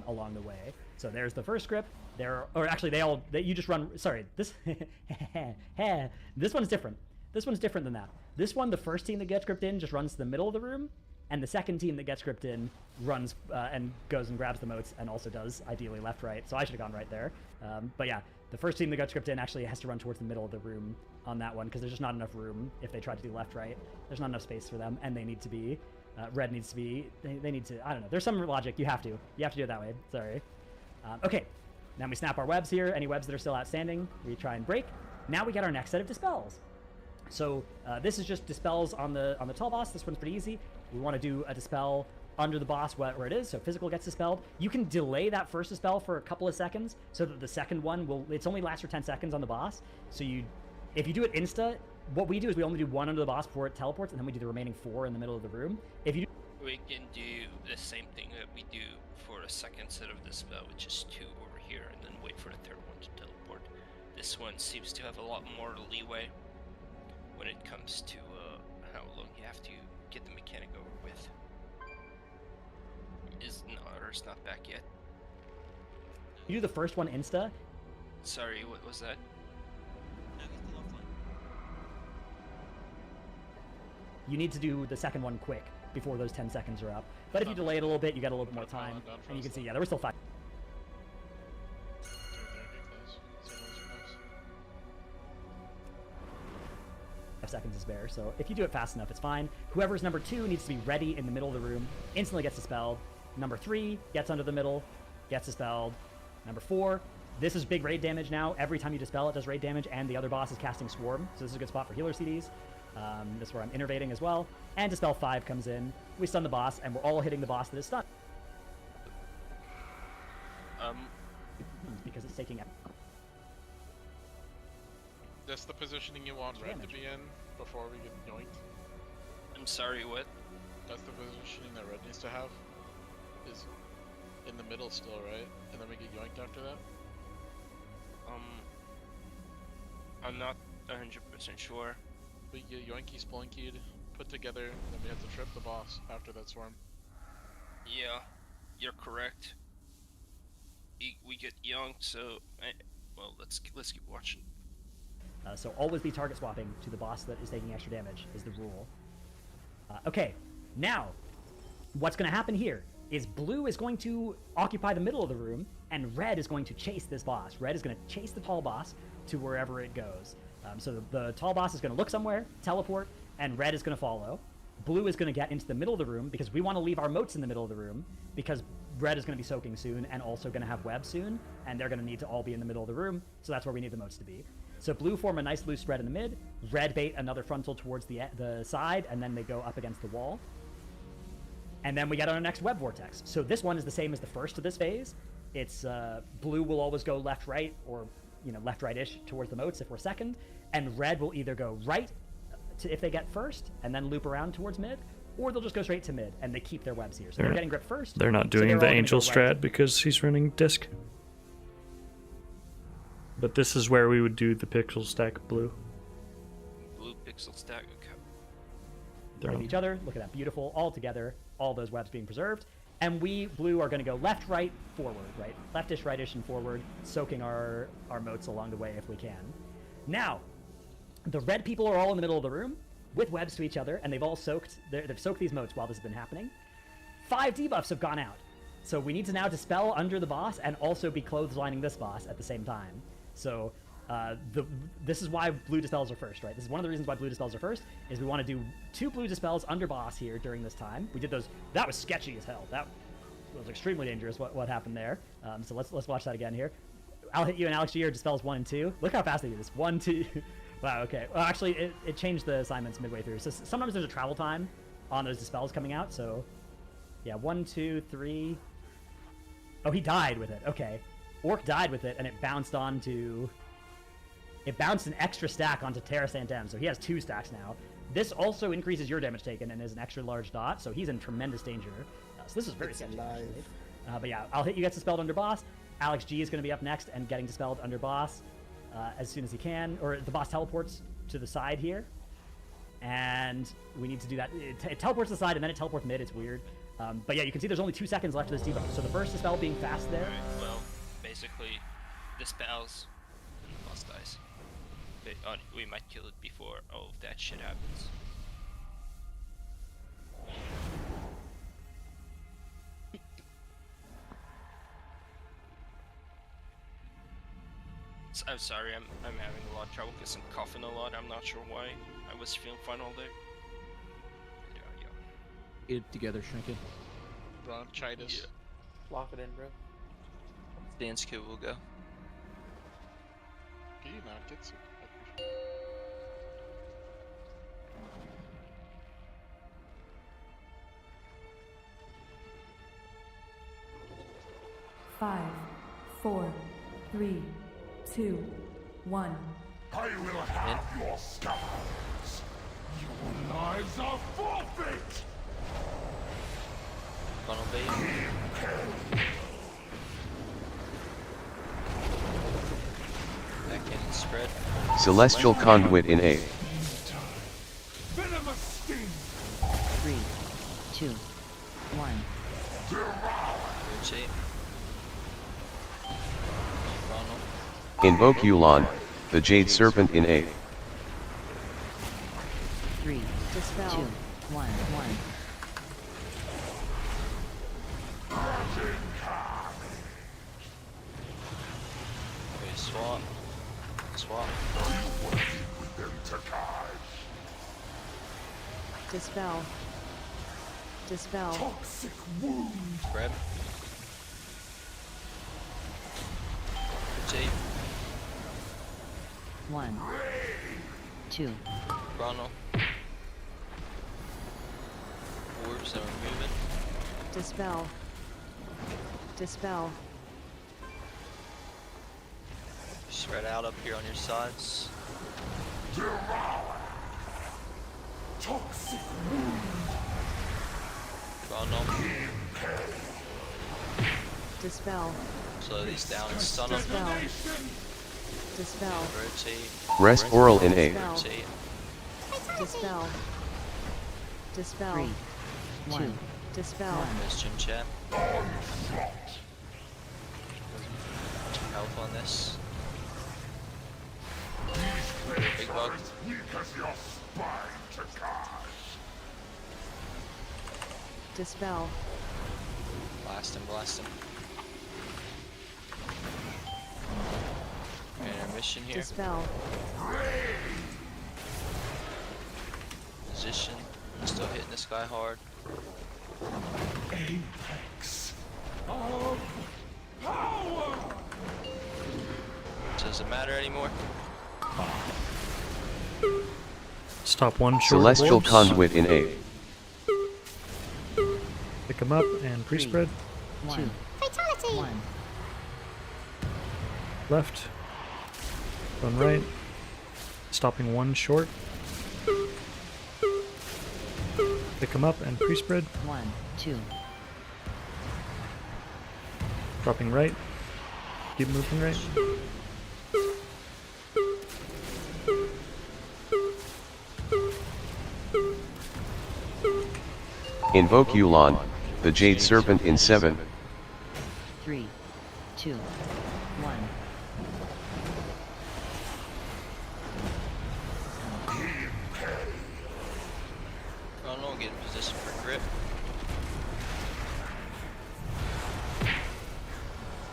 along the way. So there's the first grip. You just run. Sorry, this this one's different. This one's different than that. This one, the first team that gets gripped in just runs to the middle of the room. And the second team that gets gripped in runs and goes and grabs the moats and also does, ideally, left-right. So I should have gone right there. But yeah, the first team that gets gripped in actually has to run towards the middle of the room on that one because there's just not enough room if they try to do left-right. There's not enough space for them, and they need to be... red needs to be... They need to... I don't know. There's some logic. You have to. You have to do it that way. Sorry. Okay. Now we snap our webs here. Any webs that are still outstanding, we try and break. Now we get our next set of dispels. So this is just dispels on the tall boss. This one's pretty easy. We want to do a dispel under the boss where it is, so physical gets dispelled. You can delay that first dispel for a couple of seconds so that the second one will, it's only lasts for 10 seconds on the boss. So if you do it insta, what we do is we only do 1 under the boss before it teleports, and then we do the remaining 4 in the middle of the room. If you We can do the same thing that we do for a second set of the spell, which is 2 over here, and then wait for the third one to teleport. This one seems to have a lot more leeway when it comes to how long you have to get the mechanic over with. Ours not back yet? you do the first one insta, Sorry, what was that? you need to do the second one quick before those 10 seconds are up. But if you delay it a little bit, you get a little bit more time. And you can see, yeah, there were still 5. Seconds to spare, so if you do it fast enough, it's fine. Whoever's number 2 needs to be ready in the middle of the room, instantly gets dispelled. Number 3 gets under the middle, gets dispelled. Number 4, this is big raid damage now. Every time you dispel, it does raid damage, and the other boss is casting Swarm, so this is a good spot for healer CDs. This is where I'm innervating as well. And Dispel 5 comes in. We stun the boss, and we're all hitting the boss that is stunned. Because it's taking... That's the positioning you want red to be in before we get yoinked? I'm sorry, what? That's the positioning that red needs to have? Is in the middle still, right? And then we get yoinked after that? I'm not 100% sure. We get yoinky splunkied, put together, and then we have to trip the boss after that swarm. Yeah, you're correct. We get yoinked, so... well, let's keep watching. So always be target swapping to the boss that is taking extra damage is the rule. Okay, now, what's going to happen here is blue is going to occupy the middle of the room, and red is going to chase this boss. Red is going to chase the tall boss to wherever it goes. So the tall boss is going to look somewhere, teleport, and red is going to follow. Blue is going to get into the middle of the room because we want to leave our moats in the middle of the room because red is going to be soaking soon and also going to have web soon, and they're going to need to all be in the middle of the room, so that's where we need the moats to be. So blue form a nice loose spread in the mid, red bait another frontal towards the side, and then they go up against the wall. And then we get on our next web vortex. So this one is the same as the first of this phase. It's blue will always go left-right, or left-right-ish towards the moats if we're second, and red will either go right if they get first, and then loop around towards mid, or they'll just go straight to mid, and they keep their webs here. So they're getting grip first. They're not so doing they're the all gonna angel go strat right. because he's running disc. But this is where we would do the pixel stack blue. Blue pixel stack, okay. They're With on. each other, look at that, beautiful, all together, all those webs being preserved. And we, blue, are going to go left, right, forward, right? Leftish, rightish, and forward, soaking our moats along the way if we can. Now, the red people are all in the middle of the room with webs to each other, and they've all soaked, they've soaked these moats while this has been happening. 5 debuffs have gone out. So we need to now dispel under the boss and also be clotheslining this boss at the same time. So this is why blue dispels are first, right? This is one of the reasons why blue dispels are first, is we want to do 2 blue dispels under boss here during this time. We did those. That was sketchy as hell. That was extremely dangerous what happened there. So let's watch that again here. I'll hit you, and Alex G dispels 1 and 2. Look how fast they do this. 1, 2. Wow, okay. Well, actually, it changed the assignments midway through. So sometimes there's a travel time on those dispels coming out. So yeah, 1, 2, 3. Oh, he died with it. Okay. Orc died with it, and it bounced onto... It bounced an extra stack onto Terra Santem, so he has 2 stacks now. This also increases your damage taken and is an extra large dot, so he's in tremendous danger. So this is very sketchy, actually. But yeah, I'll hit you, gets dispelled under boss. Alex G is going to be up next and getting dispelled under boss as soon as he can, or the boss teleports to the side here. And we need to do that. It teleports to the side, and then it teleports mid. It's weird. But yeah, you can see there's only 2 seconds left of this debuff. So the first dispel being fast there. Alright, well, basically, dispels, and the boss dies. But, we might kill it before all of that shit happens. I'm sorry, I'm having a lot of trouble because I'm coughing a lot. I'm not sure why. I was feeling fine all day. Get it together, shrink it. Bronchitis. Lock it in, bro. Dance Q will go. Can you not get sick? 5, 4, 3, 2, 1. I will have your scars. Your lives are forfeit. Funnel bait. Back in and spread. Celestial Conduit in A. Venomous sting. 3, 2, 1. Rotate. Funnel. Invoke Yulon, the Jade Serpent in A. 3, 2, 1, 1. Okay, swap. Swap. Dispel. Dispel. Toxic wound. Grab. Rotate. 1, 2. Chrono. Orbs that are moving. Dispel. Dispel. Spread out up here on your sides. Toxic wound. Chrono. Dispel. Slow these down and stun them. Dispel. Dispel. Rotate. Rest Oral in A. Rotate. Dispel. Dispel. 3, 2. Dispel. There's Gym Chat. Health on this. Big bug. Weak as your spine to guard. Dispel. Blast him, blast him. Intermission here. Dispel. Position. Still hitting this guy hard. Apex of power. Does it matter anymore? Stop one short. Celestial orbs. Conduit in A. Pick them up and pre-spread. 1. Fatality. 1. Left. Run right. Stopping one short. Pick them up and pre-spread. 1, 2. Dropping right. Keep moving right. Invoke Yulon, the Jade Serpent in 7. 3, 2, 1. Chrono, get in position for grip.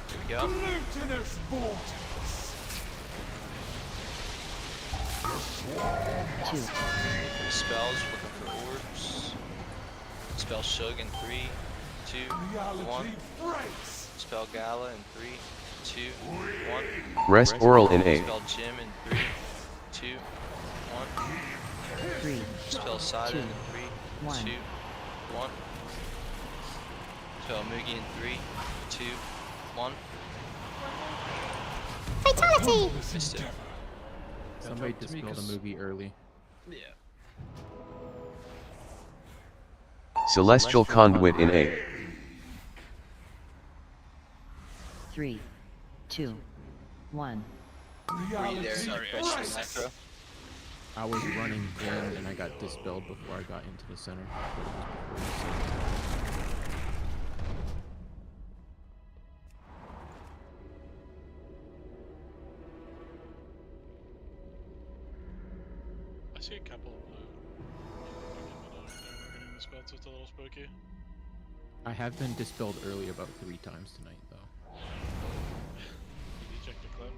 Here we go. Glutinous vortex. 2. Spells, looking for orbs. Spell Shug in 3, 2, 1. Spell Gala in 3, 2, 1. Rest Oral in A. Spell Jim in 3, 2, 1. 3. Spell Sidon in 3, 1. 2, 1. Spell Mugi in 3, 2, 1. Fatality! Missed it. Somebody dispelled a movie early. Yeah. Celestial Conduit in A. 3, 2, 1. Were you there? Sorry, I Question should- macro. I was running in and I got dispelled before I got into the center. But it was before the center. I see a couple of blue. They're getting dispelled, so it's a little spooky. I have been dispelled early about 3 times tonight, though. Did you check the clip?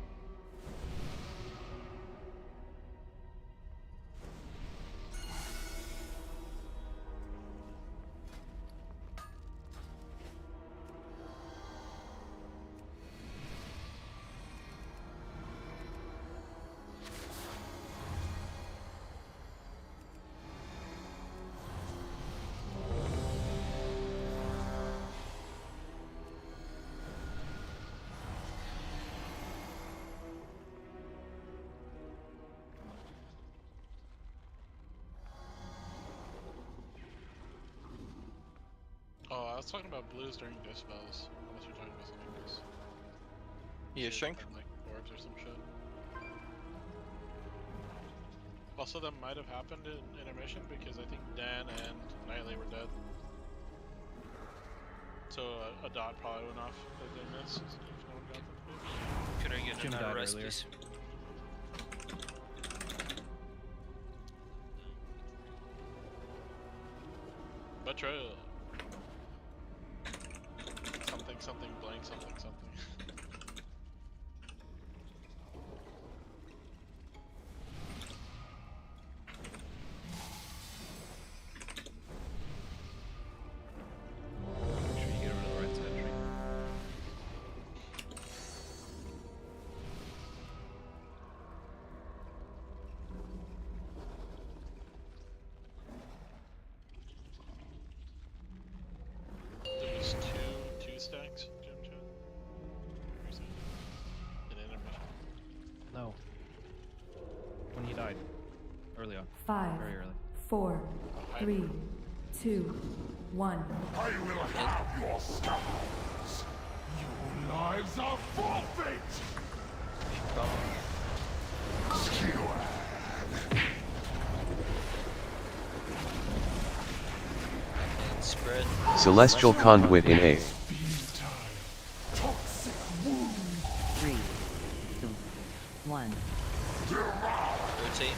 I was talking about blues during dispels. Unless you're talking about something else. Yeah, shrink. Like orbs or some shit. Also, that might have happened in intermission because I think Dan and Knightley were dead. So a dot probably went off that they missed if no one got them. Could I get Jim another died rest, earlier. please? Betrayal. Something, something, blank, something, something. Make sure you get over to the right side tree. There was two stacks, Jim Chan. In intermission. No. When he died. Early on. 5, Very early. 4, 3, 2, 1. I will have your scars. Your lives are forfeit. And spread. Celestial Conduit in A. Toxic wound. 3, 2, 1. Rotate.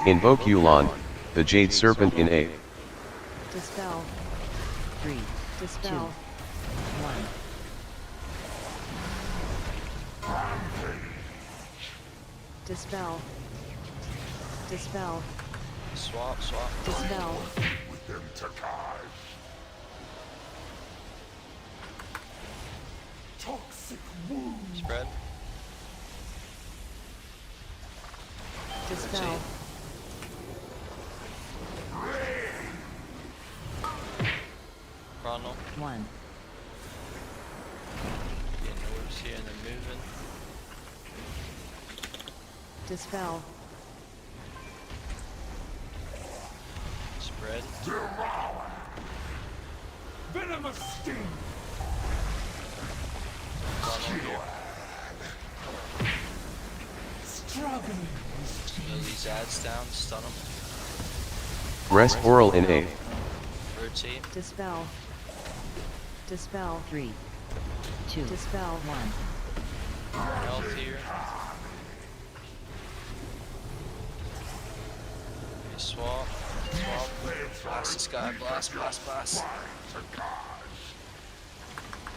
Invoke Yulon, the Jade Serpent in A. Dispel. 3, dispel. 1. Dispel. Dispel. Swap, swap. Dispel. With them Takai. Toxic wound. Spread. Dispel. Chrono. 1. Getting orbs here and they're moving. Dispel. Spread. Devour. Venomous sting. Struggling. Mill these ads down, stun them. Rest Oral in A. Rotate. Dispel. Dispel. 3, 2. Dispel. 1. Health here. Okay, swap. Swap. Blast this guy. Blast, blast, blast.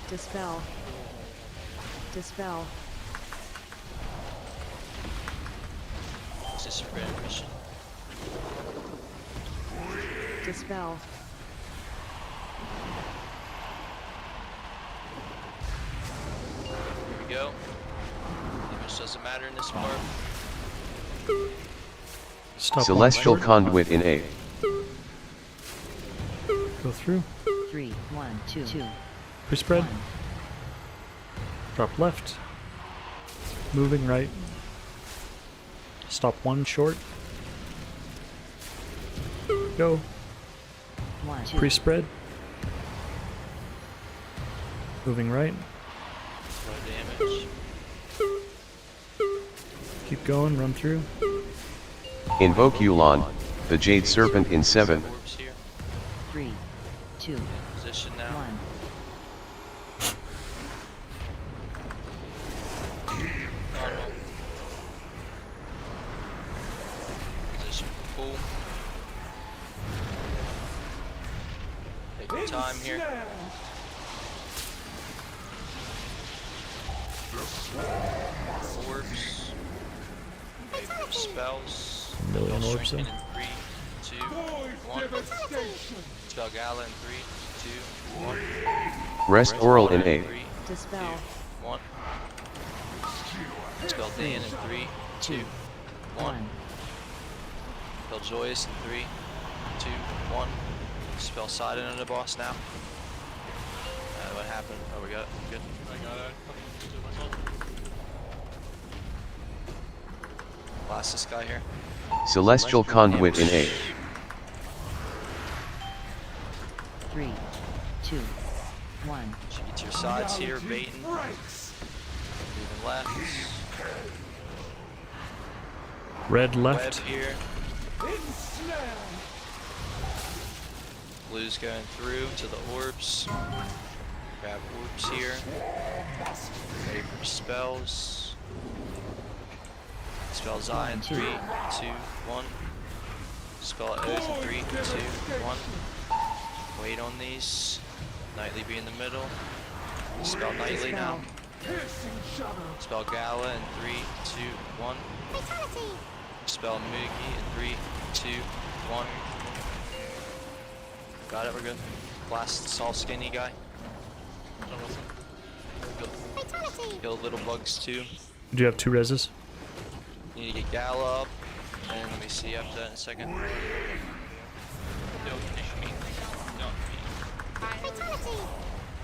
Dispel. Dispel. Is this a random mission? Dispel. Here we go. Damage doesn't matter in this part. Stop Celestial one. Conduit in A. Go through. 3, 1, 2, 2. Pre-spread. Drop left. Moving right. Stop one short. Go. 1, 2. Pre-spread. Moving right. No damage. Keep going, run through. Invoke Yulon, the Jade Serpent in 7. Orbs here. 3, 2, Position now. 1. Position full. Take your time here. Orbs. Maybe spells. Million Spell orbs, Shrinking though. in 3, 2, 1. Spell Gala in 3, 2, 1. Rest Oral in A. 3, Dispel. 1. Spell Dan in 3, 2, 1. Spell Joyous in 3, 2, 1. Spell Sidon on the boss now. What happened? Oh, we got it. Good. I got it. Blast this guy here. Celestial Conduit in A. 3, 2, 1. Should get to your sides here, baiting. Moving left. Red left. Web here. Blue's going through to the orbs. Grab orbs here. Ready for spells. Spell Zi in 3, 2, 1. Spell Oath in 3, 2, 1. Wait on these. Nightly be in the middle. Spell Nightly now. Spell Gala in 3, 2, 1. Spell Moogie in 3, 2, 1. Got it, we're good. Blast soft skinny guy. Kill little bugs too. Do you have 2 reses? You need to get Gala up, and let me see after that in a second.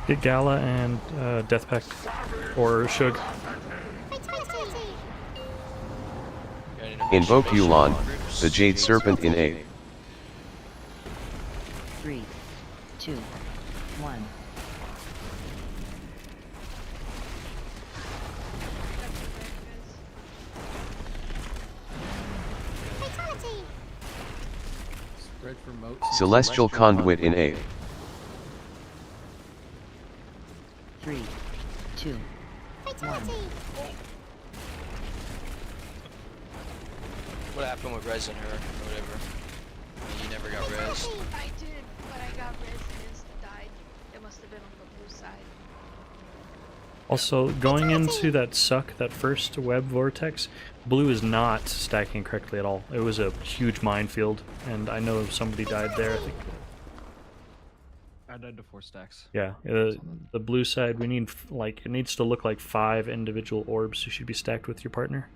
Get Gala and Death Pact. Or Shug. Invoke Yulon, the Jade Serpent in A. 3, 2, 1. Spread for moat. Celestial Conduit in A. 3, 2, 1. What happened with Res and her, or whatever? You never got Res. I did, but I got res and insta died. It must have been on the blue side. Also, going into that that first web vortex, blue is not stacking correctly at all. It was a huge minefield, and I know somebody died there. I think. I died to 4 stacks. Yeah, the blue side, we need, like, it needs to look like 5 individual orbs. You should be stacked with your partner.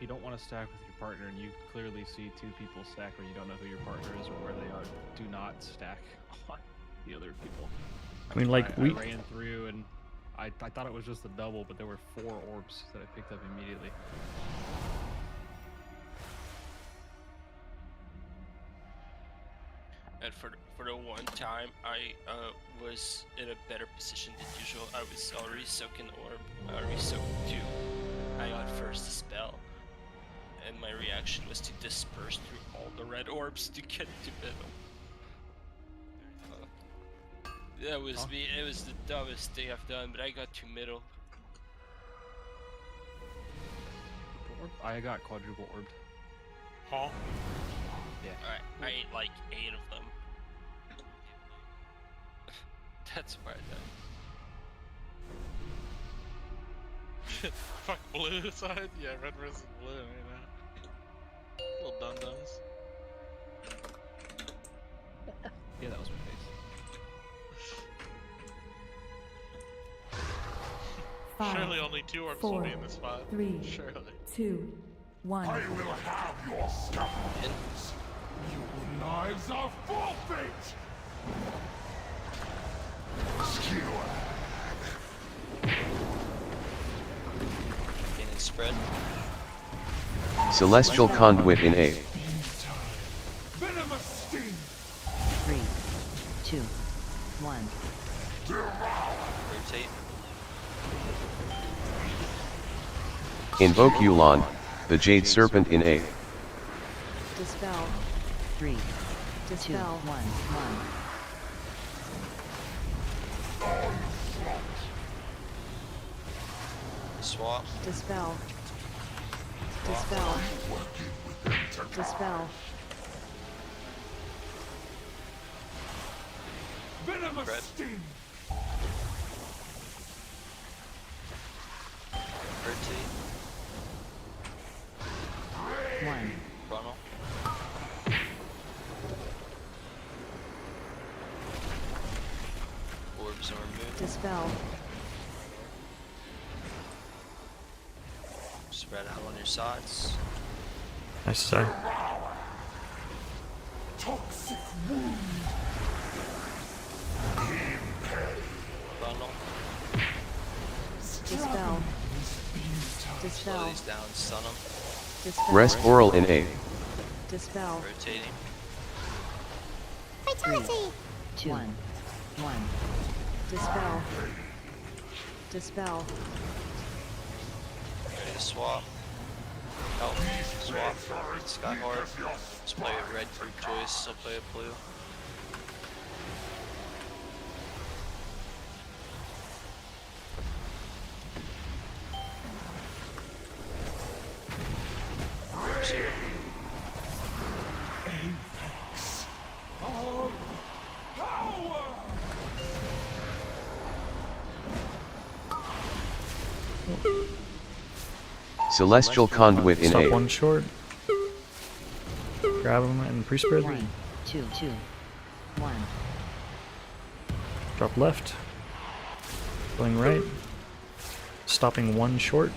You don't want to stack with your partner, and you clearly see 2 people stack where you don't know who your partner is or where they are. Do not stack on the other people. I mean, like, I ran through, and I thought it was just a double, but there were 4 orbs that I picked up immediately. And for the one time, I was in a better position than usual. I was already soaking orb, I already soaked 2. I got first the spell, and my reaction was to disperse through all the red orbs to get to middle. That was me. It was the dumbest thing I've done, but I got to middle. I got quadruple orbed. Huh? Yeah. I ate like 8 of them. That's where I died. Fuck blue side? Yeah, red versus blue, you know. Little dum-dums. Yeah, that was my face. Surely only 2 orbs will be in this spot. 3, Surely. 2, 1. I will have your scaffolds. Your lives are forfeit. Getting spread. Celestial Conduit in A. 3, 2, 1. Rotate. Invoke Yulon, the Jade Serpent in A. Dispel. 3, 2, 1, 1. Swap. Dispel. Dispel. Dispel. Venomous Red. sting. Rotate. 1. Funnel. Orbs are removed. Dispel. Spread out on your sides. Nice side. Toxic wound. Funnel. Dispel. Slow Dispel. these down, stun them. Dispel. Rest Oral in A. Dispel. Rotating. 3, 2, 1. Dispel. Dispel. Ready to swap. Oh, swap. Sky Heart. Let's play a red group choice. I'll play a blue. Oops, here. Celestial Conduit in Stop A. one short. Grab him and pre-spread. 3, 2, 1. Drop left. Going right. Stopping one short.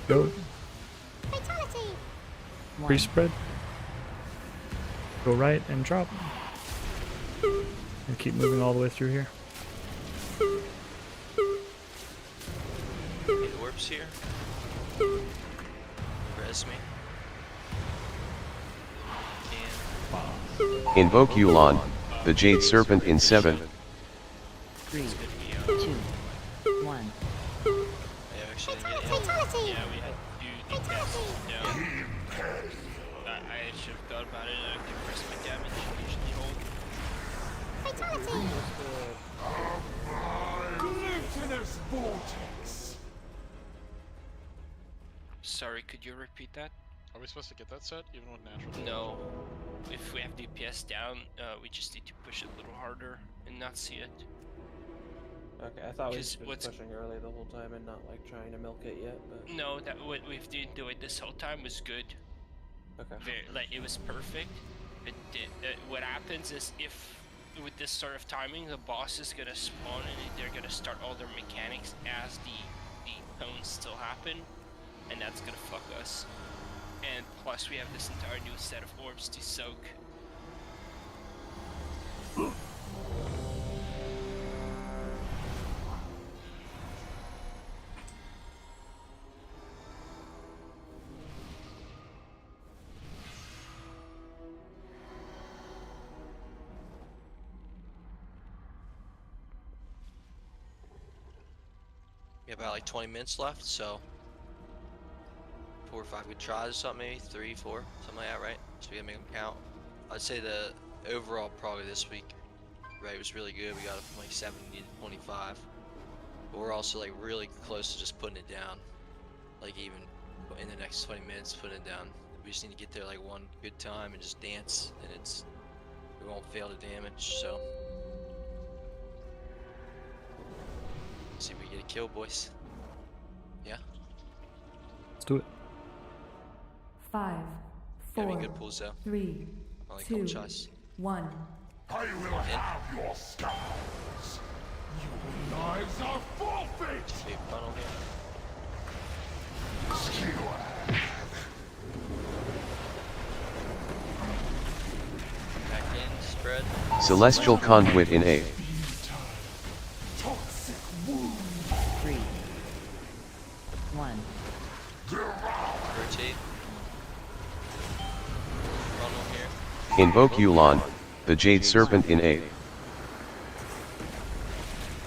Go. Pre-spread. Go right and drop. And keep moving all the way through here. Hit orbs here. Res me. Invoke Yulon, the Jade Serpent in 7. 3, 2, 1. Yeah, actually didn't get it. Yeah, we had to do the test down. I should have thought about it. I can press my damage. Usually hold. Glutinous vortex. Sorry, could you repeat that? Are we supposed to get that set even with natural? No. If we have DPS down, we just need to push it a little harder and not see it. Okay, I thought we Because were what's- pushing early the whole time and not like trying to milk it yet, but No, that what we've been doing this whole time was good. okay. Like it was perfect. What happens is if with this sort of timing, the boss is gonna spawn and they're gonna start all their mechanics as the tones still happen, and that's gonna fuck us. And plus, we have this entire new set of orbs to soak. We have about like 20 minutes left, so 4 or 5 good tries or something, maybe 3, 4, something like that, right? So we gotta make them count. I'd say the overall Prog this week, right, was really good. We got it from like 70 to 25, but we're also like really close to just putting it down. Like even in the next 20 minutes, putting it down. We just need to get there like one good time and just dance, and we won't fail to damage. So. See if we get a kill, boys. Yeah? Let's do it. 5, Yeah, 4, we good pulls though. 3, Only a couple 2, tries. 1. I will have your scars. Your lives are forfeit. Big funnel here. Back in, spread. Celestial Conduit in A. 3, 1. Rotate. Funnel here. Invoke Yulon, the Jade Serpent in A.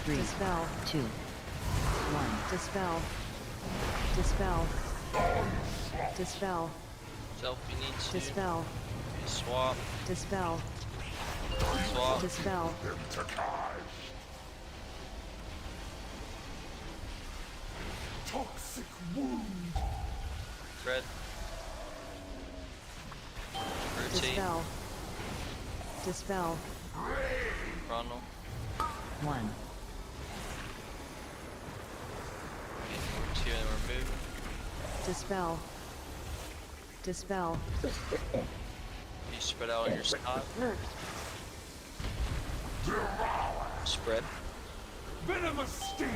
3, Dispel. 2, 1. Dispel. Dispel. Dispel. Self, you need to. Dispel. Swap. Dispel. Swap. Dispel. Toxic wound. Spread. Rotate. Dispel. Dispel. Funnel. 1. Get orbs here and remove. Dispel. Dispel. You spread out on your spot. Spread. Venomous sting.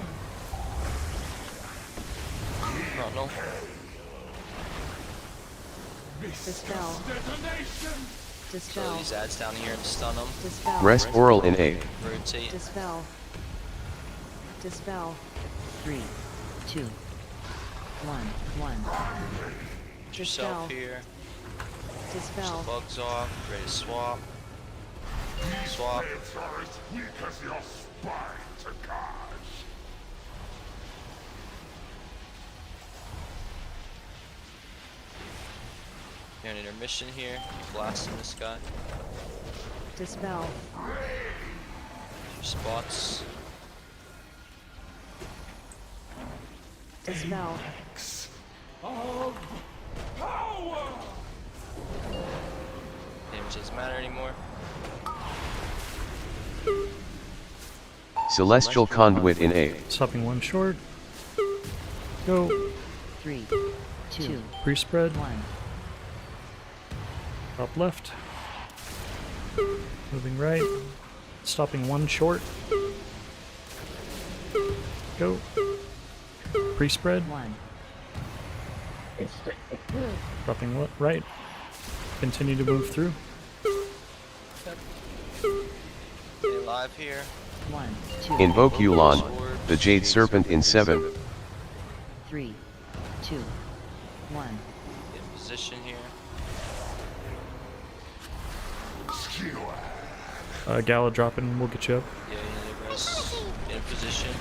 Funnel. Dispel. Detonation. Throw Dispel. these ads down here and stun them. Dispel. Rest Oral in A. Rotate. Dispel. Dispel. 3, 2, 1. Get yourself here. Dispel. Bugs off. Ready to swap. Swap. Blades are as weak as your spine, Takash. You're an intermission here. Blasting this guy. Dispel. Your spots. Dispel. Of power. Damage doesn't matter anymore. Celestial Conduit in A. Stopping one short. Go. 3, 2, Pre-spread. 1. Top left. Moving right. Stopping one short. Go. Pre-spread. 1. Dropping right. Continue to move through. Stay alive here. 1, 2, Invoke Yulon, the Jade Serpent in 7. 3, 2, 1. Get in position here. Gala dropping, we'll get you up. Yeah, you need to rest. Get in position.